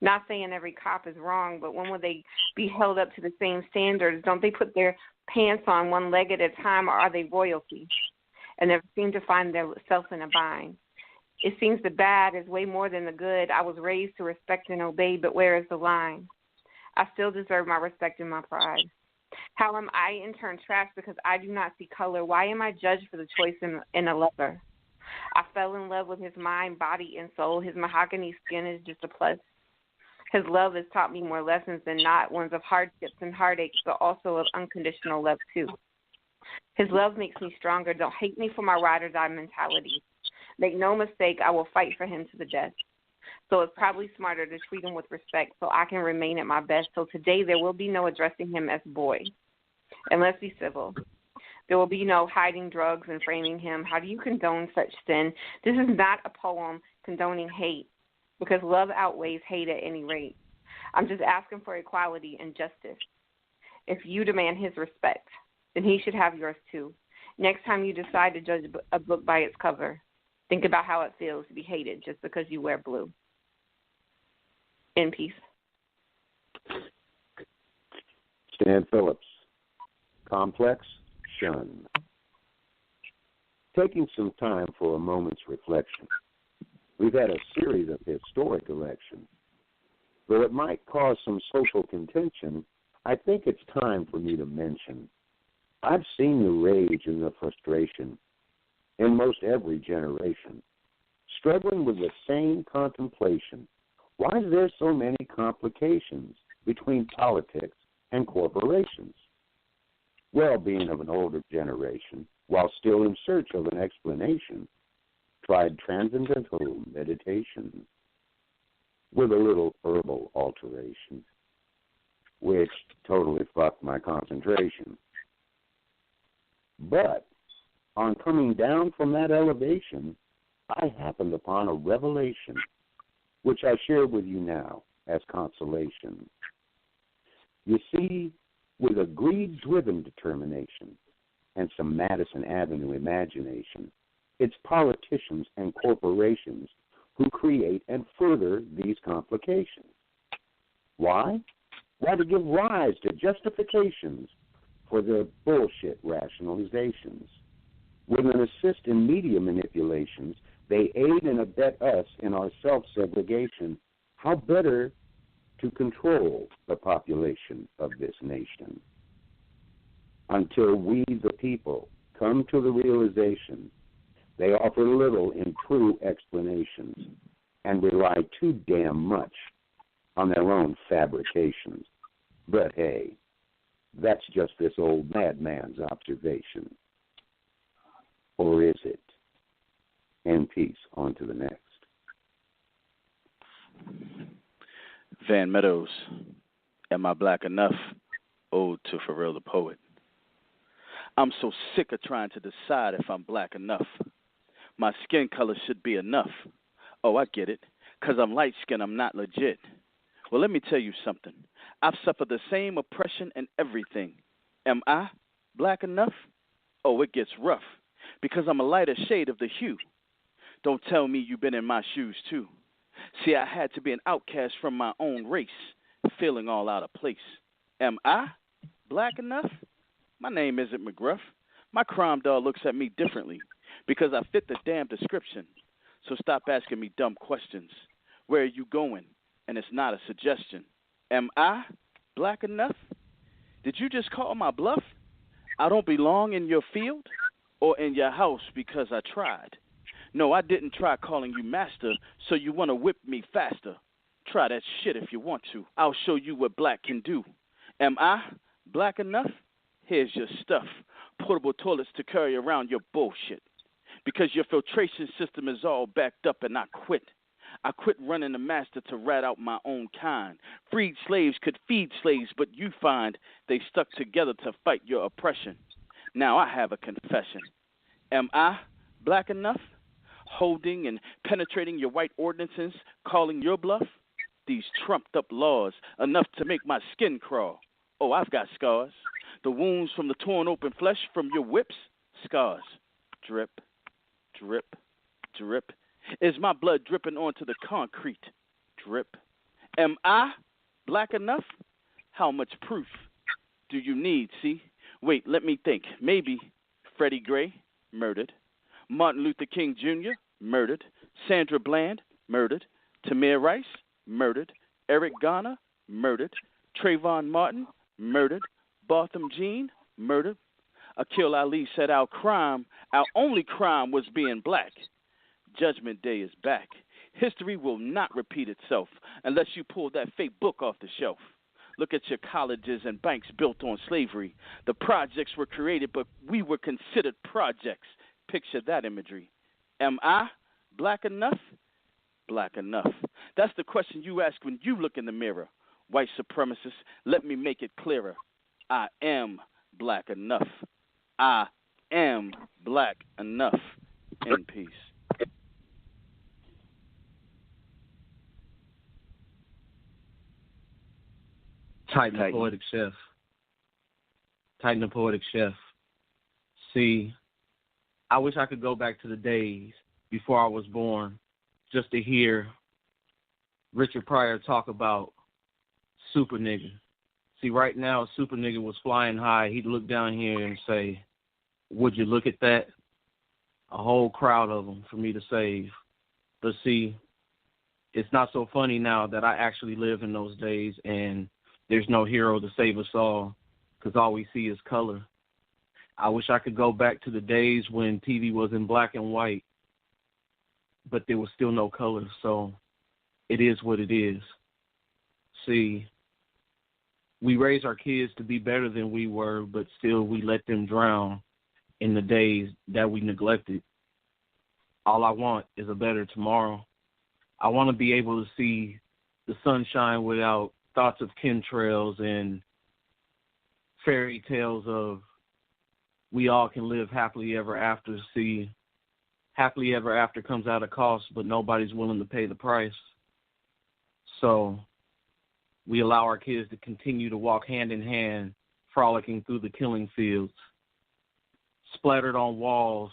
Not saying every cop is wrong, but when will they be held up to the same standards? Don't they put their pants on one leg at a time, or are they royalty? And they seem to find themselves in a bind. It seems the bad is way more than the good. I was raised to respect and obey, but where is the line? I still deserve my respect and my pride. How am I in turn trash because I do not see color? Why am I judged for the choice in a lover? I fell in love with his mind, body, and soul. His mahogany skin is just a plus. His love has taught me more lessons than not, ones of hardships and heartaches, but also of unconditional love, too. His love makes me stronger. Don't hate me for my ride or die mentality. Make no mistake, I will fight for him to the death. So it's probably smarter to treat him with respect so I can remain at my best. So today there will be no addressing him as boy. And let's be civil. There will be no hiding drugs and framing him. How do you condone such sin? This is not a poem condoning hate, because love outweighs hate at any rate. I'm just asking for equality and justice. If you demand his respect, then he should have yours too. Next time you decide to judge a book by its cover, think about how it feels to be hated just because you wear blue. In peace. Stan Phillips. Complex, shun. Taking some time for a moment's reflection. We've had a series of historic elections. Though it might cause some social contention, I think it's time for me to mention I've seen the rage and the frustration in most every generation, struggling with the same contemplation. Why is there so many complications between politics and corporations? Well, being of an older generation, while still in search of an explanation, tried transcendental meditation with a little herbal alteration, which totally fucked my concentration. But on coming down from that elevation, I happened upon a revelation, which I share with you now as consolation. You see, with a greed-driven determination and some Madison Avenue imagination, it's politicians and corporations who create and further these complications. Why? Why, to give rise to justifications for their bullshit rationalizations. With an assist in media manipulations, they aid and abet us in our self-segregation. How better to control the population of this nation? Until we, the people, come to the realization they offer little in true explanations and rely too damn much on their own fabrications. But hey, that's just this old madman's observation. Or is it? In peace, on to the next. Van Meadows, Am I Black Enough? Ode to Forrealthepoet. I'm so sick of trying to decide if I'm black enough. My skin color should be enough. Oh, I get it. 'Cause I'm light-skinned, I'm not legit. Well, let me tell you something. I've suffered the same oppression and everything. Am I black enough? Oh, it gets rough. Because I'm a lighter shade of the hue. Don't tell me you've been in my shoes, too. See, I had to be an outcast from my own race, feeling all out of place. Am I black enough? My name isn't McGruff. My crime dog looks at me differently because I fit the damn description. So stop asking me dumb questions. Where are you going? And it's not a suggestion. Am I black enough? Did you just call my bluff? I don't belong in your field or in your house because I tried. No, I didn't try calling you master, so you want to whip me faster. Try that shit if you want to. I'll show you what black can do. Am I black enough? Here's your stuff. Portable toilets to carry around your bullshit. Because your filtration system is all backed up and I quit. I quit running the master to rat out my own kind. Freed slaves could feed slaves, but you find they stuck together to fight your oppression. Now I have a confession. Am I black enough? Holding and penetrating your white ordinances, calling your bluff? These trumped up laws, enough to make my skin crawl. Oh, I've got scars. The wounds from the torn open flesh from your whips, scars. Drip, drip, drip. Is my blood dripping onto the concrete? Drip. Am I black enough? How much proof do you need, see? Wait, let me think. Maybe Freddie Gray, murdered. Martin Luther King Jr., murdered. Sandra Bland, murdered. Tamir Rice, murdered. Eric Garner, murdered. Trayvon Martin, murdered. Botham Jean, murdered. Akil Ali said our only crime was being black. Judgment Day is back. History will not repeat itself unless you pull that fake book off the shelf. Look at your colleges and banks built on slavery. The projects were created, but we were considered projects. Picture that imagery. Am I black enough? Black enough. That's the question you ask when you look in the mirror. White supremacists, let me make it clearer. I am black enough. I am black enough. In peace. Titan the Poetic Chef. Titan the Poetic Chef. See, I wish I could go back to the days before I was born just to hear Richard Pryor talk about super nigga. See, right now, super nigga was flying high. He'd look down here and say, would you look at that? A whole crowd of them for me to save. But see, it's not so funny now that I actually live in those days and there's no hero to save us all because all we see is color. I wish I could go back to the days when TV was in black and white, but there was still no color, so it is what it is. See, we raise our kids to be better than we were, but still we let them drown in the days that we neglected. All I want is a better tomorrow. I want to be able to see the sunshine without thoughts of chemtrails and fairy tales of we all can live happily ever after. See, happily ever after comes at a cost, but nobody's willing to pay the price. So we allow our kids to continue to walk hand in hand, frolicking through the killing fields, splattered on walls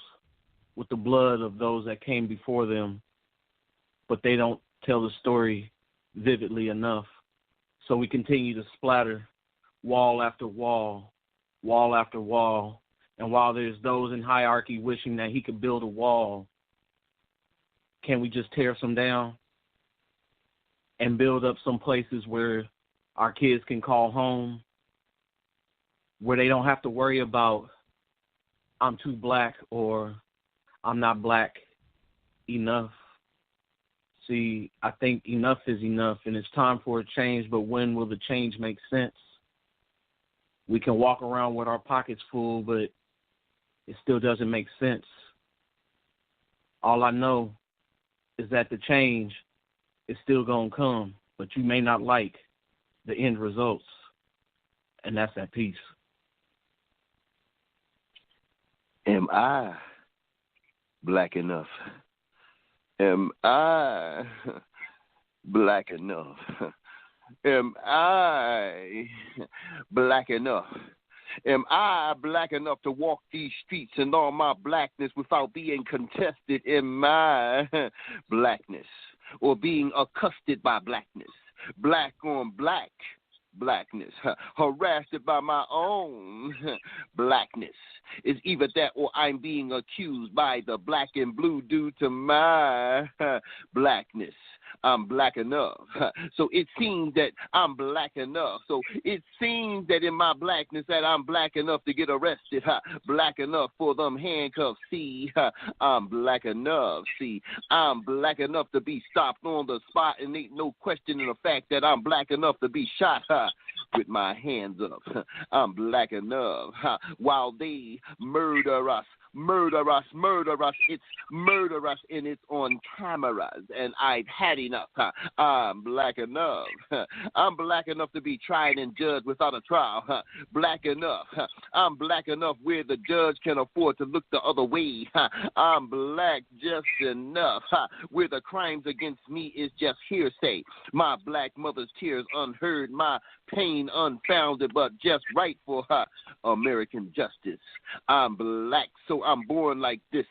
with the blood of those that came before them, but they don't tell the story vividly enough. So we continue to splatter wall after wall, wall after wall. And while there's those in hierarchy wishing that he could build a wall, can we just tear some down and build up some places where our kids can call home, where they don't have to worry about I'm too black or I'm not black enough? See, I think enough is enough, and it's time for a change, but when will the change make sense? We can walk around with our pockets full, but it still doesn't make sense. All I know is that the change is still going to come, but you may not like the end results, and that's at peace. Am I black enough? Am I black enough? Am I black enough? Am I black enough to walk these streets in all my blackness without being contested in my blackness or being accosted by blackness? Black on black blackness, harassed by my own blackness. It's either that or I'm being accused by the black and blue due to my blackness. I'm black enough. So it seems that I'm black enough. So it seems that in my blackness that I'm black enough to get arrested. Black enough for them handcuffs. See, I'm black enough. See, I'm black enough to be stopped on the spot and ain't no questioning the fact that I'm black enough to be shot with my hands up. I'm black enough. While they murder us. Murder us, it's murderous and it's on cameras and I've had enough. I'm black enough. I'm black enough to be tried and judged without a trial. Black enough. I'm black enough where the judge can afford to look the other way. I'm black just enough where the crimes against me is just hearsay. My black mother's tears unheard, my pain unfounded but just right for American justice. I'm black, so I'm born like this.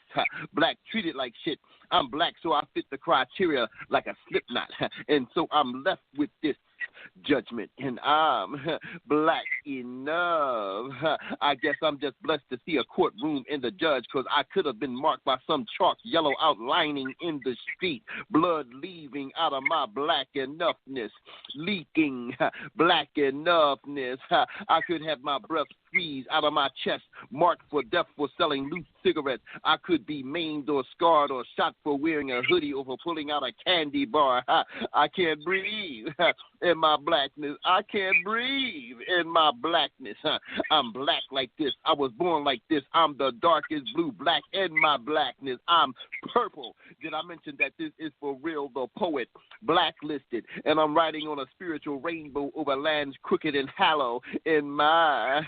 Black treated like shit. I'm black, so I fit the criteria like a slip knot. And so I'm left with this judgment, and I'm black enough. I guess I'm just blessed to see a courtroom in the judge, because I could have been marked by some chalk yellow outlining in the street, blood leaving out of my black enoughness, leaking black enoughness. I could have my breath squeezed out of my chest, marked for death for selling loose cigarettes. I could be maimed or scarred or shot for wearing a hoodie or for pulling out a candy bar. I can't breathe in my blackness. I can't breathe in my blackness. I'm black like this. I was born like this. I'm the darkest blue black in my blackness. I'm purple. Did I mention that this is Forrealthepoet, blacklisted, and I'm riding on a spiritual rainbow over lands crooked and hollow in my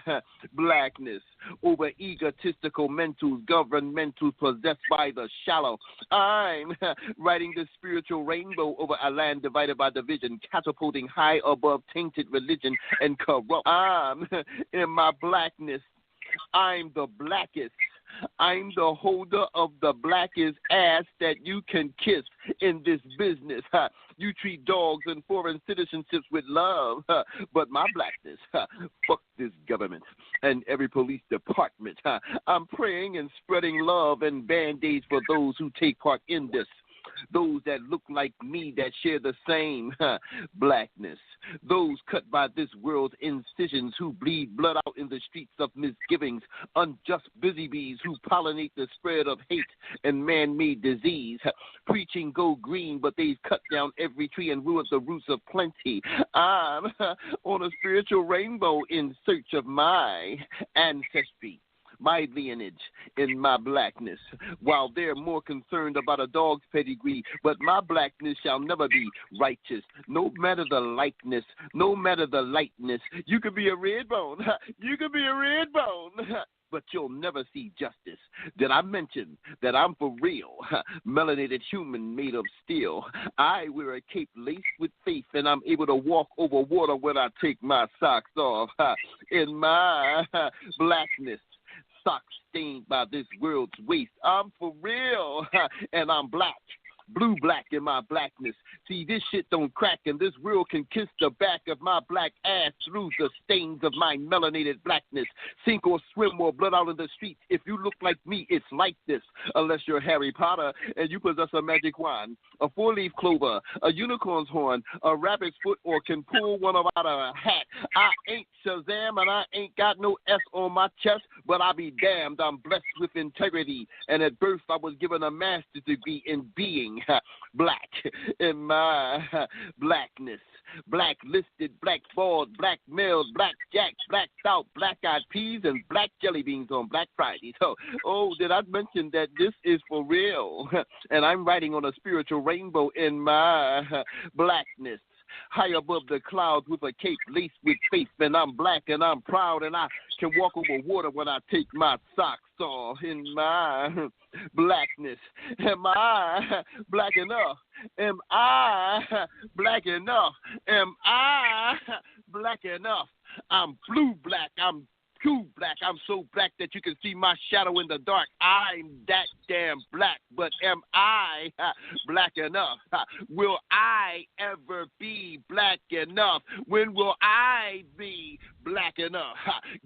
blackness, over egotistical mentals, governmentals possessed by the shallow. I'm riding the spiritual rainbow over a land divided by division, catapulting high above tainted religion and corrupt. I'm in my blackness. I'm the blackest. I'm the holder of the blackest ass that you can kiss in this business. You treat dogs and foreign citizenships with love, but my blackness, fuck this government and every police department. I'm praying and spreading love and band-aids for those who take part in this. those that look like me that share the same blackness. Those cut by this world's incisions who bleed blood out in the streets of misgivings. Unjust busy bees who pollinate the spread of hate and man-made disease. Preaching go green, but they've cut down every tree and ruined the roots of plenty. I'm on a spiritual rainbow in search of my ancestry, my lineage, in my blackness, while they're more concerned about a dog's pedigree. But my blackness shall never be righteous, no matter the likeness, no matter the lightness. You could be a red bone, you could be a red bone, but you'll never see justice. Did I mention that I'm for real, melanated human made of steel? I wear a cape laced with faith, and I'm able to walk over water when I take my socks off. In my blackness, socks stained by this world's waste. I'm for real, and I'm black. Blue black in my blackness. See, this shit don't crack, and this world can kiss the back of my black ass through the stains of my melanated blackness. Sink or swim or blood out in the streets. If you look like me, it's like this. Unless you're Harry Potter and you possess a magic wand, a four-leaf clover, a unicorn's horn, a rabbit's foot, or can pull one out of a hat. I ain't Shazam and I ain't got no S on my chest, but I be damned, I'm blessed with integrity. And at birth I was given a master's degree in being black in my blackness. Blacklisted, blackballed, black males, black jacks, black stout, black-eyed peas, and black jelly beans on Black Friday. So, did I mention that this is for real? And I'm riding on a spiritual rainbow in my blackness. High above the clouds with a cape laced with faith, and I'm black and I'm proud, and I can walk over water when I take my socks off. In my blackness, am I black enough? Am I black enough? Am I black enough? I'm blue black, I'm too black, I'm so black that you can see my shadow in the dark. I'm that damn black, but am I black enough? Will I ever be black enough? When will I be black enough?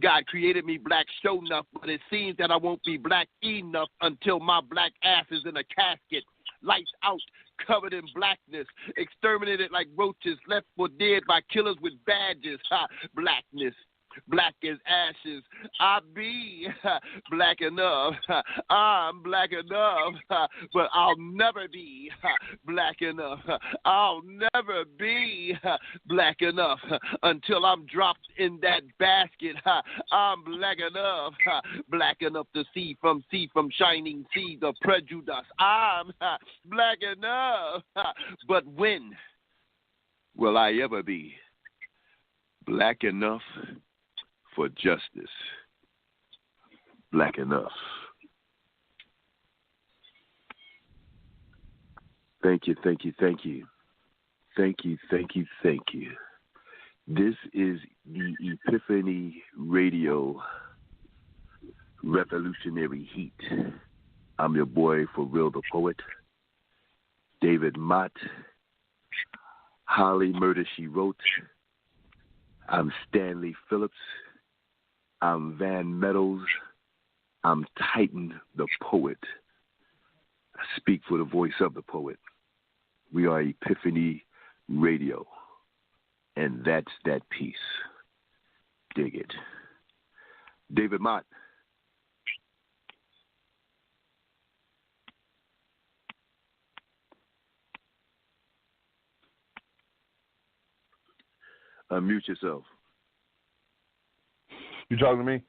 God created me black, sure enough, but it seems that I won't be black enough until my black ass is in a casket. Lights out, covered in blackness, exterminated like roaches, left for dead by killers with badges. Blackness. Black as ashes. I be black enough. I'm black enough, but I'll never be black enough. I'll never be black enough until I'm dropped in that basket. I'm black enough to see from shining seas of prejudice. I'm black enough, but when will I ever be black enough for justice? Black enough. Thank you, thank you, thank you. Thank you, thank you, thank you. This is the Epiphany Radio Revolutionary Heat. I'm your boy, Forrealthepoet, David Motte, Holly Murder, She Wrote. I'm Stanley Phillips. I'm Van Meadows. I'm Titan the Poet. I speak for the voice of the poet. We are Epiphany Radio, and that's that piece. Dig it. David Motte. Unmute yourself. You talking to me?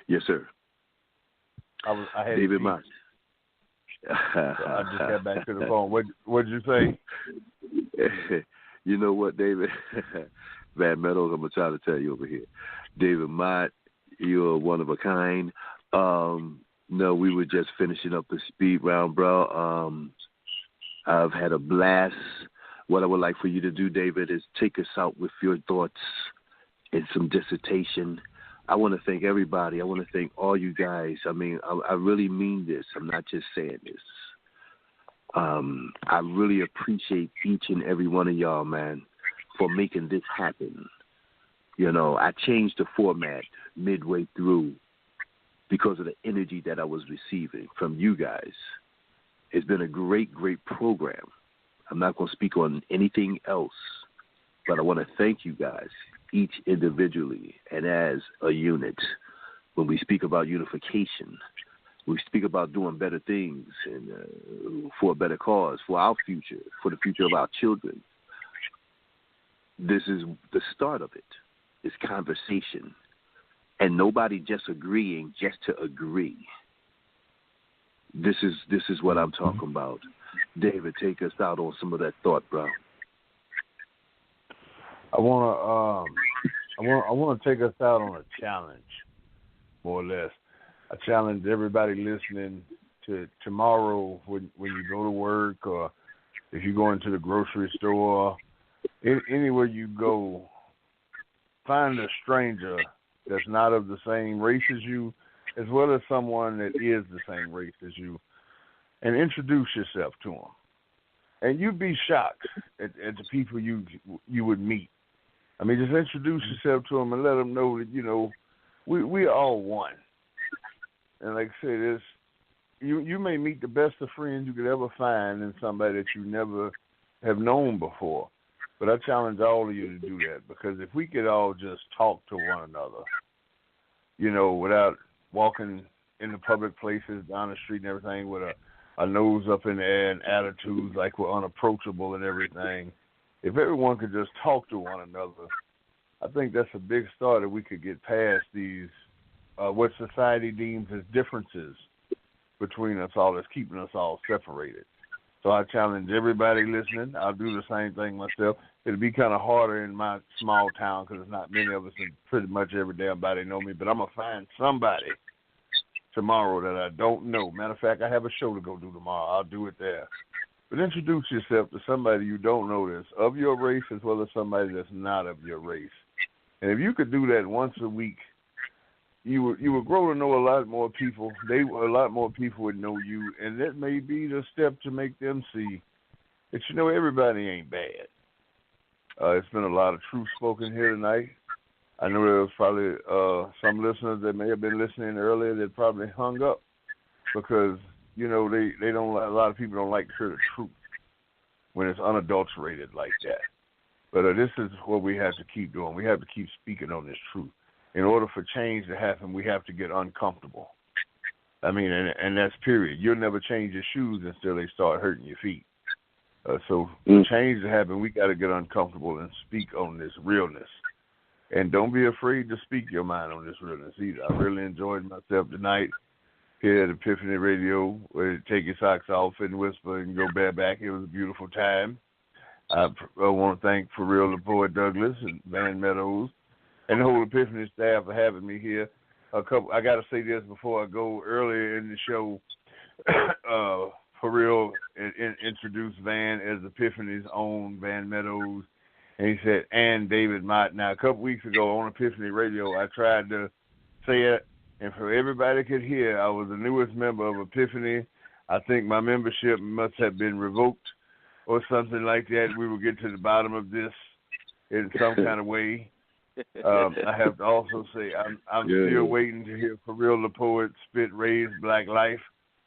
Yes, sir. I had David Motte. I just got back to the phone. What'd you say? You know what, David? Van Meadows, I'm going to try to tell you over here. David Motte, you're one of a kind. No, we were just finishing up the speed round, bro. I've had a blast. What I would like for you to do, David, is take us out with your thoughts and some dissertation. I want to thank everybody. I want to thank all you guys. I mean, I really mean this. I'm not just saying this. I really appreciate each and every one of y'all, man, for making this happen. You know, I changed the format midway through because of the energy that I was receiving from you guys. It's been a great, great program. I'm not going to speak on anything else, but I want to thank you guys, each individually and as a unit. When we speak about unification, we speak about doing better things and for a better cause, for our future, for the future of our children. This is the start of it. It's conversation. And nobody just agreeing just to agree. This is what I'm talking about. David, take us out on some of that thought, bro. I want to take us out on a challenge, more or less. I challenge everybody listening to tomorrow when you go to work, or if you go into the grocery store, anywhere you go, find a stranger that's not of the same race as you, as well as someone that is the same race as you, and introduce yourself to them. And you'd be shocked at the people you would meet. I mean, just introduce yourself to them and let them know that, you know, we all one. And like I said, you may meet the best of friends you could ever find in somebody that you never have known before. But I challenge all of you to do that, because if we could all just talk to one another, you know, without walking in the public places, down the street and everything with a nose up in the air and attitudes like we're unapproachable and everything, if everyone could just talk to one another, I think that's a big start that we could get past these, what society deems as differences between us all that's keeping us all separated. So I challenge everybody listening. I'll do the same thing myself. It'll be kind of harder in my small town because there's not many of us, and pretty much every damn body know me. But I'm going to find somebody tomorrow that I don't know. Matter of fact, I have a show to go do tomorrow. I'll do it there. But introduce yourself to somebody you don't know that's of your race, as well as somebody that's not of your race. And if you could do that once a week, you would grow to know a lot more people. A lot more people would know you, and that may be the step to make them see that, you know, everybody ain't bad. It's been a lot of truth spoken here tonight. I know there was probably some listeners that may have been listening earlier that probably hung up because, you know, they don't. A lot of people don't like to hear the truth when it's unadulterated like that. But this is what we have to keep doing. We have to keep speaking on this truth. In order for change to happen, we have to get uncomfortable. I mean, and that's period. You'll never change your shoes until they start hurting your feet. So for change to happen, we got to get uncomfortable and speak on this realness. And don't be afraid to speak your mind on this realness either. I really enjoyed myself tonight here at Epiphany Radio, where you take your socks off and whisper and go bareback. It was a beautiful time. I want to thank Forrealthepoet Douglas and Van Meadows and the whole Epiphany staff for having me here. I got to say this before I go. Earlier in the show, for real, introduced Van as Epiphany's own Van Meadows, and he said, and David Motte. Now, a couple weeks ago on Epiphany Radio, I tried to say it, and for everybody could hear, I was the newest member of Epiphany. I think my membership must have been revoked or something like that. We will get to the bottom of this in some kind of way. I have to also say I'm still waiting to hear Forrealthepoet spit Raise Black Life.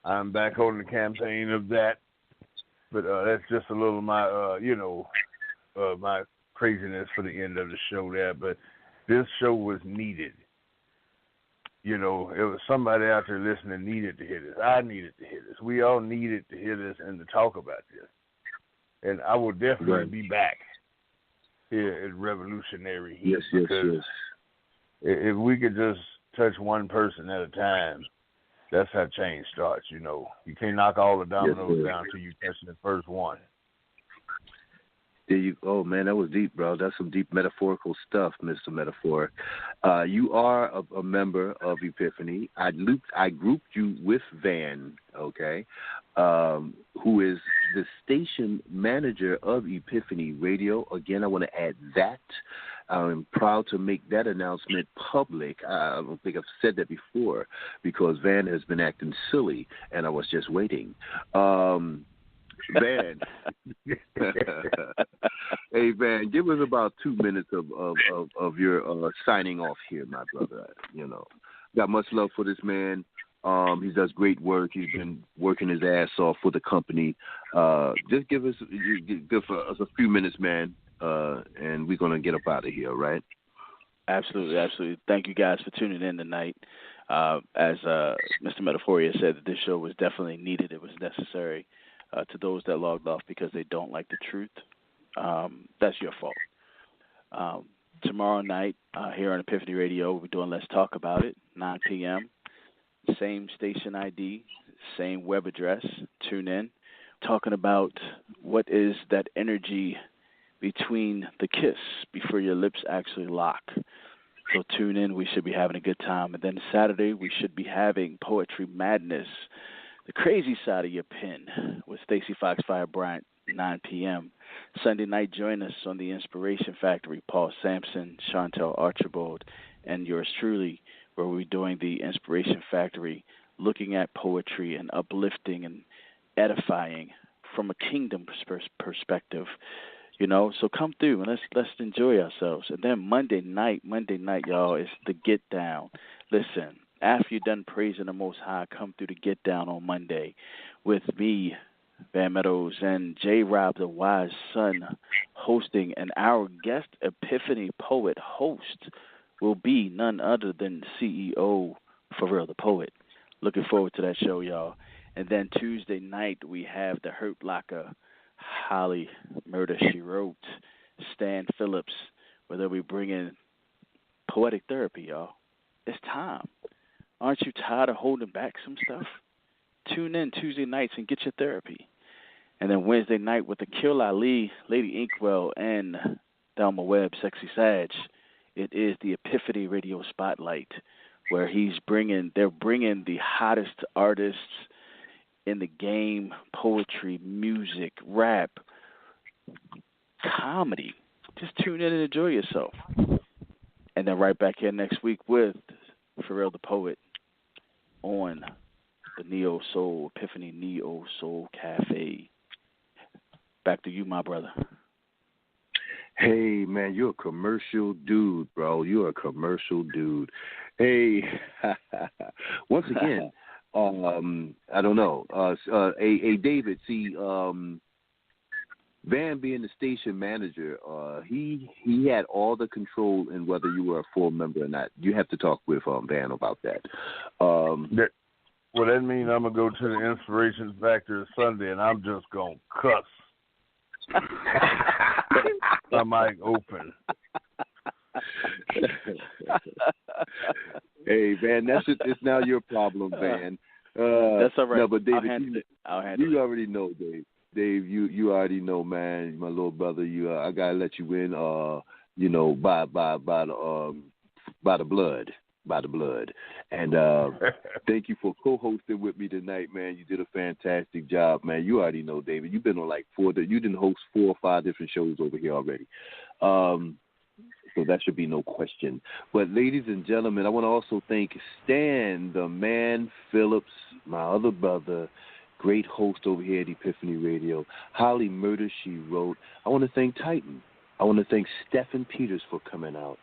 I'm back on the campaign of that, but that's just a little of my my craziness for the end of the show there. But this show was needed. You know, it was somebody out there listening needed to hear this. I needed to hear this. We all needed to hear this and to talk about this. And I will definitely be back here at Revolutionary Heat. Yes. If we could just touch one person at a time, that's how change starts, you know. You can't knock all the dominoes down until you touch the first one. Oh, man, that was deep, bro. That's some deep metaphorical stuff, Mr. Metaphor. You are a member of Epiphany. I grouped you with Van, okay, who is the station manager of Epiphany Radio. Again, I want to add that. I'm proud to make that announcement public. I don't think I've said that before because Van has been acting silly, and I was just waiting. Van, hey Van, give us about 2 minutes of your signing off here, my brother. You know, got much love for this man. He does great work. He's been working his ass off for the company. Just give us a few minutes, man, and we're gonna get up out of here, right? Absolutely, absolutely. Thank you guys for tuning in tonight. As Mr. Metaphoria said, that this show was definitely needed. It was necessary. To those that logged off because they don't like the truth, that's your fault. Tomorrow night here on Epiphany Radio, we'll be doing Let's Talk About It, 9 p.m. Same station ID, same web address. Tune in. Talking about what is that energy between the kiss before your lips actually lock. So tune in. We should be having a good time. And then Saturday, we should be having Poetry Madness, the crazy side of your pen, with Stacey Foxfire Bryant, 9 p.m. Sunday night, join us on the Inspiration Factory, Paul Sampson, Chantel Archibald, and yours truly, where we're doing the Inspiration Factory, looking at poetry and uplifting and edifying from a kingdom perspective. You know, so come through and let's enjoy ourselves. And then Monday night, y'all, is the Get Down. Listen, after you're done praising the Most High, come through the Get Down on Monday with me, Van Meadows, and J. Rob, the Wise Son, hosting, and our guest Epiphany Poet host will be none other than CEO Forrealthepoet. Looking forward to that show, y'all. And then Tuesday night, we have the Hurt Locker, Holly Murder, She Wrote, Stan Phillips, where they'll be bringing poetic therapy, y'all. It's time. Aren't you tired of holding back some stuff? Tune in Tuesday nights and get your therapy. And then Wednesday night with the Kill Ali, Lady Inkwell, and Thelma Webb, Sexy Sag, it is the Epiphany Radio Spotlight, where they're bringing the hottest artists in the game, poetry, music, rap, comedy. Just tune in and enjoy yourself. And then right back here next week with Forrealthepoet on the Neo Soul, Epiphany Neo Soul Cafe. Back to you, my brother. Hey, man, you're a commercial dude, bro. You're a commercial dude. Hey, once again, I don't know. David, see, Van being the station manager, he had all the control in whether you were a full member or not. You have to talk with Van about that. Well, that means I'm going to go to the Inspiration Factor Sunday, and I'm just going to cuss. My mic open. Hey, Van, it's now your problem, Van. That's all right. No, but David, I'll handle you it. already know, Dave. Dave, you already know, man. My little brother, I gotta let you in. By the blood. And thank you for co-hosting with me tonight, man. You did a fantastic job, man. You already know, David. You've been on you didn't host 4 or 5 different shows over here already. So that should be no question. But ladies and gentlemen, I want to also thank Stan, the man Phillips, my other brother, great host over here at Epiphany Radio. Holly Murder, She Wrote. I want to thank Titan. I want to thank Stephen Peters for coming out.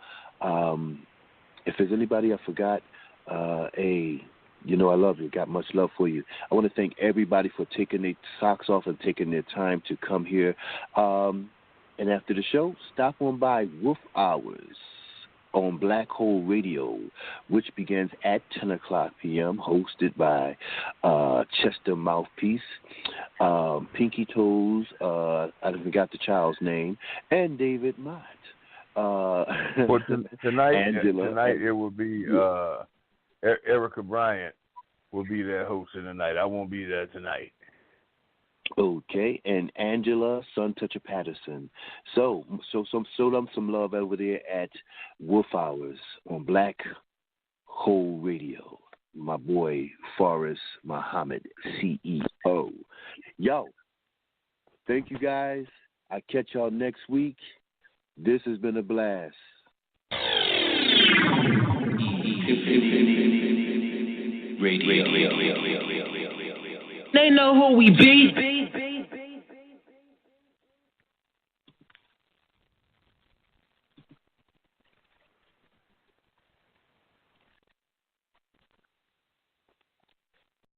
If there's anybody I forgot, I love you. Got much love for you. I want to thank everybody for taking their socks off and taking their time to come here. And after the show, stop on by Wolf Hours on Black Hole Radio, which begins at 10 o'clock p.m., hosted by Chester Mouthpiece, Pinky Toes, I forgot the child's name, and David Motte. Tonight Angela, it will be Erica Bryant will be there hosting tonight. I won't be there tonight. Okay, and Angela Sun Toucher Patterson. So them some love over there at Wolf Hours on Black Hole Radio. My boy Forrest Muhammad, CEO. Yo, thank you guys. I'll catch y'all next week. This has been a blast. They know who we be.